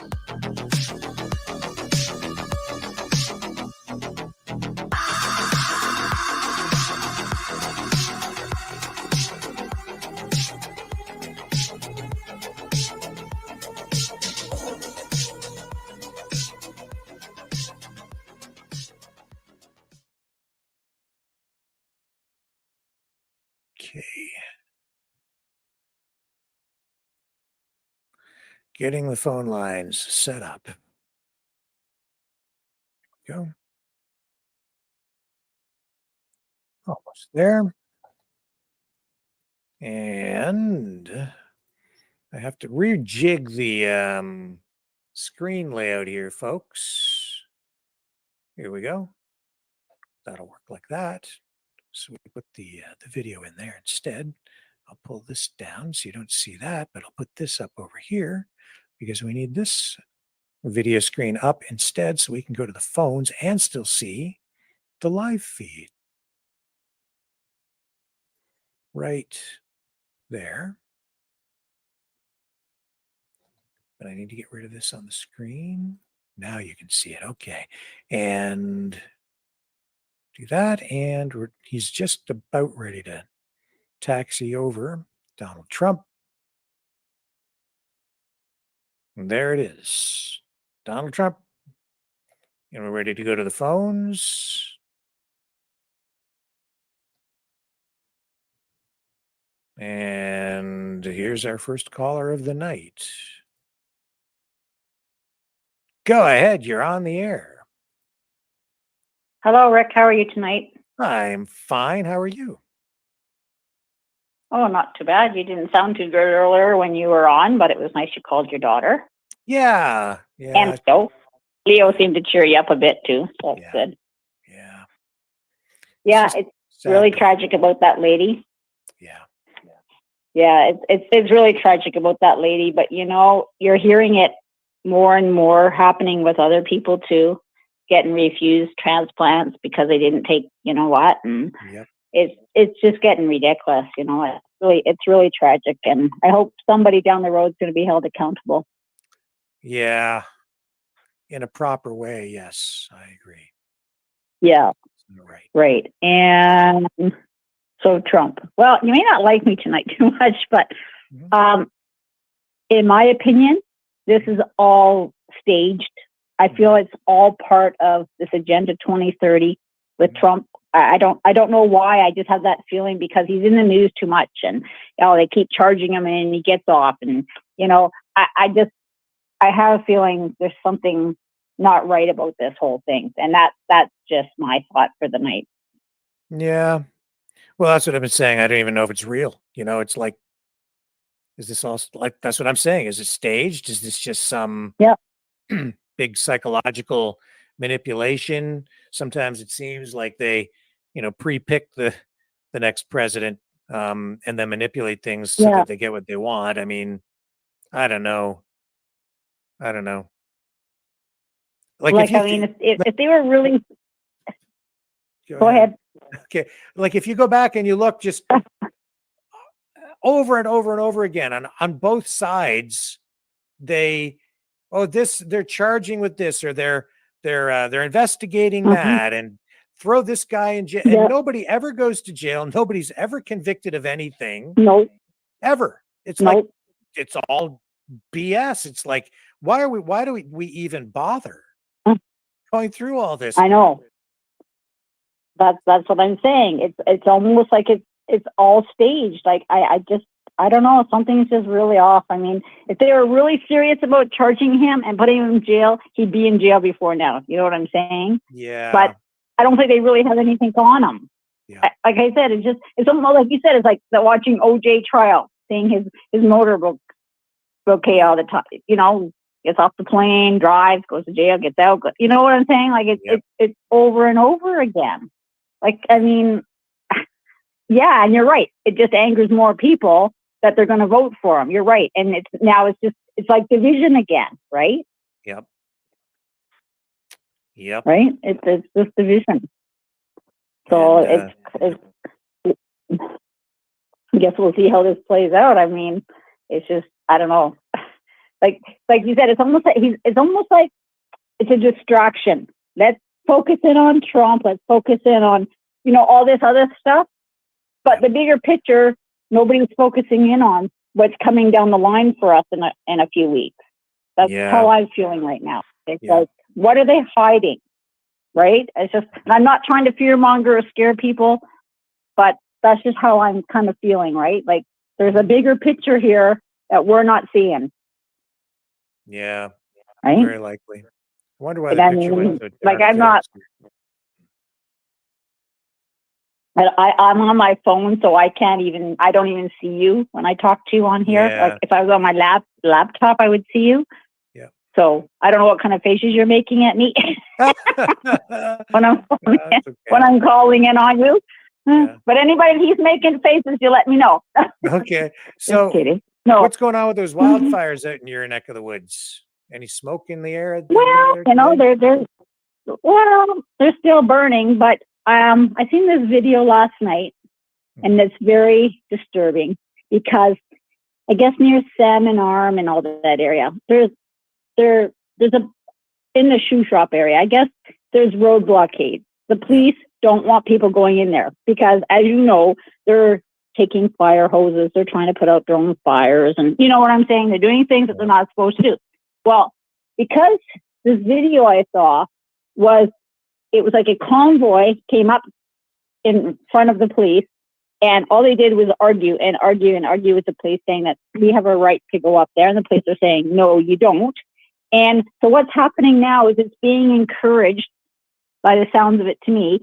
Okay. Getting the phone lines set up. Here we go. Almost there. And I have to rejig the screen layout here, folks. Here we go. That'll work like that. So we put the video in there instead. I'll pull this down so you don't see that, but I'll put this up over here because we need this video screen up instead so we can go to the phones and still see the live feed. Right there. But I need to get rid of this on the screen. Now you can see it. Okay. And do that. And he's just about ready to taxi over Donald Trump. And there it is. Donald Trump. And we're ready to go to the phones. And here's our first caller of the night. Go ahead. You're on the air. Hello, Rick. How are you tonight? I'm fine. How are you? Oh, not too bad. You didn't sound too good earlier when you were on, but it was nice you called your daughter. Yeah. And so Leo seemed to cheer you up a bit too. So that's good. Yeah. Yeah, it's really tragic about that lady. Yeah, it's really tragic about that lady, but you know, you're hearing it more and more happening with other people too, getting refused transplants because they didn't take, you know what, and it's just getting ridiculous. You know, it's really tragic, and I hope somebody down the road is going to be held accountable. Yeah. In a proper way, yes, I agree. Yeah. Right. And so Trump. Well, you may not like me tonight too much, but in my opinion, this is all staged. I feel it's all part of this Agenda 2030 with Trump. I don't know why. I just have that feeling because he's in the news too much, and they keep charging him, and he gets off. And you know, I have a feeling there's something not right about this whole thing, and that's just my thought for the night. Yeah. Well, that's what I've been saying. I don't even know if it's real. You know, it's like, is this all like, that's what I'm saying. Is it staged? Is this just some big psychological manipulation? Sometimes it seems like they, pre-pick the next president and then manipulate things so that they get what they want. I mean, I don't know. Like if they were really go ahead. Okay. Like if you go back and you look just over and over and over again on both sides, they're charging with this, or they're investigating that and throw this guy in jail. And nobody ever goes to jail. Nobody's ever convicted of anything. No. Ever. It's like it's all BS. It's like, why do we even bother going through all this? I know. That's what I'm saying. It's almost like it's all staged. Like I don't know. Something's just really off. I mean, if they were really serious about charging him and putting him in jail, he'd be in jail before now. You know what I'm saying? Yeah. But I don't think they really have anything on him. Yeah. Like I said, it's almost like you said. It's like watching OJ trial, seeing his motor bouquet all the time. You know, gets off the plane, drives, goes to jail, gets out. You know what I'm saying? Like it's over and over again. Like, I mean, yeah, and you're right. It just angers more people that they're going to vote for him. You're right. And it's like division again, right? Yep. Right? It's just division. So I guess we'll see how this plays out. I mean, it's just, I don't know. Like you said, it's almost like it's a distraction. Let's focus in on Trump. Let's focus in on, all this other stuff. But the bigger picture, nobody's focusing in on what's coming down the line for us in a few weeks. That's how I'm feeling right now. It's like, what are they hiding? Right? It's just, and I'm not trying to fearmonger or scare people, but that's just how I'm kind of feeling, right? Like there's a bigger picture here that we're not seeing. Yeah. Right? Very likely. I wonder why the picture went so dark. Like I'm not. I'm on my phone, so I don't even see you when I talk to you on here. Yeah. Like if I was on my laptop, I would see you. Yeah. So I don't know what kind of faces you're making at me when I'm when I'm calling in on you. Yeah. But anybody he's making faces, you let me know. Okay. Just So kidding. No. what's going on with those wildfires out in your neck of the woods? Any smoke in the air? Well, you know, they're still burning, but I seen this video last night, and it's very disturbing because I guess near Salmon Arm and all that area, there's a in the shoe shop area. I guess there's road blockades. The police don't want people going in there because, as you know, they're taking fire hoses. They're trying to put out their own fires, and you know what I'm saying. They're doing things that they're not supposed to do. Well, because this video I saw it was like a convoy came up in front of the police, and all they did was argue and argue and argue with the police, saying that we have a right to go up there, and the police are saying no, you don't. And so what's happening now is it's being encouraged, by the sounds of it to me,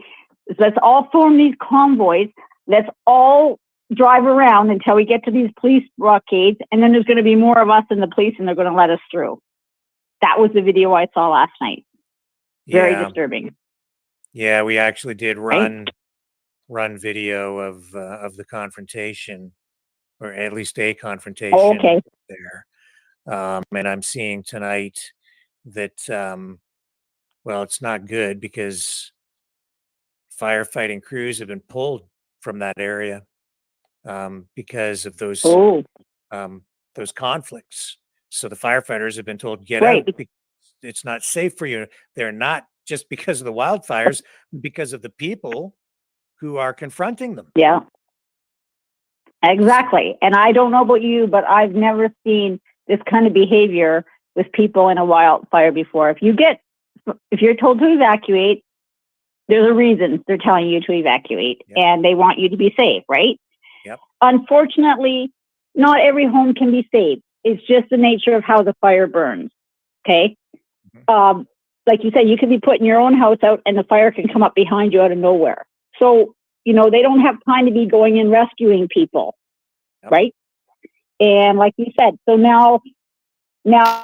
is let's all form these convoys, let's all drive around until we get to these police blockades, and then there's going to be more of us than the police, and they're going to let us through. That was the video I saw last night. Very disturbing. Yeah, we actually did run video of the confrontation, or at least a confrontation there. And I'm seeing tonight that well, it's not good because firefighting crews have been pulled from that area because of those conflicts. So the firefighters have been told, get out. It's not safe for you. They're not just because of the wildfires, because of the people who are confronting them. Yeah, exactly. And I don't know about you, but I've never seen this kind of behavior with people in a wildfire before. If you're told to evacuate, there's a reason they're telling you to evacuate, and they want you to be safe, right? Yep. Unfortunately, not every home can be saved. It's just the nature of how the fire burns. Okay. Like you said, you could be putting your own house out and the fire can come up behind you out of nowhere. So, you know, they don't have time to be going and rescuing people. Right. And like you said, so now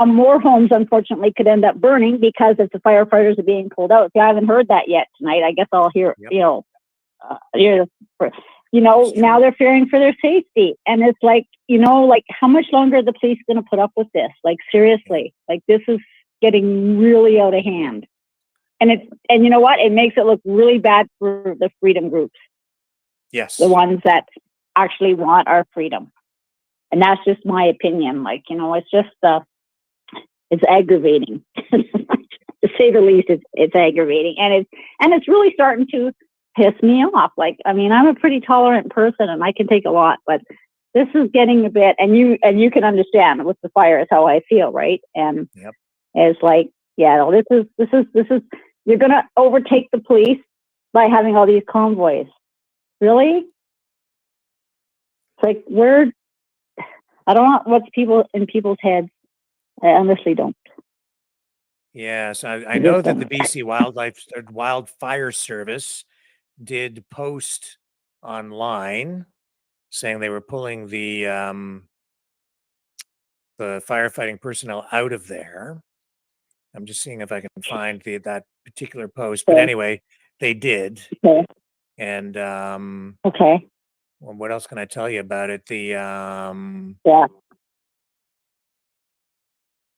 more homes, unfortunately, could end up burning because if the firefighters are being pulled out. See, I haven't heard that yet tonight. I guess I'll hear, now they're fearing for their safety. And it's like, like how much longer are the police going to put up with this? Like, seriously, like this is getting really out of hand. And you know what? It makes it look really bad for the freedom groups. Yes. The ones that actually want our freedom. And that's just my opinion. Like, it's just, it's aggravating. To say the least, it's aggravating. And it's really starting to piss me off. Like, I mean, I'm a pretty tolerant person and I can take a lot, but this is getting a bit, and you can understand with the fire is how I feel, right? And it's like, this is, you're going to overtake the police by having all these convoys. Really? It's like, I don't know what's in people's heads. I honestly don't. Yes, I know that the BC Wildfire Service did post online saying they were pulling the firefighting personnel out of there. I'm just seeing if I can find that particular post. But anyway, they did. Okay. And okay. Well, what else can I tell you about it?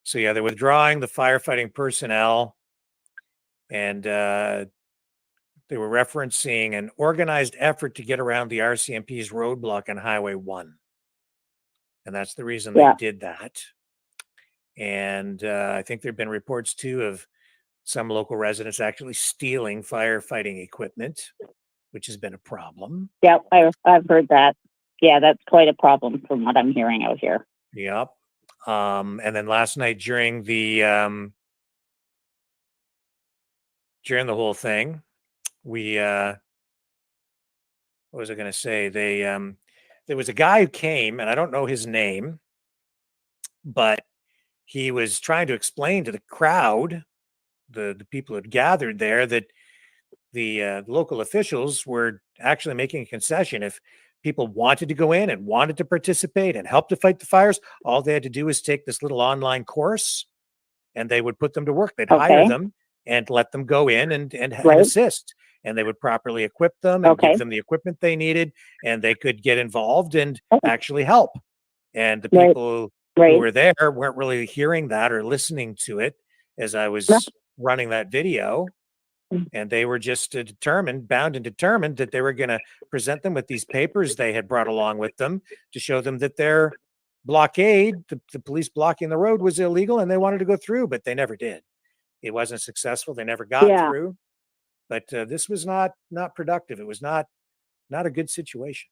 So they're withdrawing the firefighting personnel, and they were referencing an organized effort to get around the RCMP's roadblock on Highway 1. And that's the reason they did that. And I think there have been reports, too, of some local residents actually stealing firefighting equipment, which has been a problem. Yeah, I've heard that. Yeah, that's quite a problem from what I'm hearing out here. Yep. And then last night during the whole thing, we what was I going to say? There was a guy who came, and I don't know his name, but he was trying to explain to the crowd, the people who had gathered there, that the local officials were actually making a concession. If people wanted to go in and wanted to participate and help to fight the fires, all they had to do was take this little online course, and they would put them to work. They'd hire them and let them go in and assist. And they would properly equip them and give them the equipment they needed, and they could get involved and actually help. And the people who were there weren't really hearing that or listening to it as I was running that video. And they were just bound and determined that they were going to present them with these papers they had brought along with them to show them that their blockade, the police blocking the road, was illegal, and they wanted to go through, but they never did. It wasn't successful. They never got through. But this was not productive. It was not a good situation.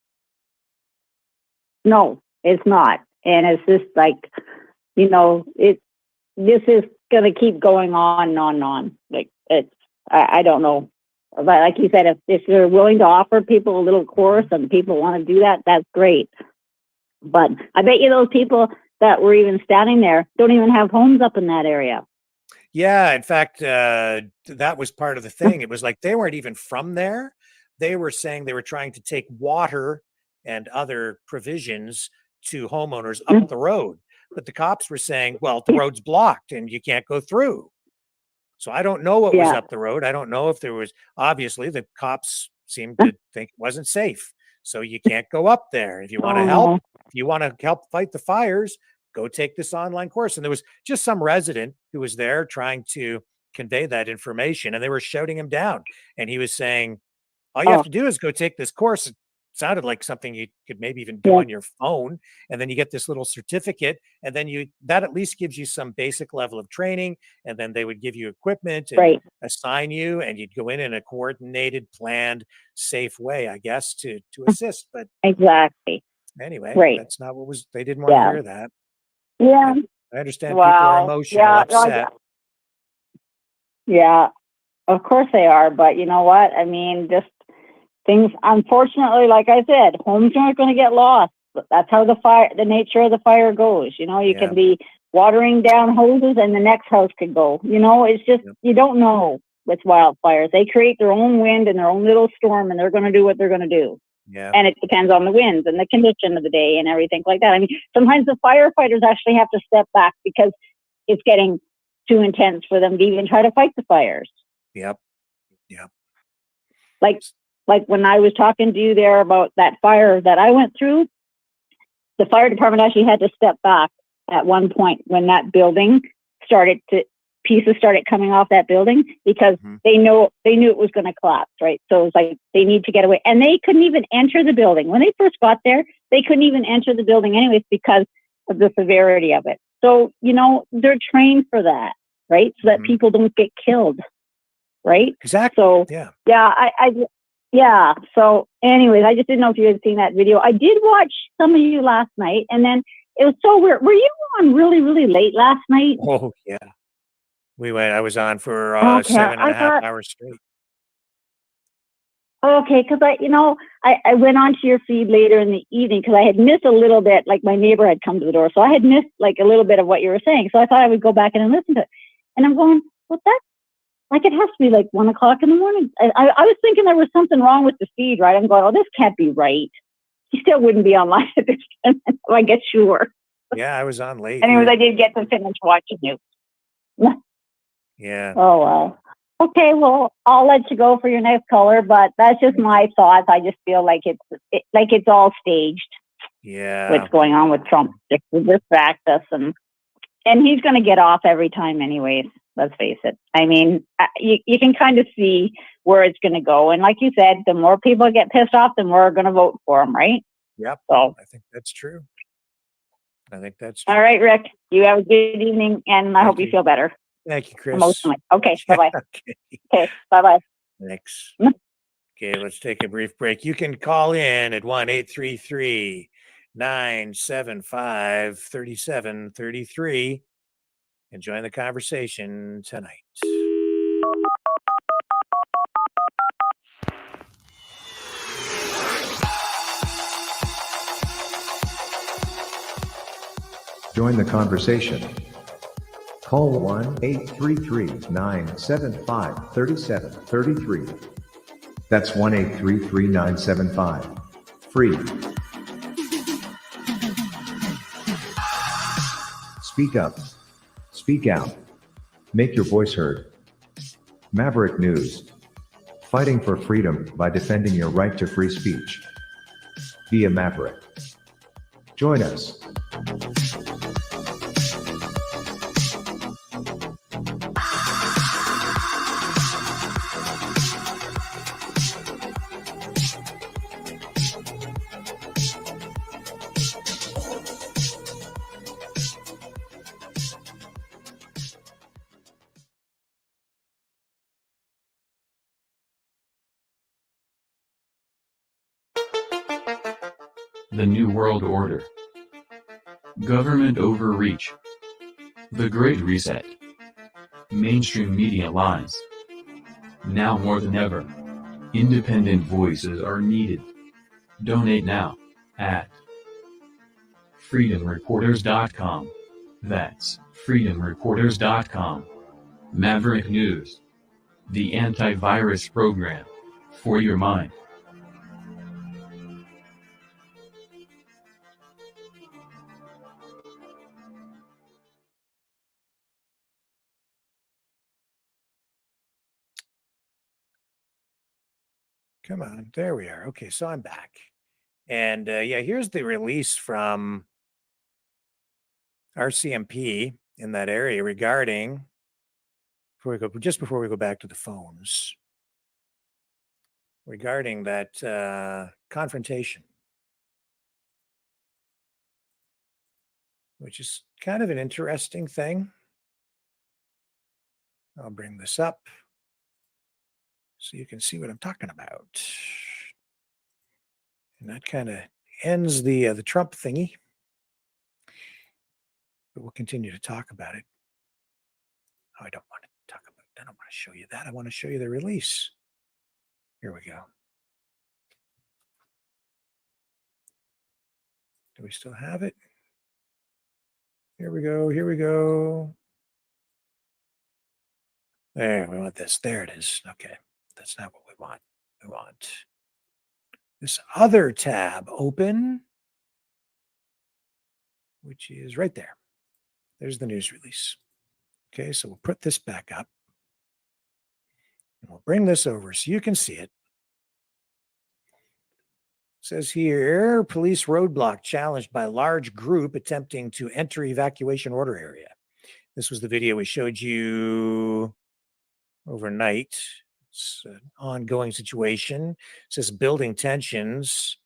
No, it's not. And it's just like, this is going to keep going on and on and on. Like, I don't know. But like you said, if you're willing to offer people a little course and people want to do that, that's great. But I bet you those people that were even standing there don't even have homes up in that area. Yeah, in fact, that was part of the thing. It was like they weren't even from there. They were saying they were trying to take water and other provisions to homeowners up the road. But the cops were saying, well, the road's blocked and you can't go through. So I don't know what was up the road. I don't know if there was, obviously the cops seemed to think it wasn't safe. So you can't go up there. If you want to help, if you want to help fight the fires, go take this online course. And there was just some resident who was there trying to convey that information, and they were shouting him down. And he was saying, all you have to do is go take this course. It sounded like something you could maybe even do on your phone. And then you get this little certificate, and then that at least gives you some basic level of training. And then they would give you equipment and assign you, and you'd go in a coordinated, planned, safe way, I guess, to assist. But anyway, that's not what they didn't want to hear that. Yeah. I understand people are emotional, upset. Yeah, of course they are. But you know what? I mean, just things, unfortunately, like I said, homes aren't going to get lost. That's how the nature of the fire goes. You can be watering down hoses and the next house could go. It's just, you don't know with wildfires. They create their own wind and their own little storm, and they're going to do what they're going to do. Yeah. And it depends on the winds and the condition of the day and everything like that. I mean, sometimes the firefighters actually have to step back because it's getting too intense for them to even try to fight the fires. Yep. Like when I was talking to you there about that fire that I went through, the fire department actually had to step back at one point when that building pieces started coming off that building because they knew it was going to collapse, right? So it was like they need to get away, and they couldn't even enter the building. When they first got there, they couldn't even enter the building anyways because of the severity of it. So, they're trained for that, right? So that people don't get killed, right? Exactly. So, So anyways, I just didn't know if you had seen that video. I did watch some of you last night, and then it was so weird. Were you on really, really late last night? Oh, yeah. I was on for 7.5 hours straight. Okay, because I went onto your feed later in the evening because I had missed a little bit, like my neighbor had come to the door. So I had missed like a little bit of what you were saying. So I thought I would go back and listen to it. And I'm going, well, that's like, it has to be like 1 o'clock in the morning. I was thinking there was something wrong with the feed, right? I'm going, oh, this can't be right. You still wouldn't be online at this time. I guess sure. Yeah, I was on late. Anyways, I did get to finish watching you. Yeah. Oh, wow. Okay, well, I'll let you go for your next caller, but that's just my thoughts. I just feel like it's all staged. Yeah. What's going on with Trump? Just to distract us, and he's going to get off every time, anyways. Let's face it. I mean, you can kind of see where it's going to go, and like you said, the more people get pissed off, the more are going to vote for him, right? Yep. So I think that's true. All right, Rick. You have a good evening, and I hope you feel better. Thank you, Chris. Emotionally. Okay, bye-bye. Okay, bye-bye. Thanks. Okay, let's take a brief break. You can call in at 1-833-975-3733 and join the conversation tonight. Join the conversation. Call 1-833-975-3733. That's 1-833-975. Free. Speak up. Speak out. Make your voice heard. Maverick News. Fighting for freedom by defending your right to free speech. Be a Maverick. Join us. The New World Order. Government overreach. The Great Reset. Mainstream media lies. Now more than ever, independent voices are needed. Donate now at freedomreporters.com. That's freedomreporters.com. Maverick News. The antivirus program for your mind. Come on, there we are. Okay, so I'm back. And yeah, here's the release from RCMP in that area regarding, just before we go back to the phones, regarding that confrontation, which is kind of an interesting thing. I'll bring this up so you can see what I'm talking about. And that kind of ends the Trump thingy. But we'll continue to talk about it. Oh, I don't want to talk about it. I don't want to show you that. I want to show you the release. Here we go. Do we still have it? Here we go. Here we go. There, we want this. There it is. Okay. That's not what we want. We want this other tab open, which is right there. There's the news release. Okay, so we'll put this back up. And we'll bring this over so you can see it. It says here, police roadblock challenged by large group attempting to enter evacuation order area. This was the video we showed you overnight. It's an ongoing situation. It says building tensions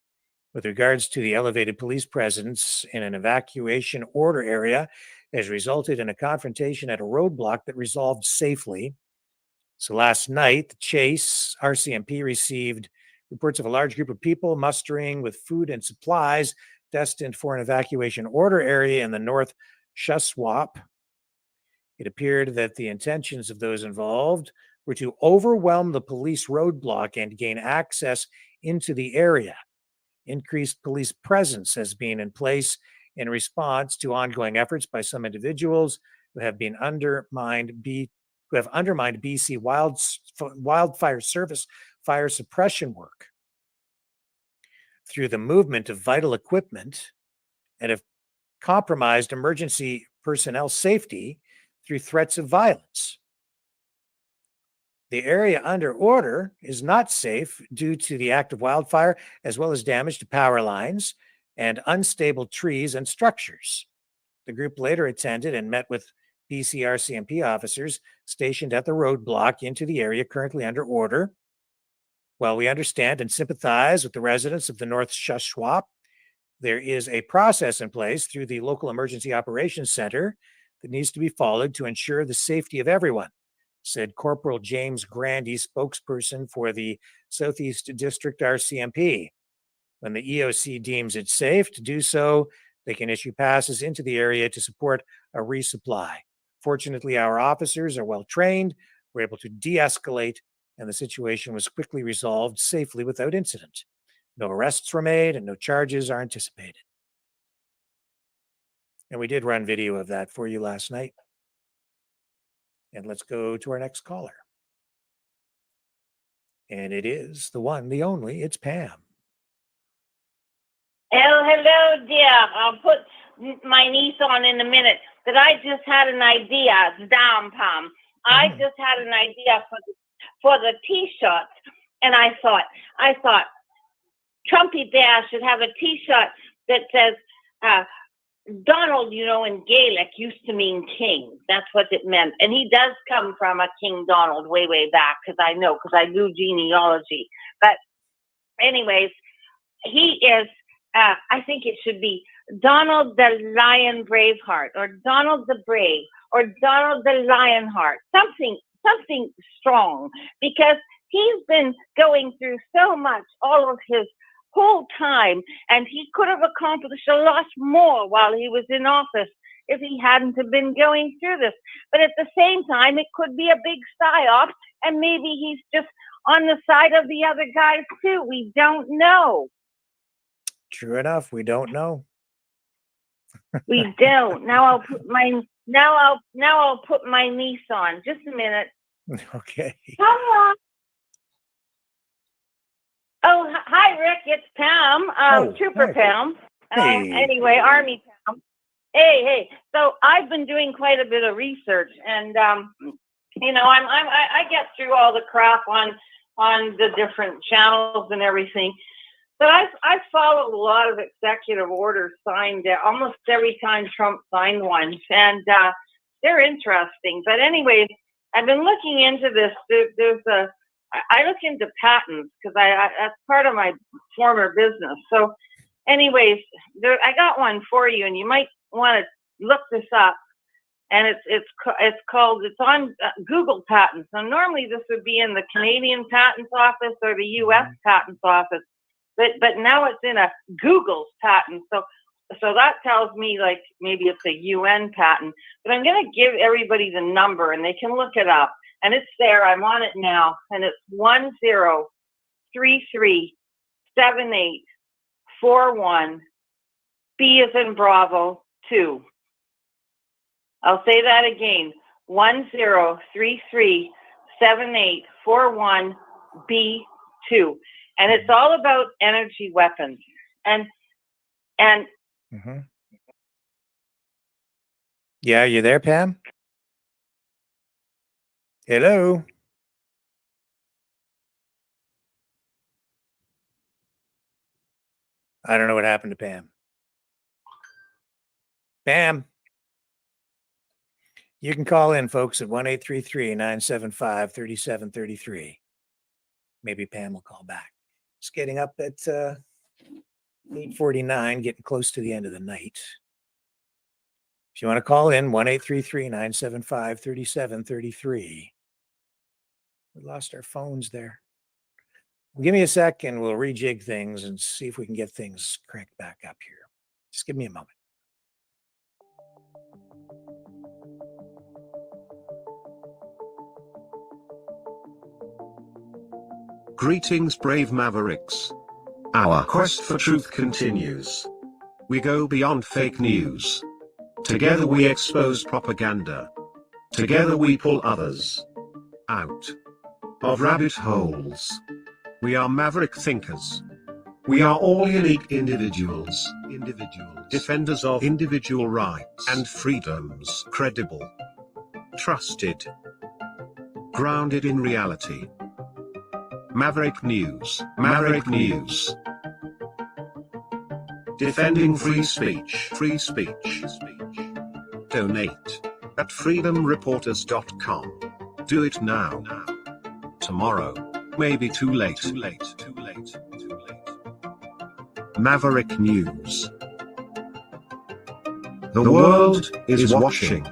with regards to the elevated police presence in an evacuation order area has resulted in a confrontation at a roadblock that resolved safely. So last night, the Chase RCMP received reports of a large group of people mustering with food and supplies destined for an evacuation order area in the North Shuswap. It appeared that the intentions of those involved were to overwhelm the police roadblock and gain access into the area. Increased police presence has been in place in response to ongoing efforts by some individuals who have undermined BC Wildfire Service fire suppression work through the movement of vital equipment and have compromised emergency personnel safety through threats of violence. The area under order is not safe due to the active wildfire, as well as damage to power lines and unstable trees and structures. The group later attended and met with BC RCMP officers stationed at the roadblock into the area currently under order. While we understand and sympathize with the residents of the North Shuswap, there is a process in place through the local emergency operations center that needs to be followed to ensure the safety of everyone, said Corporal James Grandy, spokesperson for the Southeast District RCMP. When the EOC deems it safe to do so, they can issue passes into the area to support a resupply. Fortunately, our officers are well trained, were able to de-escalate, and the situation was quickly resolved safely without incident. No arrests were made and no charges are anticipated. And we did run video of that for you last night. And let's go to our next caller. And it is the one, the only, it's Pam. Oh, hello, dear. I'll put my niece on in a minute. But I just had an idea. It's down, Pam. I just had an idea for the T-shirts, and I thought Trumpy Bear should have a T-shirt that says Donald, you know, in Gaelic used to mean king. That's what it meant. And he does come from a King Donald way, way back, because I do genealogy. But anyways, he is, I think it should be Donald the Lion Braveheart, or Donald the Brave, or Donald the Lionheart, something strong, because he's been going through so much all of his whole time, and he could have accomplished a lot more while he was in office if he hadn't have been going through this. But at the same time, it could be a big psyop, and maybe he's just on the side of the other guys too. We don't know. True enough, we don't know. We don't. Now I'll put my niece on. Just a minute. Okay. Hello. Oh, hi, Rick. It's Pam, Trooper hi. Pam. Hey. Anyway, Army Pam. Hey. So I've been doing quite a bit of research, and you know, I get through all the crap on the different channels and everything. But I followed a lot of executive orders signed almost every time Trump signed one, and they're interesting. But anyways, I've been looking into this. I look into patents because that's part of my former business. So anyways, I got one for you, and you might want to look this up. And it's on Google Patents. Now normally this would be in the Canadian Patents Office or the U.S. Patents Office, but now it's in a Google's patent. So that tells me like maybe it's a UN patent. But I'm going to give everybody the number, and they can look it up. And it's there. I'm on it now, and it's 10337841 B as in Bravo 2. I'll say that again. 10337841 B2. And it's all about energy weapons. And Yeah, you there, Pam? Hello? I don't know what happened to Pam. Pam? You can call in, folks, at 1-833-975-3733. Maybe Pam will call back. It's getting up at 8:49, getting close to the end of the night. If you want to call in, 1-833-975-3733. We lost our phones there. Give me a sec and we'll rejig things and see if we can get things cranked back up here. Just give me a moment. Greetings, brave Mavericks. Our quest for truth continues. We go beyond fake news. Together we expose propaganda. Together we pull others out of rabbit holes. We are maverick thinkers. We are all unique individuals. Defenders of individual rights and freedoms. Credible. Trusted. Grounded in reality. Maverick News. Maverick News. Defending free speech. Free speech. Donate at freedomreporters.com. Do it now. Tomorrow may be too late. Too late. Too late. Too late. Maverick News. The world is watching.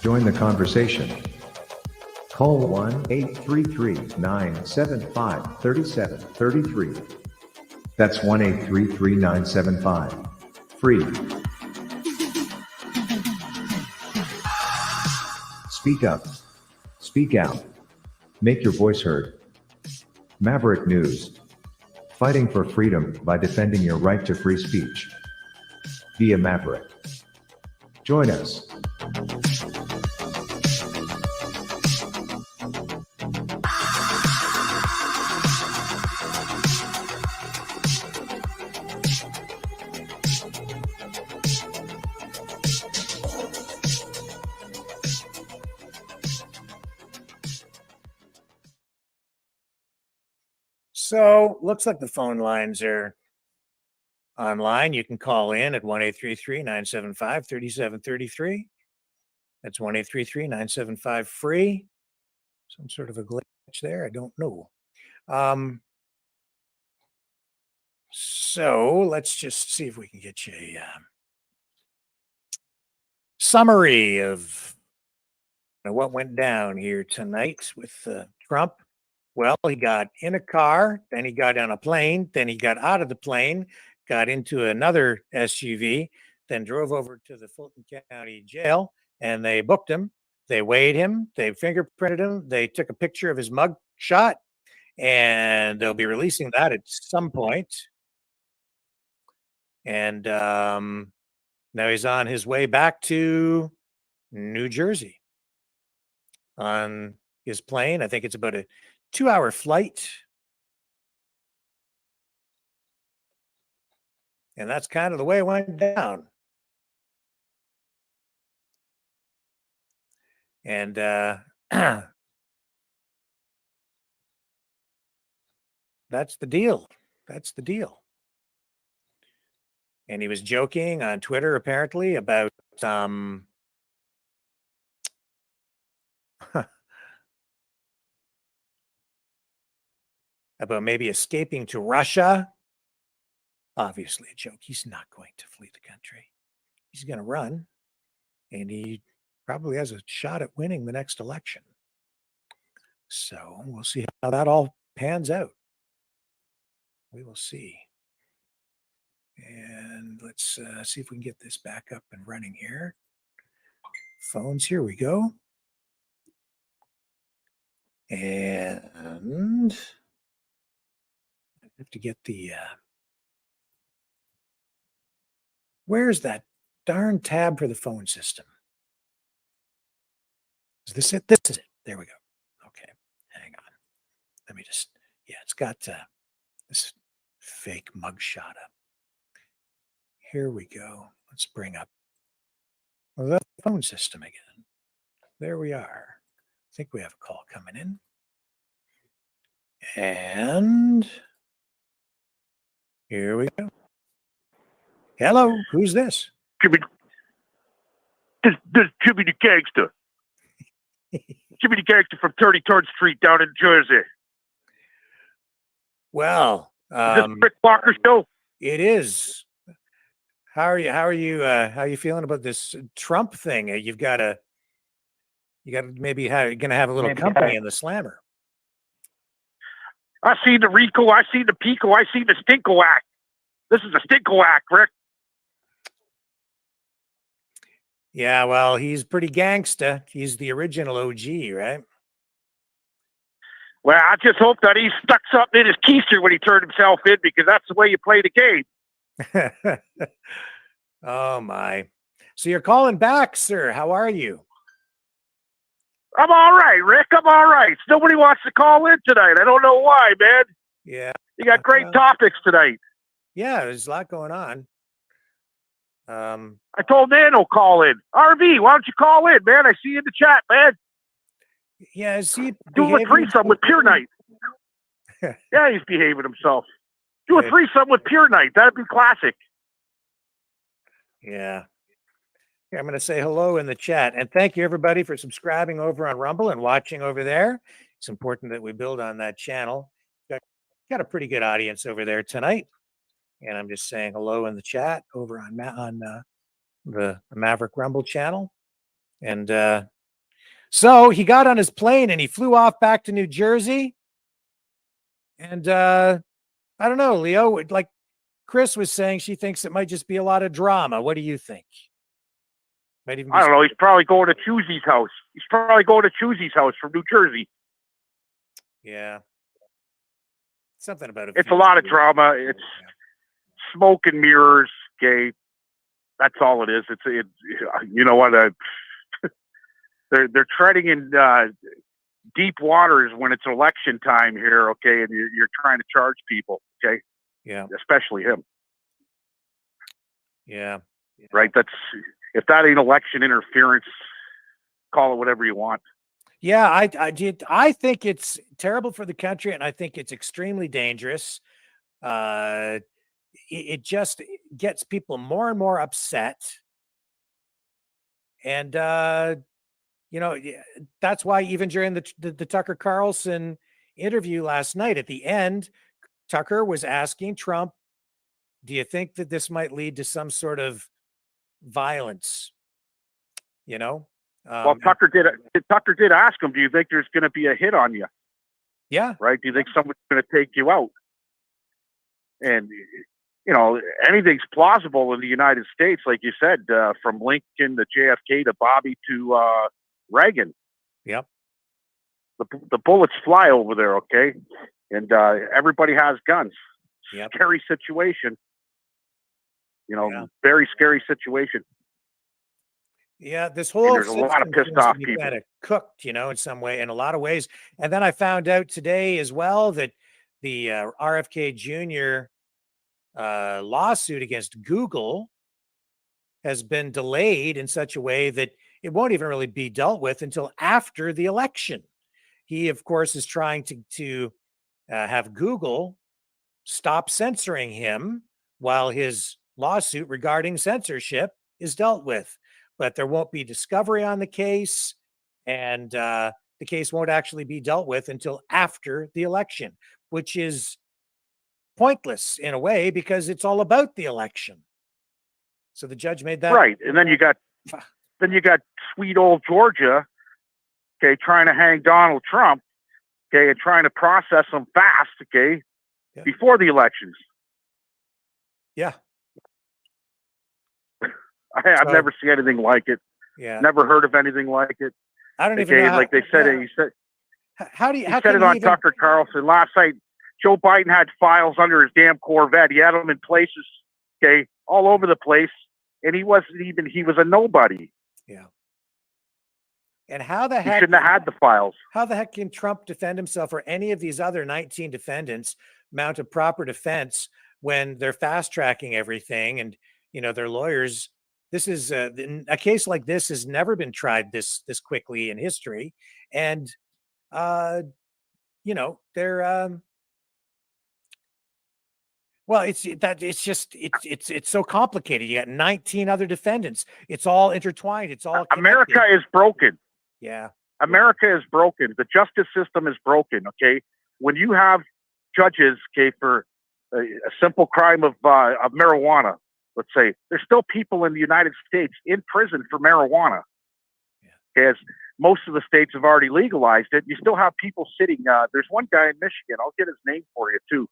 Join the conversation. Call 1-833-975-3733. That's 1-833-975-FREE. Speak up. Speak out. Make your voice heard. Maverick News. Fighting for freedom by defending your right to free speech. Be a Maverick. Join us. So looks like the phone lines are online. You can call in at 1-833-975-3733. That's 1-833-975-FREE. Some sort of a glitch there. I don't know. So let's just see if we can get you a summary of what went down here tonight with Trump. Well, he got in a car, then he got on a plane, then he got out of the plane, got into another SUV, then drove over to the Fulton County Jail, and they booked him. They weighed him, they fingerprinted him, they took a picture of his mug shot, and they'll be releasing that at some point. And now he's on his way back to New Jersey on his plane. I think it's about a 2-hour flight. And that's kind of the way it went down. And that's the deal. That's the deal. And he was joking on Twitter, apparently, about about maybe escaping to Russia. Obviously a joke. He's not going to flee the country. He's going to run, and he probably has a shot at winning the next election. So we'll see how that all pans out. We will see. And let's see if we can get this back up and running here. Phones, here we go. And I have to get the where's that darn tab for the phone system? Is this it? This is it. There we go. Okay, hang on. Let me just, yeah, it's got this fake mugshot up. Here we go. Let's bring up the phone system again. There we are. I think we have a call coming in. And here we go. Hello, who's this? Jimmy, this Jimmy the Gangster. Jimmy the Gangster from 33rd Street down in Jersey. Well, is this Rick Barker show? It is. How are you feeling about this Trump thing? You got to maybe gonna have a little company in the slammer. I seen the Rico, I seen the Pico, I seen the Stinko act. This is a Stinko act, Rick. Yeah, well, he's pretty gangsta. He's the original OG, right? Well, I just hope that he stuck something in his keister when he turned himself in, because that's the way you play the game. Oh my. So you're calling back, sir. How are you? I'm all right, Rick. I'm all right. Nobody wants to call in tonight. I don't know why, man. Yeah. You got great topics tonight. Yeah, there's a lot going on. I told Nano call in. RV, why don't you call in, man? I see you in the chat, man. Yeah, is he do a threesome with Pure Night? Yeah, he's behaving himself. Do a threesome with Pure Night. That'd be classic. Yeah. Here, I'm going to say hello in the chat. And thank you, everybody, for subscribing over on Rumble and watching over there. It's important that we build on that channel. Got a pretty good audience over there tonight. And I'm just saying hello in the chat over on the Maverick Rumble channel. And so he got on his plane and he flew off back to New Jersey. And I don't know, Leo, like Chris was saying, she thinks it might just be a lot of drama. What do you think? Might even I don't know. He's probably going to Choozy's house. He's probably going to Choozy's house from New Jersey. Yeah. Something about it. It's a lot of drama. It's smoke and mirrors. Okay, that's all it is. You know what? They're treading in deep waters when it's election time here. Okay, and you're trying to charge people. Okay. Yeah. Especially him. Yeah. Right. If that ain't election interference, call it whatever you want. Yeah, I think it's terrible for the country, and I think it's extremely dangerous. It just gets people more and more upset, and that's why even during the Tucker Carlson interview last night, at the end, Tucker was asking Trump, "Do you think that this might lead to some sort of violence?" Well, Tucker did ask him, "Do you think there's going to be a hit on you?" Yeah. Right. Do you think someone's going to take you out? And anything's plausible in the United States, like you said, from Lincoln to JFK to Bobby to Reagan. Yep. The bullets fly over there, okay? And everybody has guns. Yep. Scary situation. Very scary situation. Yeah, this whole there's a lot of pissed off people. Kind of cooked, in some way, in a lot of ways. And then I found out today as well that the RFK Jr. Lawsuit against Google has been delayed in such a way that it won't even really be dealt with until after the election. He, of course, is trying to have Google stop censoring him while his lawsuit regarding censorship is dealt with. But there won't be discovery on the case, and the case won't actually be dealt with until after the election, which is pointless in a way because it's all about the election. So the judge made that right. And then you got sweet old Georgia, okay, trying to hang Donald Trump, okay, and trying to process him fast, okay, before the elections. Yeah. I've never seen anything like it. Yeah. Never heard of anything like it. I don't even know. Like they said it. He said. He said it on Tucker Carlson last night. Joe Biden had files under his damn Corvette. He had them in places, okay, all over the place, and he was a nobody. Yeah. And how the heck he shouldn't have had the files? How the heck can Trump defend himself or any of these other 19 defendants mount a proper defense when they're fast tracking everything and their lawyers? This is a case like this has never been tried this quickly in history, and they're well, it's so complicated. You got 19 other defendants. It's all intertwined. It's all connected. America is broken. Yeah. America is broken. The justice system is broken. Okay. When you have judges, okay, for a simple crime of marijuana, let's say, there's still people in the United States in prison for marijuana. Yeah. Okay, as most of the states have already legalized it. You still have people sitting. There's one guy in Michigan. I'll get his name for you too.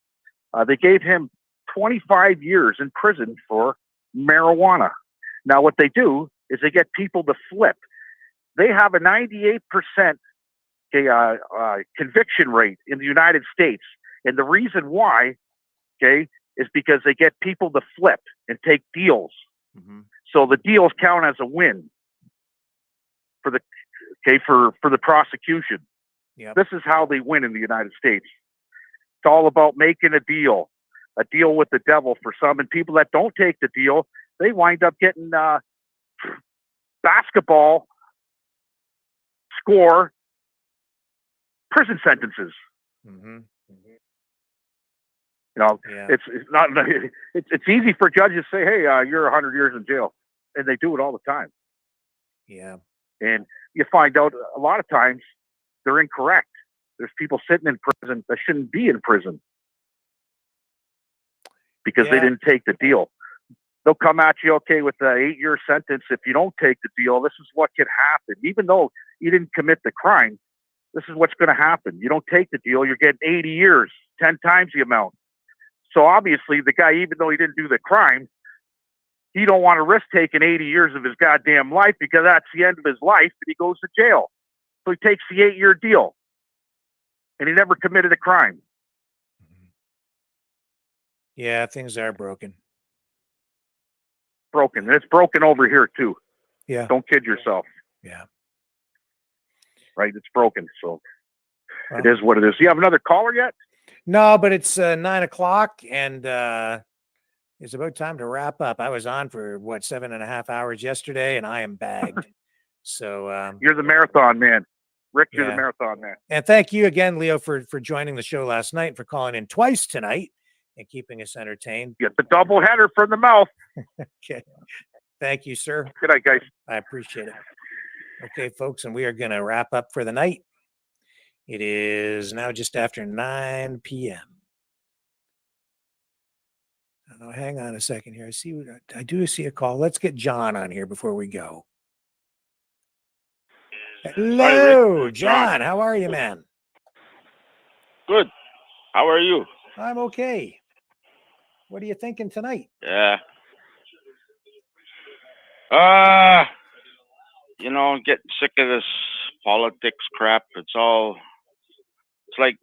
They gave him 25 years in prison for marijuana. Now, what they do is they get people to flip. They have a 98% conviction rate in the United States. And the reason why, okay, is because they get people to flip and take deals. Mm-hmm. So the deals count as a win for the prosecution. Yep. This is how they win in the United States. It's all about making a deal with the devil for some. And people that don't take the deal, they wind up getting basketball score prison sentences. Mm-hmm. It's not. It's easy for judges to say, "Hey, you're 100 years in jail," and they do it all the time. Yeah, and you find out a lot of times they're incorrect. There's people sitting in prison that shouldn't be in prison because they didn't take the deal. They'll come at you, okay, with an 8-year sentence. If you don't take the deal, this is what could happen. Even though you didn't commit the crime, this is what's going to happen. You don't take the deal, you're getting 80 years, 10 times the amount. So obviously the guy, even though he didn't do the crime, he don't want to risk taking 80 years of his goddamn life because that's the end of his life and he goes to jail. So he takes the 8-year deal. and he never committed a crime. Yeah, things are broken. Broken. And it's broken over here too. Yeah. Don't kid yourself. Yeah. Right? It's broken. So Well, it is what it is. Do you have another caller yet? no, but it's 9 o'clock, and it's about time to wrap up. I was on for 7.5 hours yesterday, and I am bagged. So You're the marathon man. Rick, you're the yeah. marathon man. And thank you again, Leo, for joining the show last night, and for calling in twice tonight and keeping us entertained. Get the double header from the mouth. Okay. Thank you, sir. Good night, guys. I appreciate it. Okay, folks, and we are going to wrap up for the night. It is now just after 9 p.m. Oh, hang on a second here. I do see a call. Let's get John on here before we go. Hello, John. How are you, man? Good. How are you? I'm okay. What are you thinking tonight? Yeah. Getting sick of this politics crap. It's like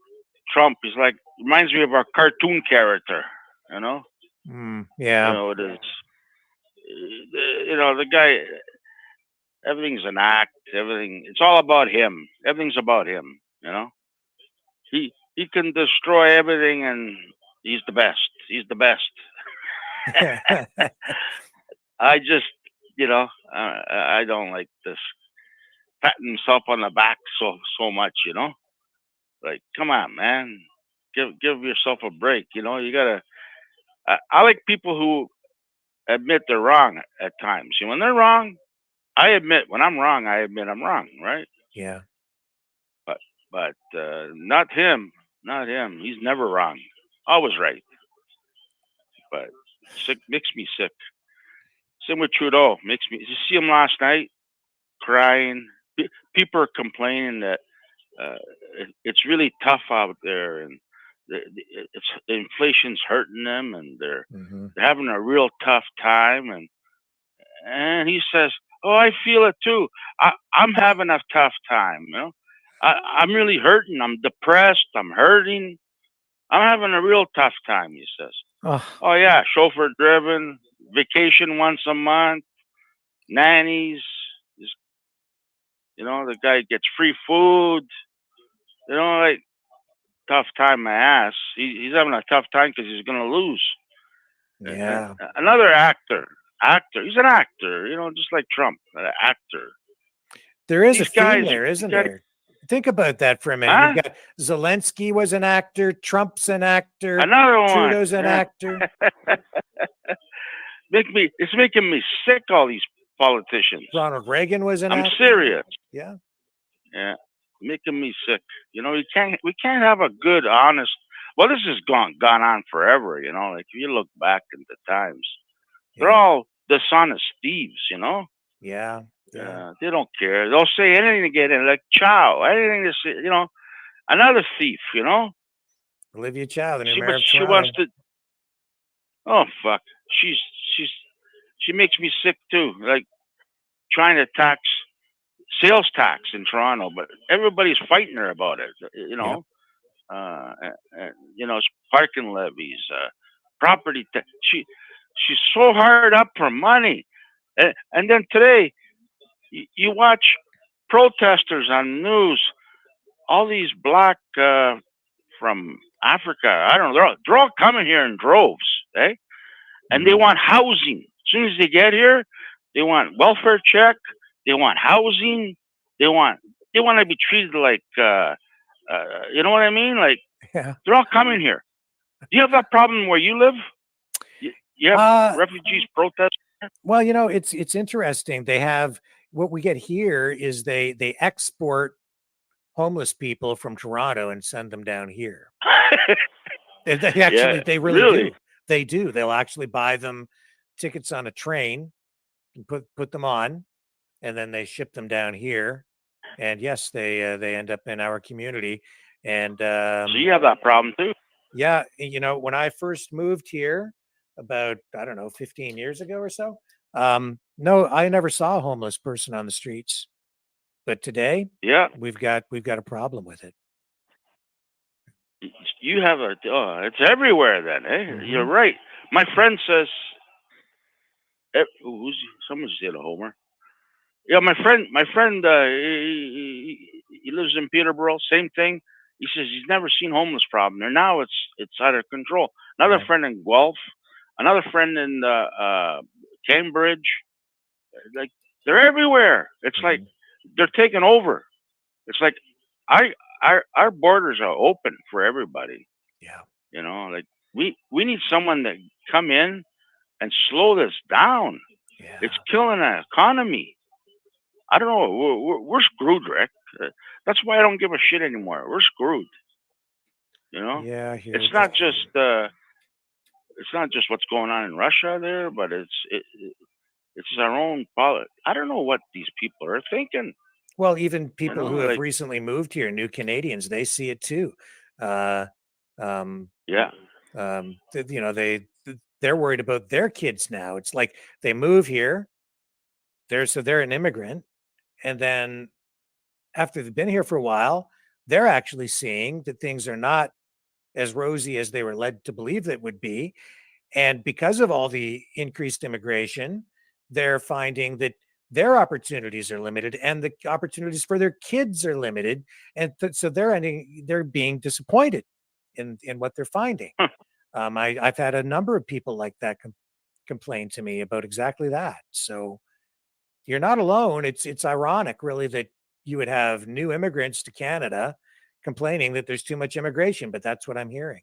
Trump. He's like, reminds me of our cartoon character, Yeah. it is. The guy, everything's an act. It's all about him. Everything's about him, He can destroy everything, and he's the best. He's the best. I just, I don't like this patting himself on the back so much, Like, come on, man, give yourself a break. You gotta. I like people who admit they're wrong at times. When they're wrong, I admit. When I'm wrong, I admit I'm wrong, right? Yeah. But not him. Not him. He's never wrong. Always right. But sick makes me sick. Same with Trudeau. Makes me. You see him last night, crying. People are complaining that it's really tough out there, and inflation's hurting them, and they're having a real tough time. And he says, "Oh, I feel it too. I'm having a tough time. I'm really hurting. I'm depressed. I'm hurting. I'm having a real tough time," he says. Oh yeah, chauffeur driven, vacation once a month, nannies. The guy gets free food. Like, tough time my ass. He's having a tough time because he's gonna lose. Yeah. Another actor. He's an actor. Just like Trump, an actor. There is These a theme guys, there, isn't you gotta- there? Think about that for a minute. Huh? You've got Zelensky was an actor, Trump's an actor, Another one. Trudeau's an actor. It's making me sick, all these politicians. Ronald Reagan was an I'm actor. serious. Yeah. Yeah. Making me sick. We can't have a good, honest. Well, this has gone on forever, Like, if you look back into times, they're all dishonest thieves, Yeah. They don't care. They'll say anything to get in, like Chow, anything to say, another thief, Olivia Chow, the new She, mayor but of she Toronto. wants to. Oh fuck! She makes me sick too. Like, trying to tax sales tax in Toronto, but everybody's fighting her about it. It's parking levies, property tax. She's so hard up for money, and then today you watch protesters on news. All these black from Africa, I don't know, they're all coming here in droves, eh? And they want housing. As soon as they get here, they want welfare check. They want housing. They want to be treated like, you know what I mean? Like, they're all coming here. Do you have that problem where you live? You have refugees protest? Well, it's interesting. They have, what we get here is they export homeless people from Toronto and send them down here. They really do. They do. They'll actually buy them tickets on a train and put them on, and then they ship them down here. And yes, they end up in our community. And so you have that problem too? Yeah, when I first moved here about 15 years ago or so, no, I never saw a homeless person on the streets. But today, we've got a problem with it. You have it's everywhere then, eh? You're right. My friend says, someone said a homer. Yeah, my friend, he lives in Peterborough. Same thing. He says he's never seen homeless problem there. Now it's out of control. Another Right. friend in Guelph, another friend in Cambridge. Like they're everywhere. It's like they're taking over. It's like our borders are open for everybody. Yeah. You know, like we need someone that come in and slow this down. Yeah. It's killing our economy. I don't know. We're screwed, Rick. That's why I don't give a shit anymore. We're screwed. You know, Yeah, I hear it's what not you're just what's going on in Russia there, but it's our own politics. I don't know what these people are thinking. Well, even You people know, who have like recently moved here, new Canadians, they see it too. Uh, yeah, you know, they're worried about their kids now. It's like they move here, they're an immigrant, and then after they've been here for a while, they're actually seeing that things are not as rosy as they were led to believe that would be. And because of all the increased immigration, they're finding that their opportunities are limited and the opportunities for their kids are limited. And so they're being disappointed in what they're finding. I've had a number of people like that complain to me about exactly that. So you're not alone. It's ironic, really, that you would have new immigrants to Canada complaining that there's too much immigration, but that's what I'm hearing.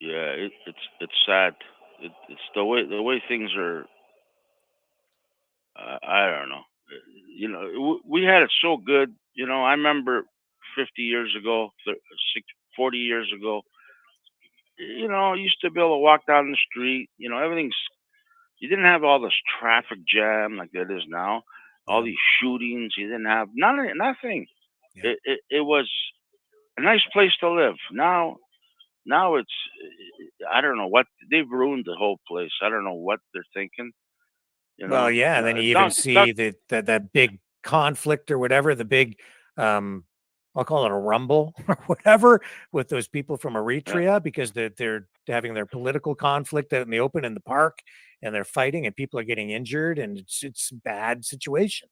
yeah. It's sad. It's the way things are. I don't know. You know, we had it so good. You know, I remember 50 years ago, 40 years ago. You know, you used to be able to walk down the street. You know, you didn't have all this traffic jam like it is now. All these shootings, you didn't have nothing. Yeah. It was a nice place to live. Now it's I don't know what they've ruined the whole place. I don't know what they're thinking. You Well, know, yeah, and then you even Doc, see that big conflict or whatever, the big I'll call it a rumble or whatever with those people from Eritrea because they're having their political conflict out in the open in the park and they're fighting and people are getting injured and it's a bad situation.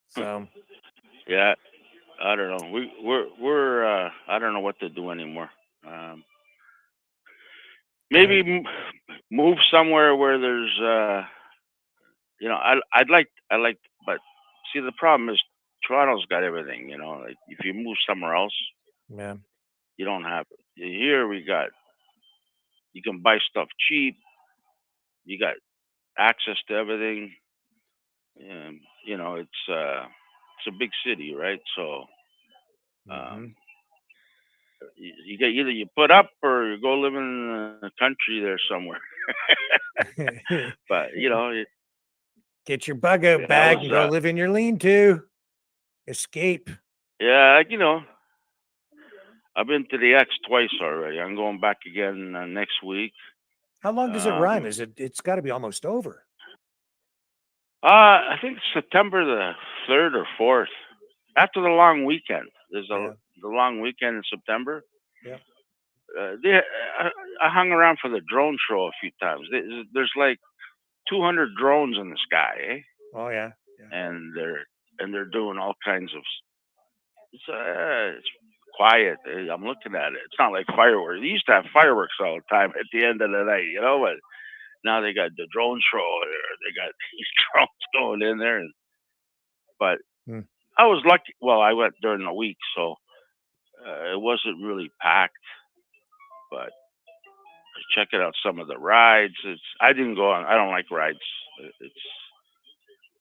So yeah, I don't know. We're I don't know what to do anymore. Maybe move somewhere where there's you know, I like, but see, the problem is Toronto's got everything. You know, like if you move somewhere else, yeah. you don't have it. Here you can buy stuff cheap. You got access to everything. And, you know, it's a big city, right? So you get either you put up or you go live in the country there somewhere. But you know, Get your bug out bag and go live in your lean-to. Escape. Yeah, you know, I've been to the X twice already. I'm going back again next week. How long does it run? It's got to be almost over. I think September the 3rd or 4th. After the long weekend. There's the long weekend in September. Yeah. I hung around for the drone show a few times. There's like 200 drones in the sky, eh? Oh yeah. And they're doing all kinds of. It's quiet. I'm looking at it. It's not like fireworks. They used to have fireworks all the time at the end of the night, you know. But now they got the drone show. They got these drones going in there. But I was lucky. Well, I went during the week, so it wasn't really packed. But checking out some of the rides. I didn't go on. I don't like rides.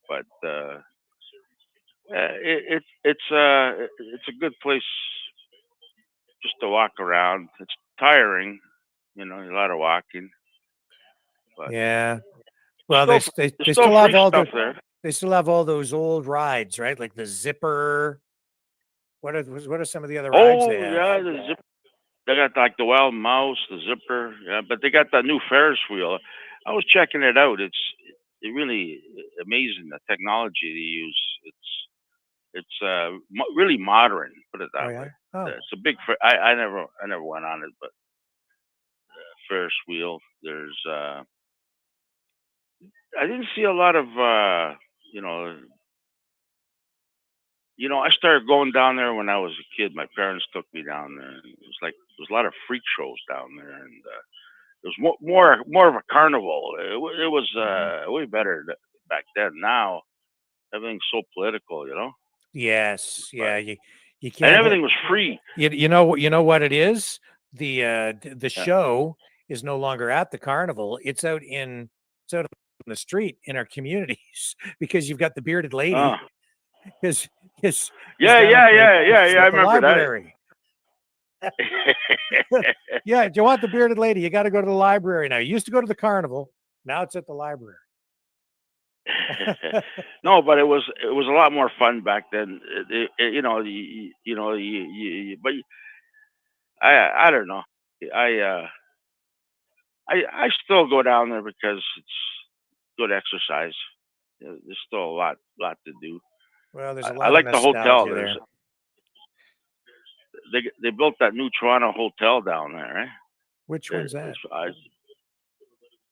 But it's a good place just to walk around. It's tiring, you know, a lot of walking. But yeah. Well, there's they still still have free all stuff there. they still have all those old rides, right? Like the zipper. What are some of the other rides they have? Yeah, the zipper. They got like the wild mouse, the zipper. Yeah, but they got that new Ferris wheel. I was checking it out. It's really amazing the technology they use. It's really modern. Put it that Oh way. yeah. Oh, It's a big. I never went on it, but Ferris wheel. There's. I didn't see a lot of. You know. I started going down there when I was a kid. My parents took me down there. And it was like there was a lot of freak shows down there, and it was more of a carnival. It was way better back then. Now everything's so political, yes. But, Yeah. You and can't. everything was free. You know what it is? The show is no longer at the carnival. It's out on the street in our communities because you've got the bearded lady. His Yeah. I remember library. Yeah, do you want the bearded lady? You got to go to the library now. You used to go to the carnival. Now it's at the library. No, but it was a lot more fun back then. But I don't know. I still go down there because it's good exercise. There's still a lot to do. Well, there's a I lot like of the hotel. nostalgia there. They built that new Toronto hotel down there. Eh? Which one's that?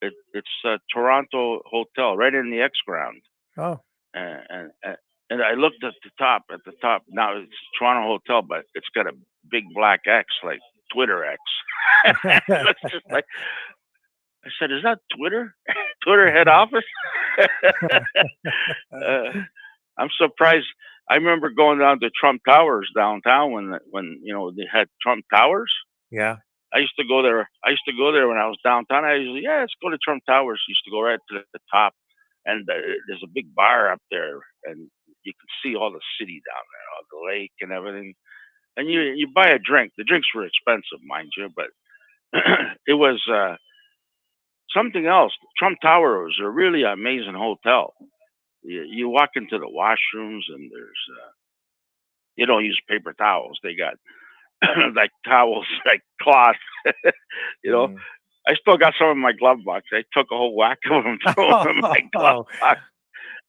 It's a Toronto hotel right in the X ground. Oh. And I looked at the top. Now it's Toronto Hotel, but it's got a big black X, like Twitter X. It's just like, I said, "Is that Twitter? Twitter head office?" I'm surprised. I remember going down to Trump Towers downtown when they had Trump Towers. Yeah. I used to go there. When I was downtown. I usually, let's go to Trump Towers. Used to go right to the top, and there's a big bar up there, and you can see all the city down there, all the lake and everything. And you buy a drink. The drinks were expensive, mind you, but it was something else. Trump Tower was a really amazing hotel. You walk into the washrooms, and there's you don't use paper towels. They got like towels, like cloth. I still got some in my glove box. I took a whole whack of them, threw them in my glove box.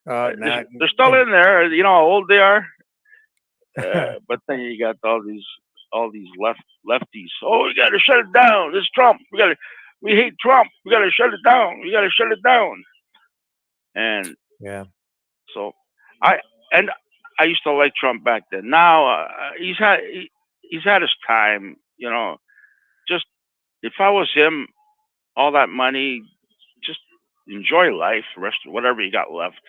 They're still in there. You know how old they are. But then you got all these lefties. Oh, we got to shut it down. This Trump. We hate Trump. We got to shut it down. We got to shut it down. And yeah. So I used to like Trump back then. Now he's had his time. Just if I was him, all that money, just enjoy life. Rest whatever you got left.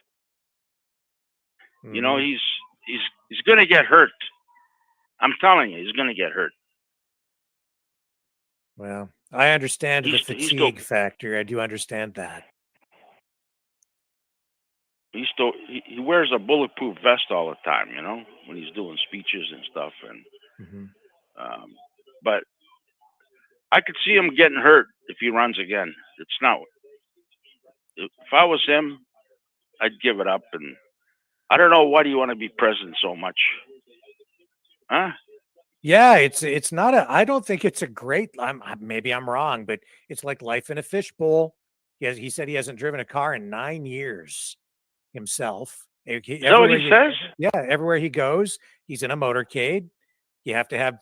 Mm-hmm. He's gonna get hurt. I'm telling you, he's gonna get hurt. Well, I understand the fatigue factor. I do understand that. He wears a bulletproof vest all the time, when he's doing speeches and stuff. And but I could see him getting hurt if he runs again. It's not. If I was him, I'd give it up. And I don't know, why do you want to be president so much? Huh? Yeah, it's not I don't think it's a great. Maybe I'm wrong, but it's like life in a fishbowl. He said he hasn't driven a car in 9 years himself. Is that what he says? Yeah, everywhere he goes, he's in a motorcade. You have to have,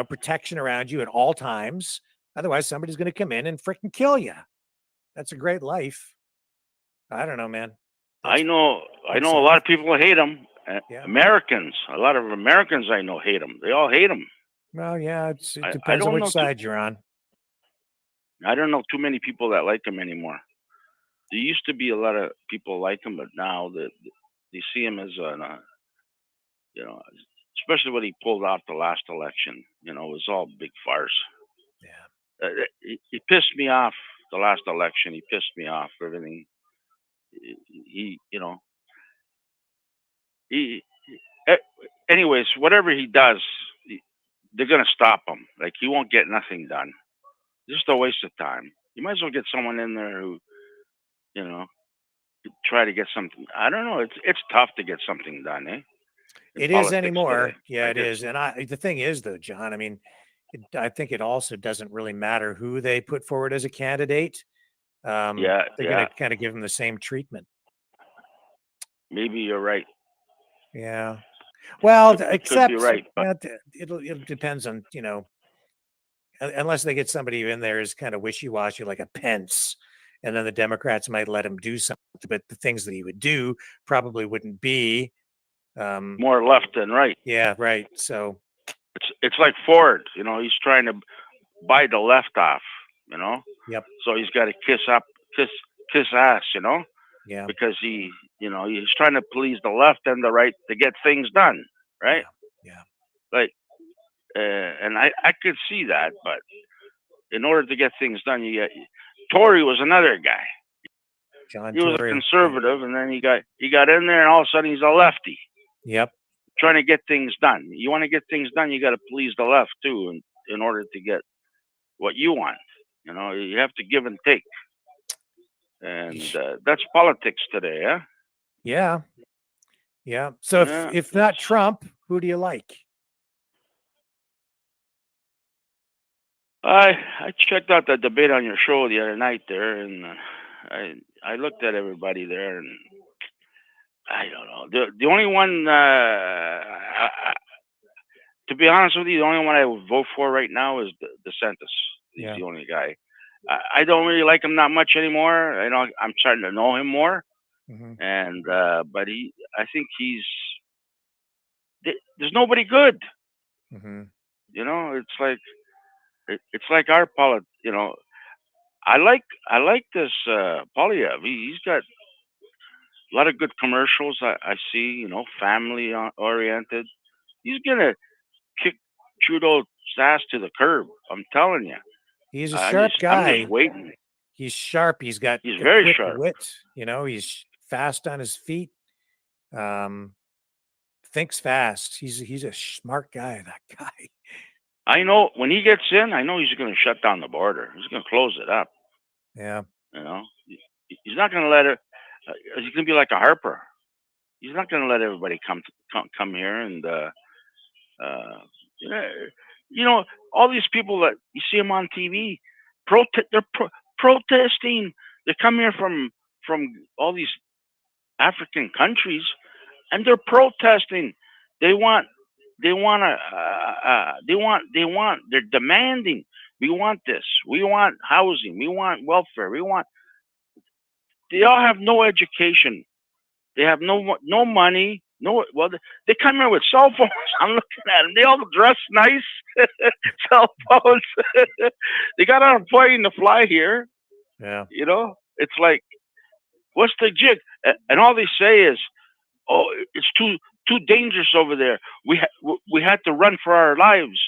protection around you at all times. Otherwise, somebody's going to come in and freaking kill you. That's a great life. I don't know, man. I know a lot of people hate him. Americans, a lot of Americans I know hate him. They all hate him. Well, yeah, it depends on which side you're on. I don't know too many people that like him anymore. There used to be a lot of people like him, but now they see him as especially when he pulled out the last election. It was all a big farce. Yeah. He pissed me off the last election. He pissed me off. Everything. Anyways, whatever he does, they're gonna stop him. Like, he won't get nothing done. Just a waste of time. You might as well get someone in there who, try to get something. I don't know. It's tough to get something done, eh? It is anymore. Yeah, it is. And the thing is, though, John, I mean, I think it also doesn't really matter who they put forward as a candidate. They're going to kind of give them the same treatment. Maybe you're right. Yeah. Well, It could except be right, but it depends on, unless they get somebody in there is kind of wishy-washy, like a Pence, and then the Democrats might let him do something, but the things that he would do probably wouldn't be. more left than right. Yeah, right. So It's like Ford. He's trying to buy the left off. Yep. So he's got to kiss ass. Yeah. Because he's trying to please the left and the right to get things done. Right. Yeah. Like, and I could see that, but in order to get things done, Tory was another guy. John He was Tory, a conservative, and then he got in there, and all of a sudden he's a lefty. Yep. Trying to get things done. You want to get things done, you got to please the left too, in order to get what you want. You have to give and take, and that's politics today, huh? Yeah. Yeah. So if not Trump, who do you like? I checked out the debate on your show the other night there, and I looked at everybody there, and I don't know. The only one, to be honest with you, the only one I would vote for right now is DeSantis. He's the only guy. I don't really like him that much anymore. I'm starting to know him more, and but I think there's nobody good. It's like our I like this Polyev. He's got a lot of good commercials. I see, family oriented. He's gonna kick Trudeau's ass to the curb. I'm telling you. He's a sharp guy. I'm just waiting. He's sharp. He's very quick sharp. wit. He's fast on his feet. Thinks fast. He's a smart guy. That guy. I know when he gets in, I know he's going to shut down the border. He's going to close it up. Yeah. He's not going to let it. He's going to be like a Harper. He's not going to let everybody come here and all these people that you see them on TV, they're protesting. They come here from all these African countries, and they're protesting. They're demanding. We want this. We want housing. We want welfare. They all have no education. They have no money. They come here with cell phones. I'm looking at them. They all dress nice. Cell phones. They got on a plane to fly here. Yeah. It's like, what's the jig? And all they say is, "Oh, it's too dangerous over there. We had to run for our lives."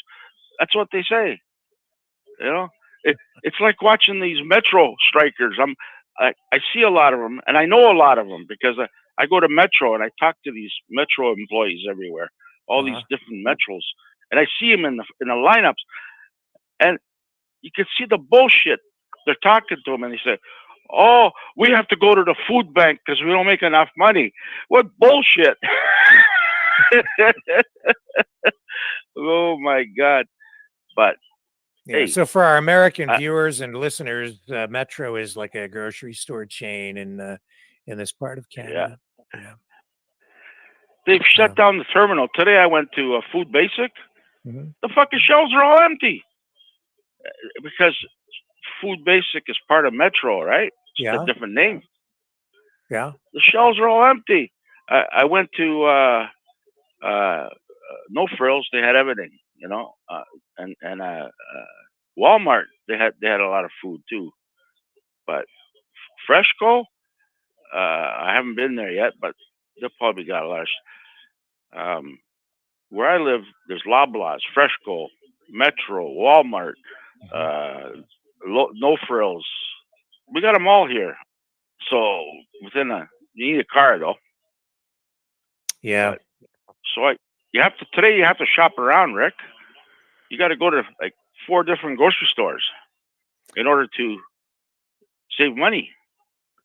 That's what they say. It's like watching these metro strikers. I see a lot of them, and I know a lot of them because I go to Metro and I talk to these Metro employees everywhere, all these different Metros, and I see them in the lineups, and you can see the bullshit. They're talking to them, and they say, "Oh, we have to go to the food bank because we don't make enough money." What bullshit! Oh my God! But yeah. hey, So for our American viewers and listeners, Metro is like a grocery store chain in this part of Canada. Yeah. They've shut down the terminal. Today I went to Food Basic. The fucking shelves are all empty because Food Basic is part of Metro, right? It's a different name. Yeah. The shelves are all empty. I went to No Frills. They had everything, and Walmart. They had a lot of food too. But Freshco, I haven't been there yet, but they'll probably got a lot of. Where I live, there's Loblaws, Freshco, Metro, Walmart, No Frills. We got them all here. So you need a car though. Yeah. So you have to shop around, Rick. You got to go to like 4 different grocery stores in order to save money.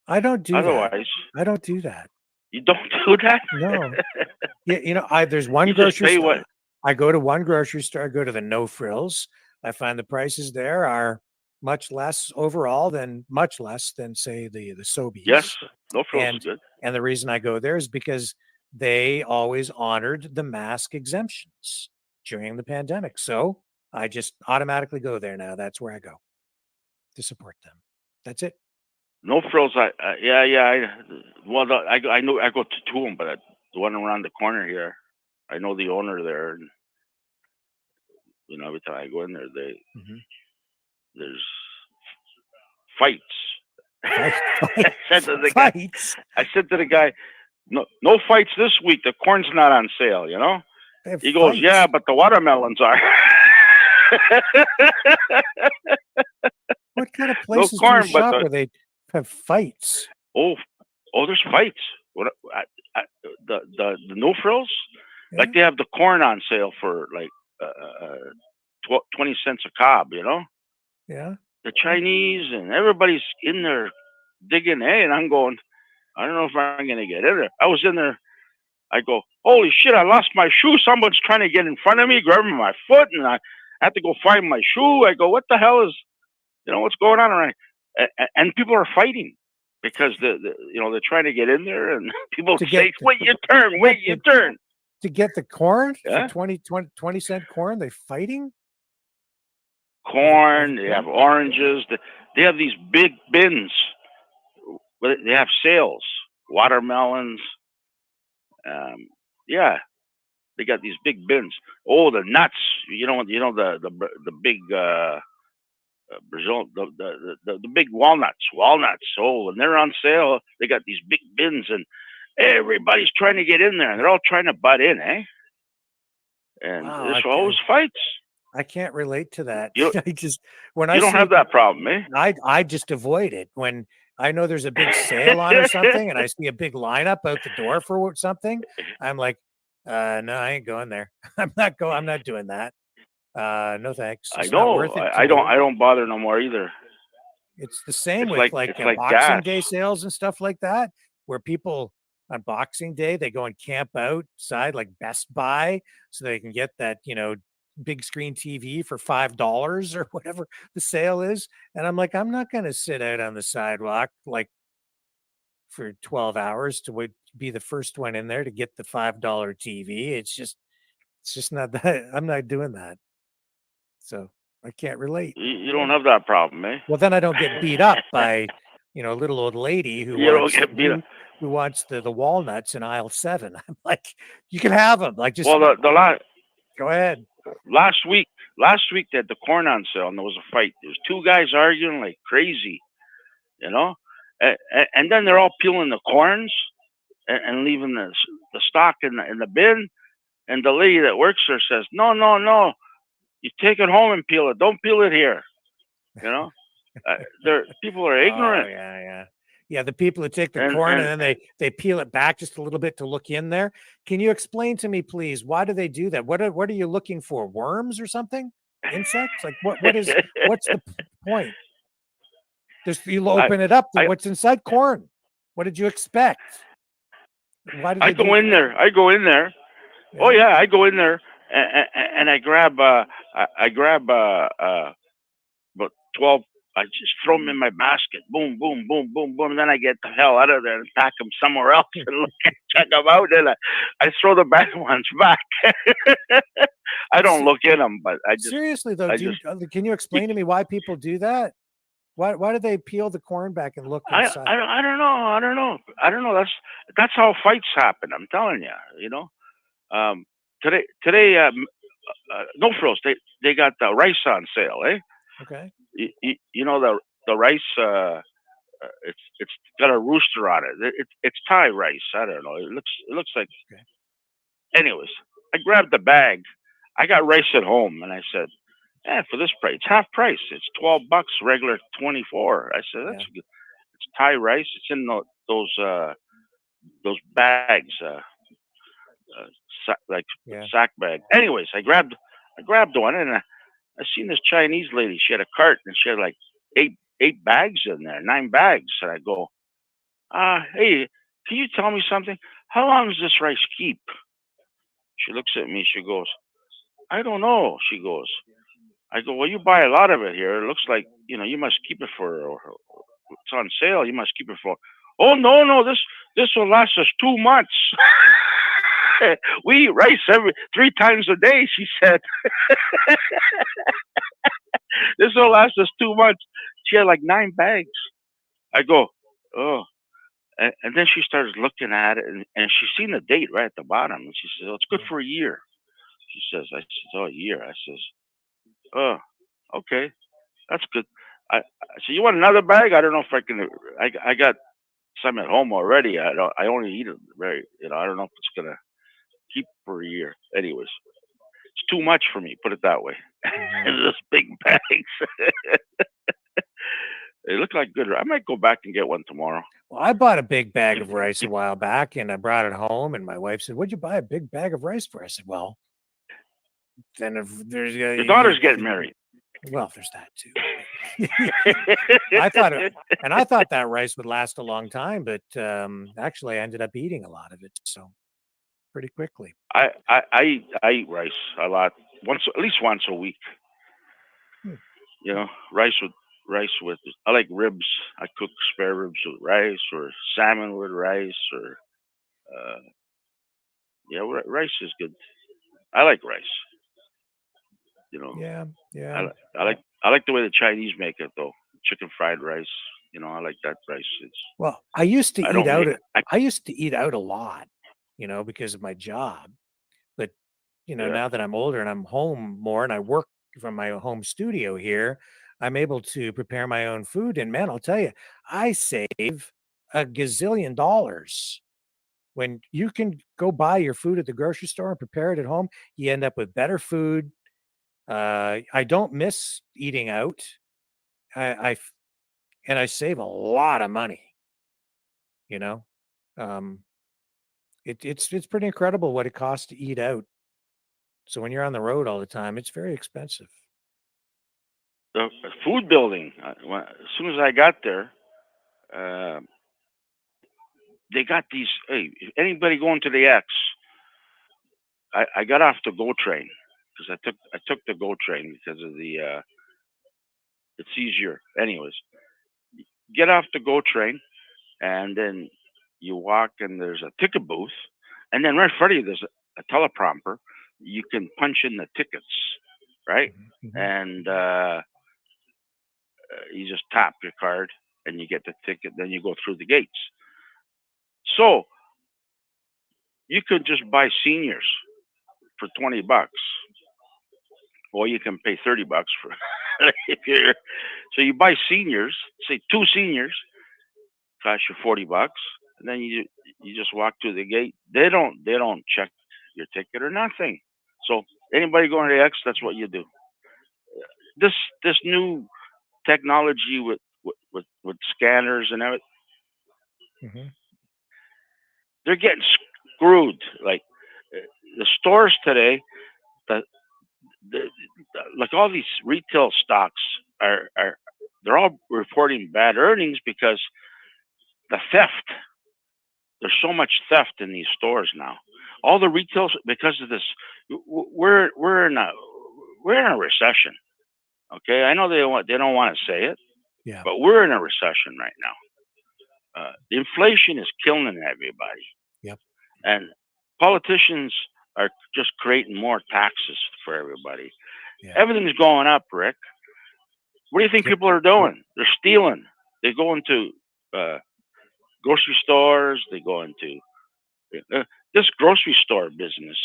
I don't do Otherwise, that. I don't do that. You don't do that? No. Yeah, there's one grocery store. I go to one grocery store. I go to the No Frills. I find the prices there are much less overall than say the Sobeys. Yes, No Frills is good. And the reason I go there is because they always honored the mask exemptions during the pandemic. So I just automatically go there now. That's where I go to support them. That's it. No frills. I know I go to two of them, but the one around the corner here, I know the owner there, and every time I go in there, there's fights. I said to the guy, no fights this week. The corn's not on sale. He goes, yeah, but the watermelons are. What kind of places do you shop where they have fights? Oh, there's fights. What the no frills? Yeah. Like they have the corn on sale for like 20 cents a cob. Yeah. The Chinese and everybody's in there digging, and I'm going, I don't know if I'm going to get in there. I was in there. I go, holy shit, I lost my shoe. Someone's trying to get in front of me, grabbing my foot, and I have to go find my shoe. I go, what the hell is, what's going on around here? And people are fighting because they're trying to get in there, and people say, wait your turn. To get the corn Yeah? for 20 cent corn, they fighting? Corn, they have oranges. They have these big bins. They have sales. Watermelons. They got these big bins. Oh, the nuts. The big Brazil, the big walnuts. Oh, when they're on sale, they got these big bins, and everybody's trying to get in there, and they're all trying to butt in, eh? And there's always fights. I can't relate to that. You don't have that problem, eh? I just avoid it when I know there's a big sale on or something, and I see a big lineup out the door for something. I'm like, no, I ain't going there. I'm not doing that. No thanks. I know. I don't bother no more either. It's the same It's with like Boxing gas. Day sales and stuff like that, where people on Boxing Day they go and camp outside like Best Buy so they can get that big screen TV for $5 or whatever the sale is. And I'm like, I'm not going to sit out on the sidewalk like for 12 hours to be the first one in there to get the $5 TV. It's just not that. I'm not doing that. So I can't relate. You don't have that problem, eh? Well, then I don't get beat up by, a little old lady who wants the walnuts in aisle 7. I'm like, you can have them. Like, just go ahead. Last week they had the corn on sale, and there was a fight. There was two guys arguing like crazy, and then they're all peeling the corns and leaving the stock in the bin. And the lady that works there says, no, you take it home and peel it. Don't peel it here. People are ignorant. Oh, yeah. The people who take the corn and then they peel it back just a little bit to look in there. Can you explain to me, please, why do they do that? What are you looking for? Worms or something? Insects? Like what's the point? You open it up. What's inside corn? What did you expect? Why did I go in there? Yeah. Oh yeah, I go in there and I grab about 12. I just throw them in my basket. Boom, boom, boom, boom, boom. And then I get the hell out of there and pack them somewhere else and check them out. And I throw the bad ones back. I don't look in them, but I just seriously though. Can you explain to me why people do that? Why do they peel the corn back and look inside? I don't know. That's how fights happen. I'm telling you. Today, no frills. They got the rice on sale, eh? Okay. The rice. It's got a rooster on it. It's Thai rice. I don't know. It looks like. Okay. Anyways, I grabbed the bag. I got rice at home, and I said, for this price, it's half price. It's $12, regular $24. I said that's good. It's Thai rice. It's in those bags. Sack bag. Anyways, I grabbed one, and I seen this Chinese lady. She had a cart, and she had like eight bags in there, 9 bags. And I go, hey, can you tell me something? How long does this rice keep? She looks at me. She goes, I don't know. She goes, I go, well, you buy a lot of it here. It looks like you must keep it for. It's on sale. You must keep it for. Oh no, this This will last us 2 months. We eat rice 3 times a day, she said. This will last us 2 months. She had like 9 bags. I go, oh. And then she started looking at it, and she's seen the date right at the bottom. And she says, oh, it's good for a year. She says, I said, oh, a year. I says, oh, okay, that's good. I said, you want another bag? I don't know if I can. I got some at home already. I only eat it very. I don't know if it's gonna keep for a year. Anyways, it's too much for me. Put it that way. This big bags. They look like good. I might go back and get one tomorrow. Well, I bought a big bag of rice a while back, and I brought it home. And my wife said, "What'd you buy a big bag of rice for?" I said, "Well, then if there's Your daughter's getting married." Well, there's that too. I thought that rice would last a long time, but actually, I ended up eating a lot of it, so pretty quickly. I eat rice a lot, at least once a week. You know, rice with. I like ribs. I cook spare ribs with rice, or salmon with rice, or rice is good. I like rice. You know. Yeah. I like the way the Chinese make it though. Chicken fried rice. You know, I like that rice. Well, I used to eat out a lot, because of my job. But now that I'm older and I'm home more and I work from my home studio here, I'm able to prepare my own food. And man, I'll tell you, I save a gazillion dollars. When you can go buy your food at the grocery store and prepare it at home, you end up with better food. I don't miss eating out. I save a lot of money. It's pretty incredible what it costs to eat out. So when you're on the road all the time, it's very expensive. The food building. As soon as I got there, they got these. Hey, anybody going to the X? I got off the GO train because I took the GO train because of the. It's easier, anyways. Get off the GO train, and then you walk, and there's a ticket booth, and then right in front of you there's a teleprompter. You can punch in the tickets, right? And you just tap your card, and you get the ticket. Then you go through the gates. So you could just buy seniors for $20, or you can pay $30 for if you're. So you buy seniors, say 2 seniors, cost you $40, and then you just walk through the gate. They don't check your ticket or nothing. So anybody going to the X, that's what you do. This new technology with scanners and everything, they're getting screwed. Like the stores today, like all these retail stocks they're all reporting bad earnings because the theft. There's so much theft in these stores now. All the retail, because of this, we're in a recession. Okay, I know they don't want to say it, but we're in a recession right now. The inflation is killing everybody. Yep. And politicians are just creating more taxes for everybody. Yeah. Everything's going up, Rick. What do you think people are doing? They're stealing. They go into grocery stores. They go into this grocery store business.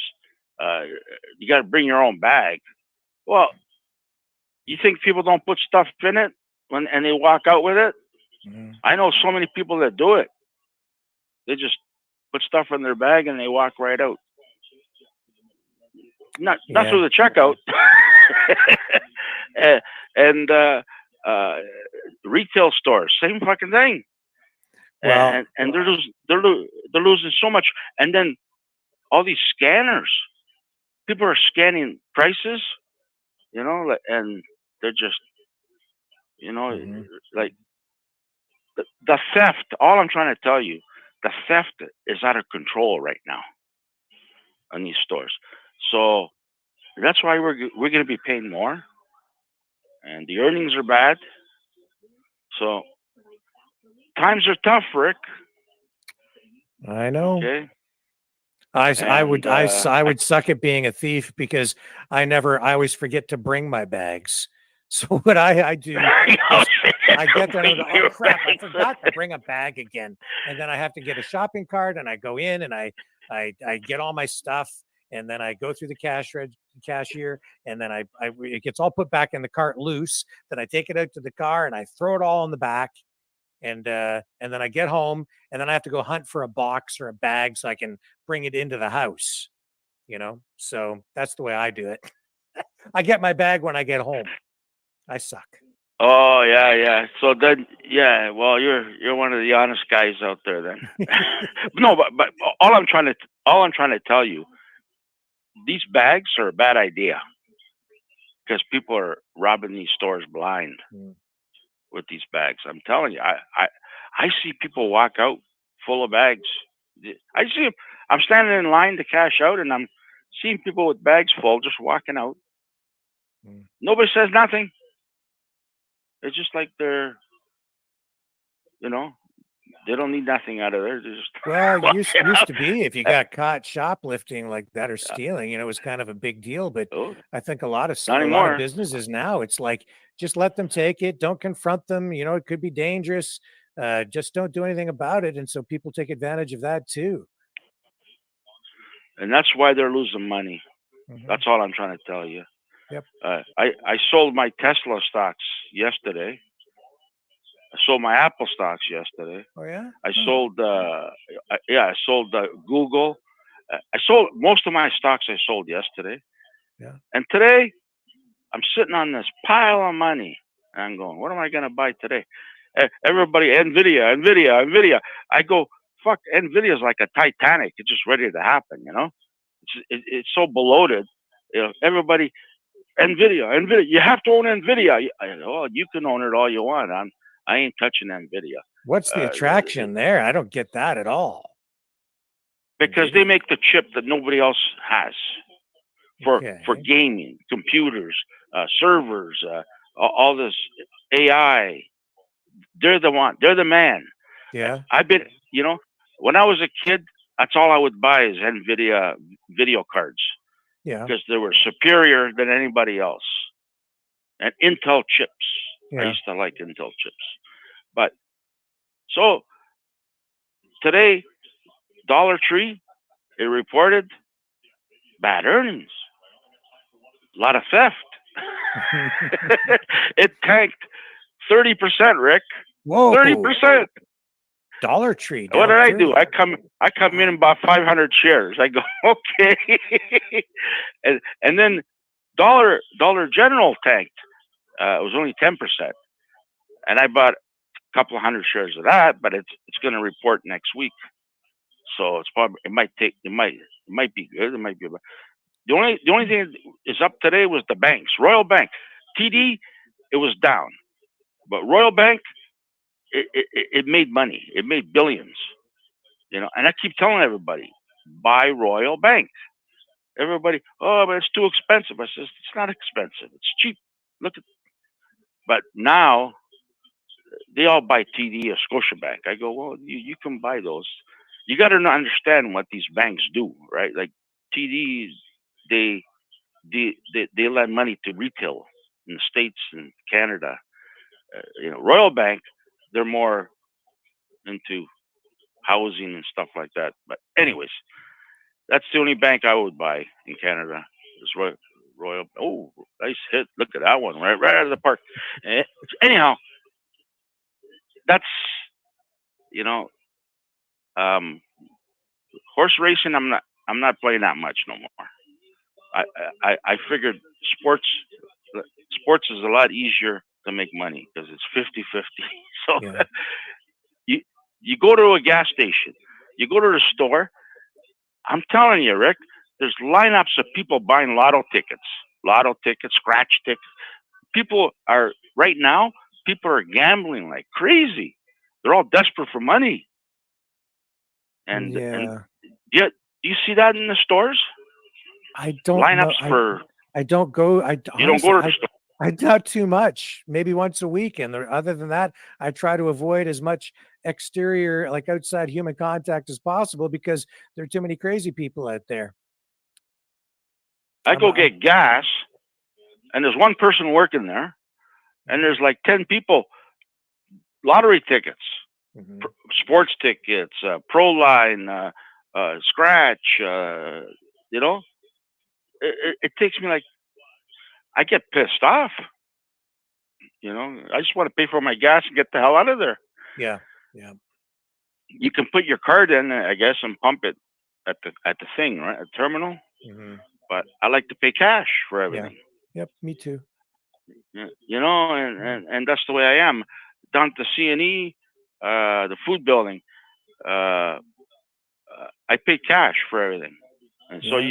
You got to bring your own bag. Well, you think people don't put stuff in it and they walk out with it? I know so many people that do it. They just put stuff in their bag and they walk right out. Not through the checkout. and retail stores, same fucking thing. Well, and they're losing so much. And then all these scanners, people are scanning prices, and they're just, like the theft. All I'm trying to tell you, the theft is out of control right now in these stores. So that's why we're going to be paying more, and the earnings are bad. So times are tough, Rick. I know. Okay. I would And, would suck at being a thief because I always forget to bring my bags. So what I do is I get there and I go, oh crap, I forgot to bring a bag again. And then I have to get a shopping cart and I go in and I get all my stuff and then I go through the cashier and then it gets all put back in the cart loose. Then I take it out to the car and I throw it all in the back. And then I get home and then I have to go hunt for a box or a bag so I can bring it into the house, So that's the way I do it. I get my bag when I get home. I suck. oh yeah. So then, yeah. Well, you're one of the honest guys out there then. No, but all I'm trying to tell you, these bags are a bad idea because people are robbing these stores blind with these bags. I'm telling you, I see people walk out full of bags. I see them. I'm standing in line to cash out, and I'm seeing people with bags full just walking out. Nobody says nothing. It's just like they're, they don't need nothing out of there. They're just Well, it used walking out. to be if you got caught shoplifting like that or stealing, it was kind of a big deal. But Oh, I think a lot of not anymore. businesses now, it's like just let them take it. Don't confront them. It could be dangerous. Just don't do anything about it. And so people take advantage of that too. And that's why they're losing money. That's all I'm trying to tell you. Yep. I sold my Tesla stocks yesterday. I sold my Apple stocks yesterday. Oh yeah. I sold I sold Google. I sold most of my stocks. I sold yesterday. Yeah. And today, I'm sitting on this pile of money. And I'm going, what am I going to buy today? Everybody, Nvidia. I go, fuck, Nvidia's like a Titanic. It's just ready to happen, It's so bloated. Everybody, Nvidia. You have to own Nvidia. Well, you can own it all you want. I ain't touching Nvidia. What's the attraction there? I don't get that at all. Because they make the chip that nobody else has for gaming, computers, servers, all this AI. They're the one. They're the man. Yeah. I've been, when I was a kid, that's all I would buy is Nvidia video cards. Yeah. Because they were superior than anybody else. And Intel chips. Yeah. I used to like Intel chips. But so today, Dollar Tree, it reported bad earnings. A lot of theft. It tanked 30%, Rick. Whoa. 30%. Dollar Tree. What did I do? I come in and bought 500 shares. I go, okay. and then Dollar General tanked. It was only 10%. And I bought a couple of hundred shares of that, but it's going to report next week. So it might be good. It might be. The only thing is up today was the banks. Royal Bank, TD, it was down, but Royal Bank, it made money. It made billions, And I keep telling everybody, buy Royal Bank. Everybody, oh, but it's too expensive. I says it's not expensive. It's cheap. Look at. But now they all buy TD or Scotiabank. I go, well, you can buy those. You got to understand what these banks do, right? Like TD, they lend money to retail in the States and Canada. Royal Bank, they're more into housing and stuff like that. But anyways, that's the only bank I would buy in Canada. Is Royal. Oh, nice hit! Look at that one, right out of the park. Anyhow, that's horse racing. I'm not playing that much no more. I figured sports is a lot easier to make money because it's 50-50. So yeah. you go to a gas station, you go to the store. I'm telling you, Rick, there's lineups of people buying lotto tickets, scratch tickets. People are gambling like crazy. They're all desperate for money. And do you see that in the stores? I don't lineups know. for. I don't go. You don't go to the store. I doubt too much. Maybe once a week, and other than that, I try to avoid as much exterior, like outside human contact as possible because there are too many crazy people out there. I go get gas, and there's one person working there, and there's like 10 people, lottery tickets, sports tickets, pro line, scratch, you know, it takes me like, I get pissed off. You know, I just want to pay for my gas and get the hell out of there. Yeah. Yeah. You can put your card in, I guess, and pump it at the thing, right? At the terminal. But I like to pay cash for everything. Yep. Me too. Yeah, you know, and that's the way I am. Down at the C&E, the food building, I pay cash for everything. And so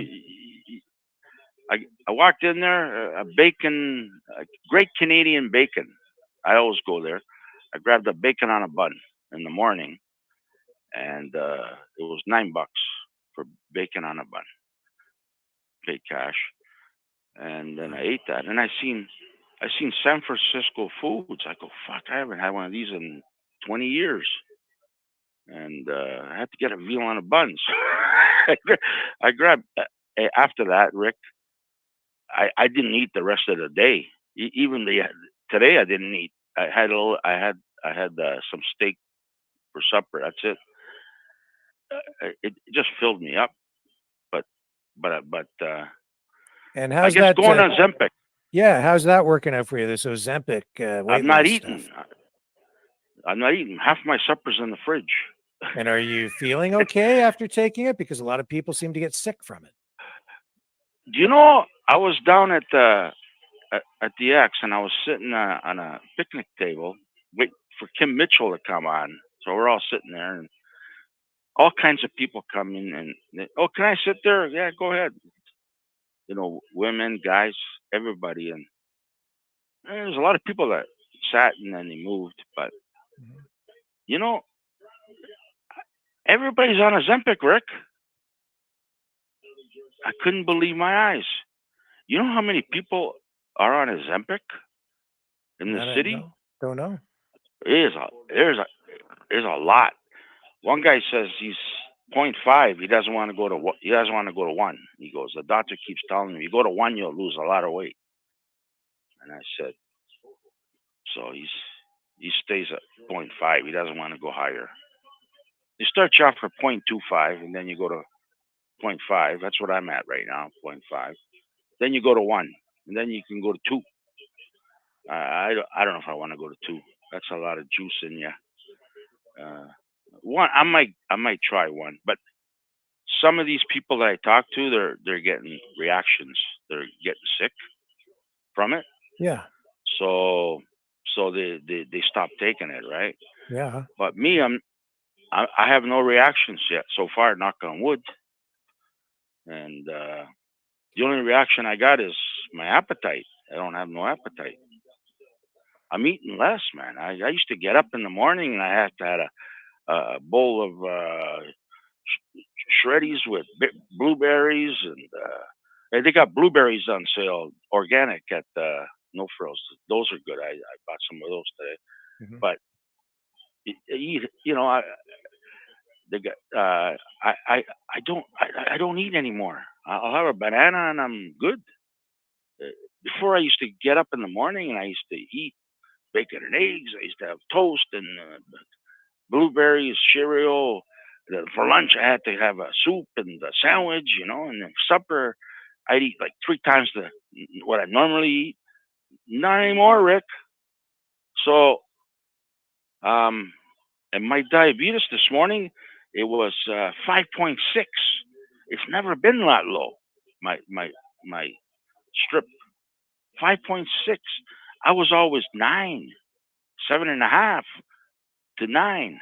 I walked in there, a great Canadian bacon. I always go there. I grabbed a bacon on a bun in the morning, and it was $9 for bacon on a bun. Paid cash, and then I ate that, and I seen San Francisco Foods. I go, fuck, I haven't had one of these in 20 years, and I had to get a veal on a bun. So I grabbed. After that, Rick, I didn't eat the rest of the day. Even today, I didn't eat. I had some steak for supper. That's it. It just filled me up. But And I how's guess that going on Ozempic. Yeah, how's that working out for you? This Ozempic weight I'm not loss eating. stuff. I'm not eating. Half my supper's in the fridge. And are you feeling okay after taking it? Because a lot of people seem to get sick from it. Do you know, I was down at the X, and I was sitting on a picnic table waiting for Kim Mitchell to come on. So we're all sitting there, and all kinds of people come in, and oh, can I sit there? Yeah, go ahead. You know, women, guys, everybody, and there's a lot of people that sat and then they moved. But you know, everybody's on Ozempic, Rick. I couldn't believe my eyes. You know how many people are on Ozempic in the city? Don't know. There's a lot. One guy says he's 0.5. He doesn't want to go to 1. He goes, the doctor keeps telling him, you go to 1, you'll lose a lot of weight. And I said, so he stays at 0.5. He doesn't want to go higher. You start you off for 0.25, and then you go to 0.5. That's what I'm at right now, 0.5. Then you go to 1, and then you can go to 2. I don't know if I want to go to 2. That's a lot of juice in you. 1, I might try 1, but some of these people that I talk to, they're getting reactions. They're getting sick from it. Yeah. So they stop taking it, right? Yeah. But me, I have no reactions yet so far, knock on wood. And the only reaction I got is my appetite. I don't have no appetite. I'm eating less, man. I used to get up in the morning and I had to have a bowl of shreddies with blueberries, and they got blueberries on sale, organic at No Frills. Those are good. I bought some of those today. But you know, I don't eat anymore. I'll have a banana and I'm good. Before I used to get up in the morning and I used to eat bacon and eggs. I used to have toast and blueberries, cereal. For lunch, I had to have a soup and a sandwich, you know. And then supper, I'd eat like 3 times what I normally eat. Not anymore, Rick. So, and my diabetes this morning, it was 5.6. It's never been that low. My strip, 5.6. I was always 9, 7.5 to 9.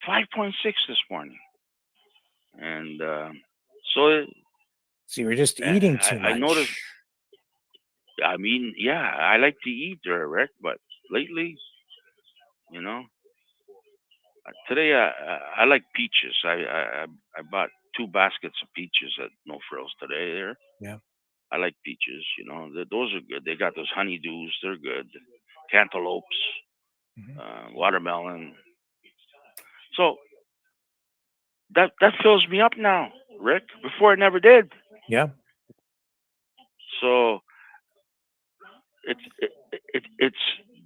5.6 this morning. And so you were just eating too much. I noticed. I mean, yeah, I like to eat there, Rick, but lately, you know, today I like peaches. I bought 2 baskets of peaches at No Frills today there. Yeah. I like peaches, you know. Those are good. They got those honeydews. They're good. Cantaloupes, watermelon. So that fills me up now, Rick. Before it never did. Yeah. So it's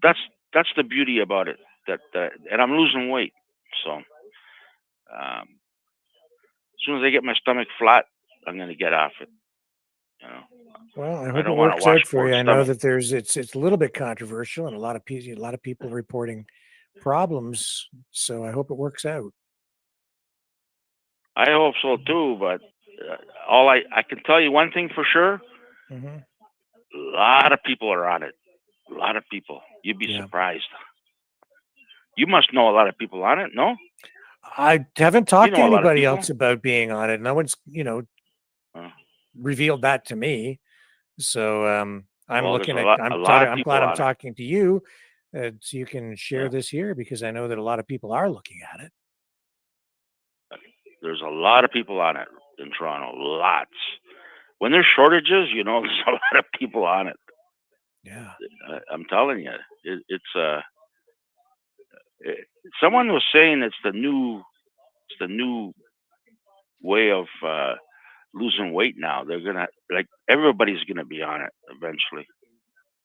that's the beauty about it. That and I'm losing weight. So as soon as I get my stomach flat, I'm gonna get off it. You know. Well, I I hope it don't want to works wash out for pork you. I know stomach. that it's a little bit controversial, and a lot of people reporting problems. So I hope it works out. I hope so too. But all I can tell you one thing for sure: Mm-hmm. a lot of people are on it. A lot of people. You'd be Yeah. surprised. You must know a lot of people on it, no? I haven't You talked to know a lot of anybody people. else about being on it. No one's, revealed that to me. So I'm Well, there's looking a at lot of I'm people glad I'm on it. talking to you, so you can share Yeah. this here, because I know that a lot of people are looking at it. There's a lot of people on it in Toronto. Lots. When there's shortages, there's a lot of people on it. Yeah. I'm telling you, someone was saying it's the new way of losing weight now. They're gonna everybody's gonna be on it eventually.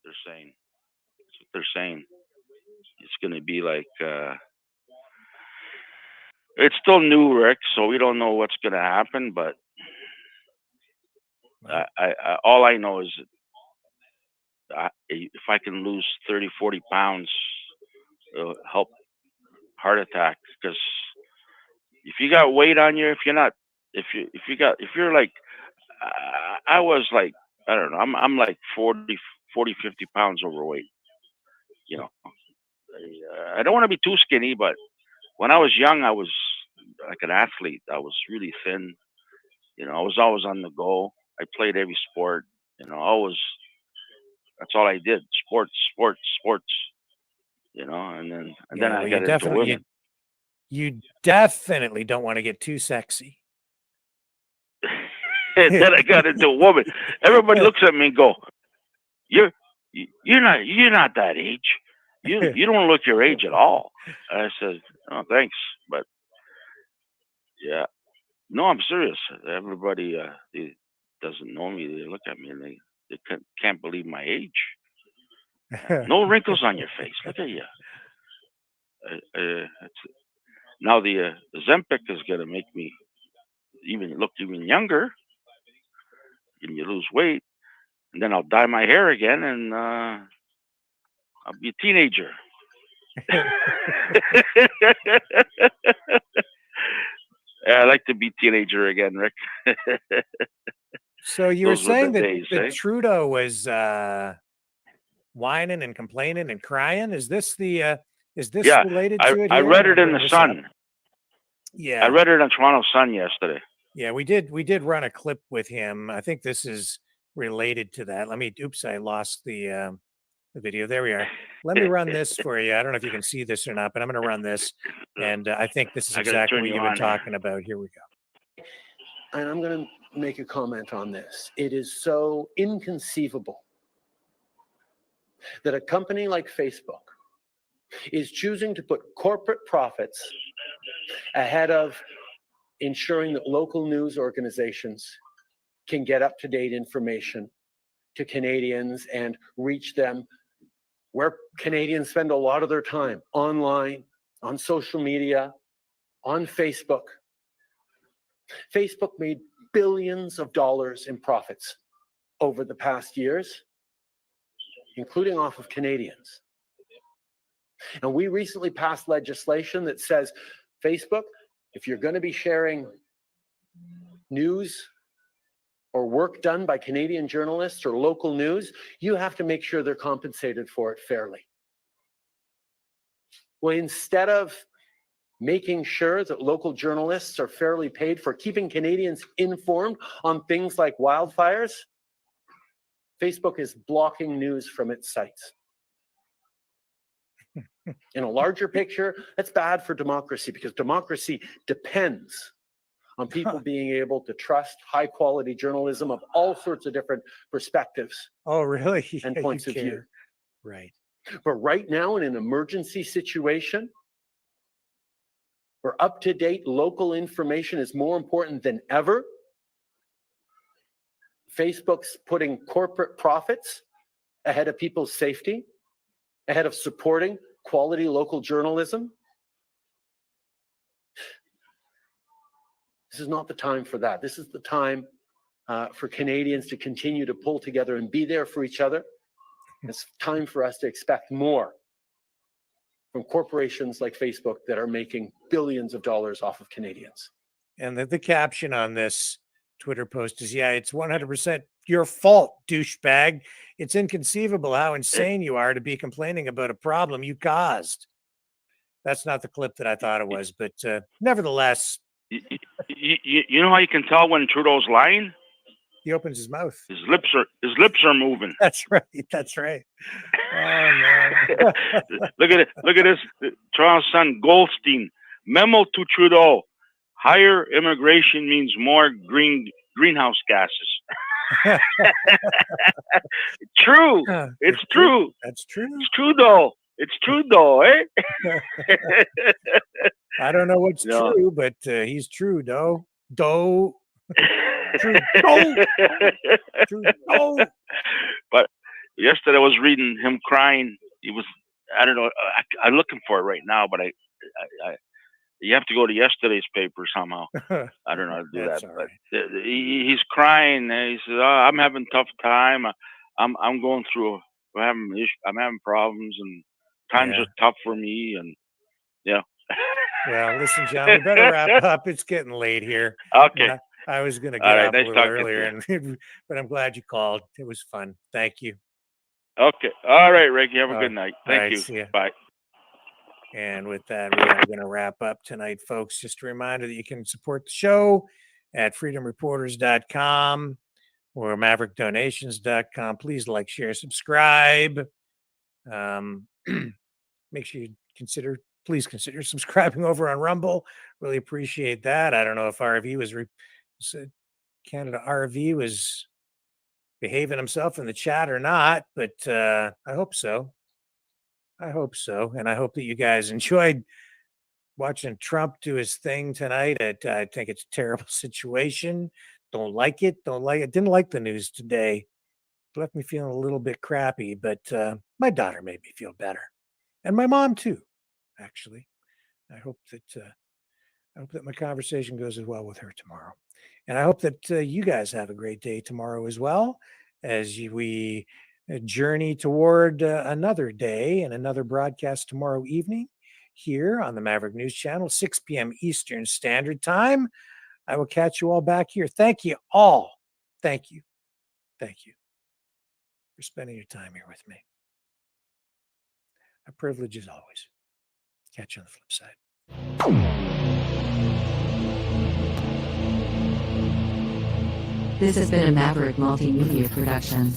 They're saying. That's what they're saying. It's gonna be like it's still new, Rick, so we don't know what's gonna happen. But I all I know is if I can lose 30, 40 pounds, it'll help heart attack. Because if you got weight on you, if you're like, I was like, I don't know, I'm like 40, 50 pounds overweight. I don't want to be too skinny, but when I was young, I was like an athlete. I was really thin. I was always on the go. I played every sport. Always. That's all I did. Sports, sports, sports. And then I Well, got into women. you definitely don't want to get too sexy. And then I got into a woman. Everybody looks at me and go, You're not that age. You don't look your age at all." I said, "Oh, thanks, but yeah, no, I'm serious. Everybody they doesn't know me. They look at me and they can't believe my age. No wrinkles on your face. Look at you. Now the Zempic is going to make me look even younger, and you lose weight, and then I'll dye my hair again, and I'll be a teenager." Yeah, I like to be teenager again, Rick. So you were Those were saying the that, days, eh? Trudeau was whining and complaining and crying. Is this Yeah, related to it? I Here? read I'm it in bringing the this Sun. up. Yeah, I read it on Toronto Sun yesterday. Yeah, we did run a clip with him. I think this is related to that. Oops, I lost the video. There we are. Let me run this for you. I don't know if you can see this or not, but I'm going to run this, and I think this is I gotta exactly turn what you you've been on here. talking about. Here we go. And I'm going to make a comment on this. It is so inconceivable that a company like Facebook is choosing to put corporate profits ahead of ensuring that local news organizations can get up-to-date information to Canadians and reach them where Canadians spend a lot of their time, online, on social media, on Facebook. Facebook made billions of dollars in profits over the past years, including off of Canadians. And we recently passed legislation that says, Facebook, if you're going to be sharing news or work done by Canadian journalists or local news, you have to make sure they're compensated for it fairly. Well, instead of making sure that local journalists are fairly paid for keeping Canadians informed on things like wildfires, Facebook is blocking news from its sites. In a larger picture, that's bad for democracy, because democracy depends on people being able to trust high quality journalism of all sorts of different perspectives. Oh, really? And Yeah, points you of view. care. Right. But right now, in an emergency situation, where up-to-date local information is more important than ever. Facebook's putting corporate profits ahead of people's safety, ahead of supporting quality local journalism. This is not the time for that. This is the time for Canadians to continue to pull together and be there for each other. It's time for us to expect more from corporations like Facebook that are making billions of dollars off of Canadians. And the caption on this Twitter post is, yeah, it's 100% your fault, douchebag. It's inconceivable how insane you are to be complaining about a problem you caused. That's not the clip that I thought it was, but nevertheless. You know how you can tell when Trudeau's lying? He opens his mouth. His lips are moving. That's right. That's right. Oh man. Look at it. Look at this. Trudeau's son Goldstein. Memo to Trudeau. Higher immigration means more greenhouse gases. True. It's true. That's true. It's Trudeau. It's Trudeau, eh? I don't know what's true, but he's Trudeau. Trudeau. Trudeau. But yesterday I was reading him crying. He was, I don't know, I'm looking for it right now, but I you have to go to yesterday's paper somehow. I don't know how to do that. But he's crying. He says, "Oh, I'm having a tough time. I'm going through. I'm having problems, and times are tough for me." And yeah. Well, listen, John, we better wrap up. It's getting late here. Okay. I was going to get up a little earlier, you. but I'm glad you called. It was fun. Thank you. Okay. All right, Ricky. Have a good night. Thank right, you. see ya. Bye. And with that, we are going to wrap up tonight, folks. Just a reminder that you can support the show at freedomreporters.com or maverickdonations.com. Please like, share, subscribe. Make sure you please consider subscribing over on Rumble. Really appreciate that. I don't know if RV was Canada RV was behaving himself in the chat or not, but I hope so. I hope so. And I hope that you guys enjoyed watching Trump do his thing tonight. I think it's a terrible situation. Don't like it. Didn't like the news today. It left me feeling a little bit crappy, but my daughter made me feel better. And my mom too, actually. I hope that my conversation goes as well with her tomorrow. And I hope that you guys have a great day tomorrow as well, as we journey toward another day and another broadcast tomorrow evening here on the Maverick News Channel, 6 p.m. Eastern Standard Time. I will catch you all back here. Thank you all. Thank you. Thank you for spending your time here with me. A privilege as always. Catch you on the flip side. This has been a Maverick Multimedia production.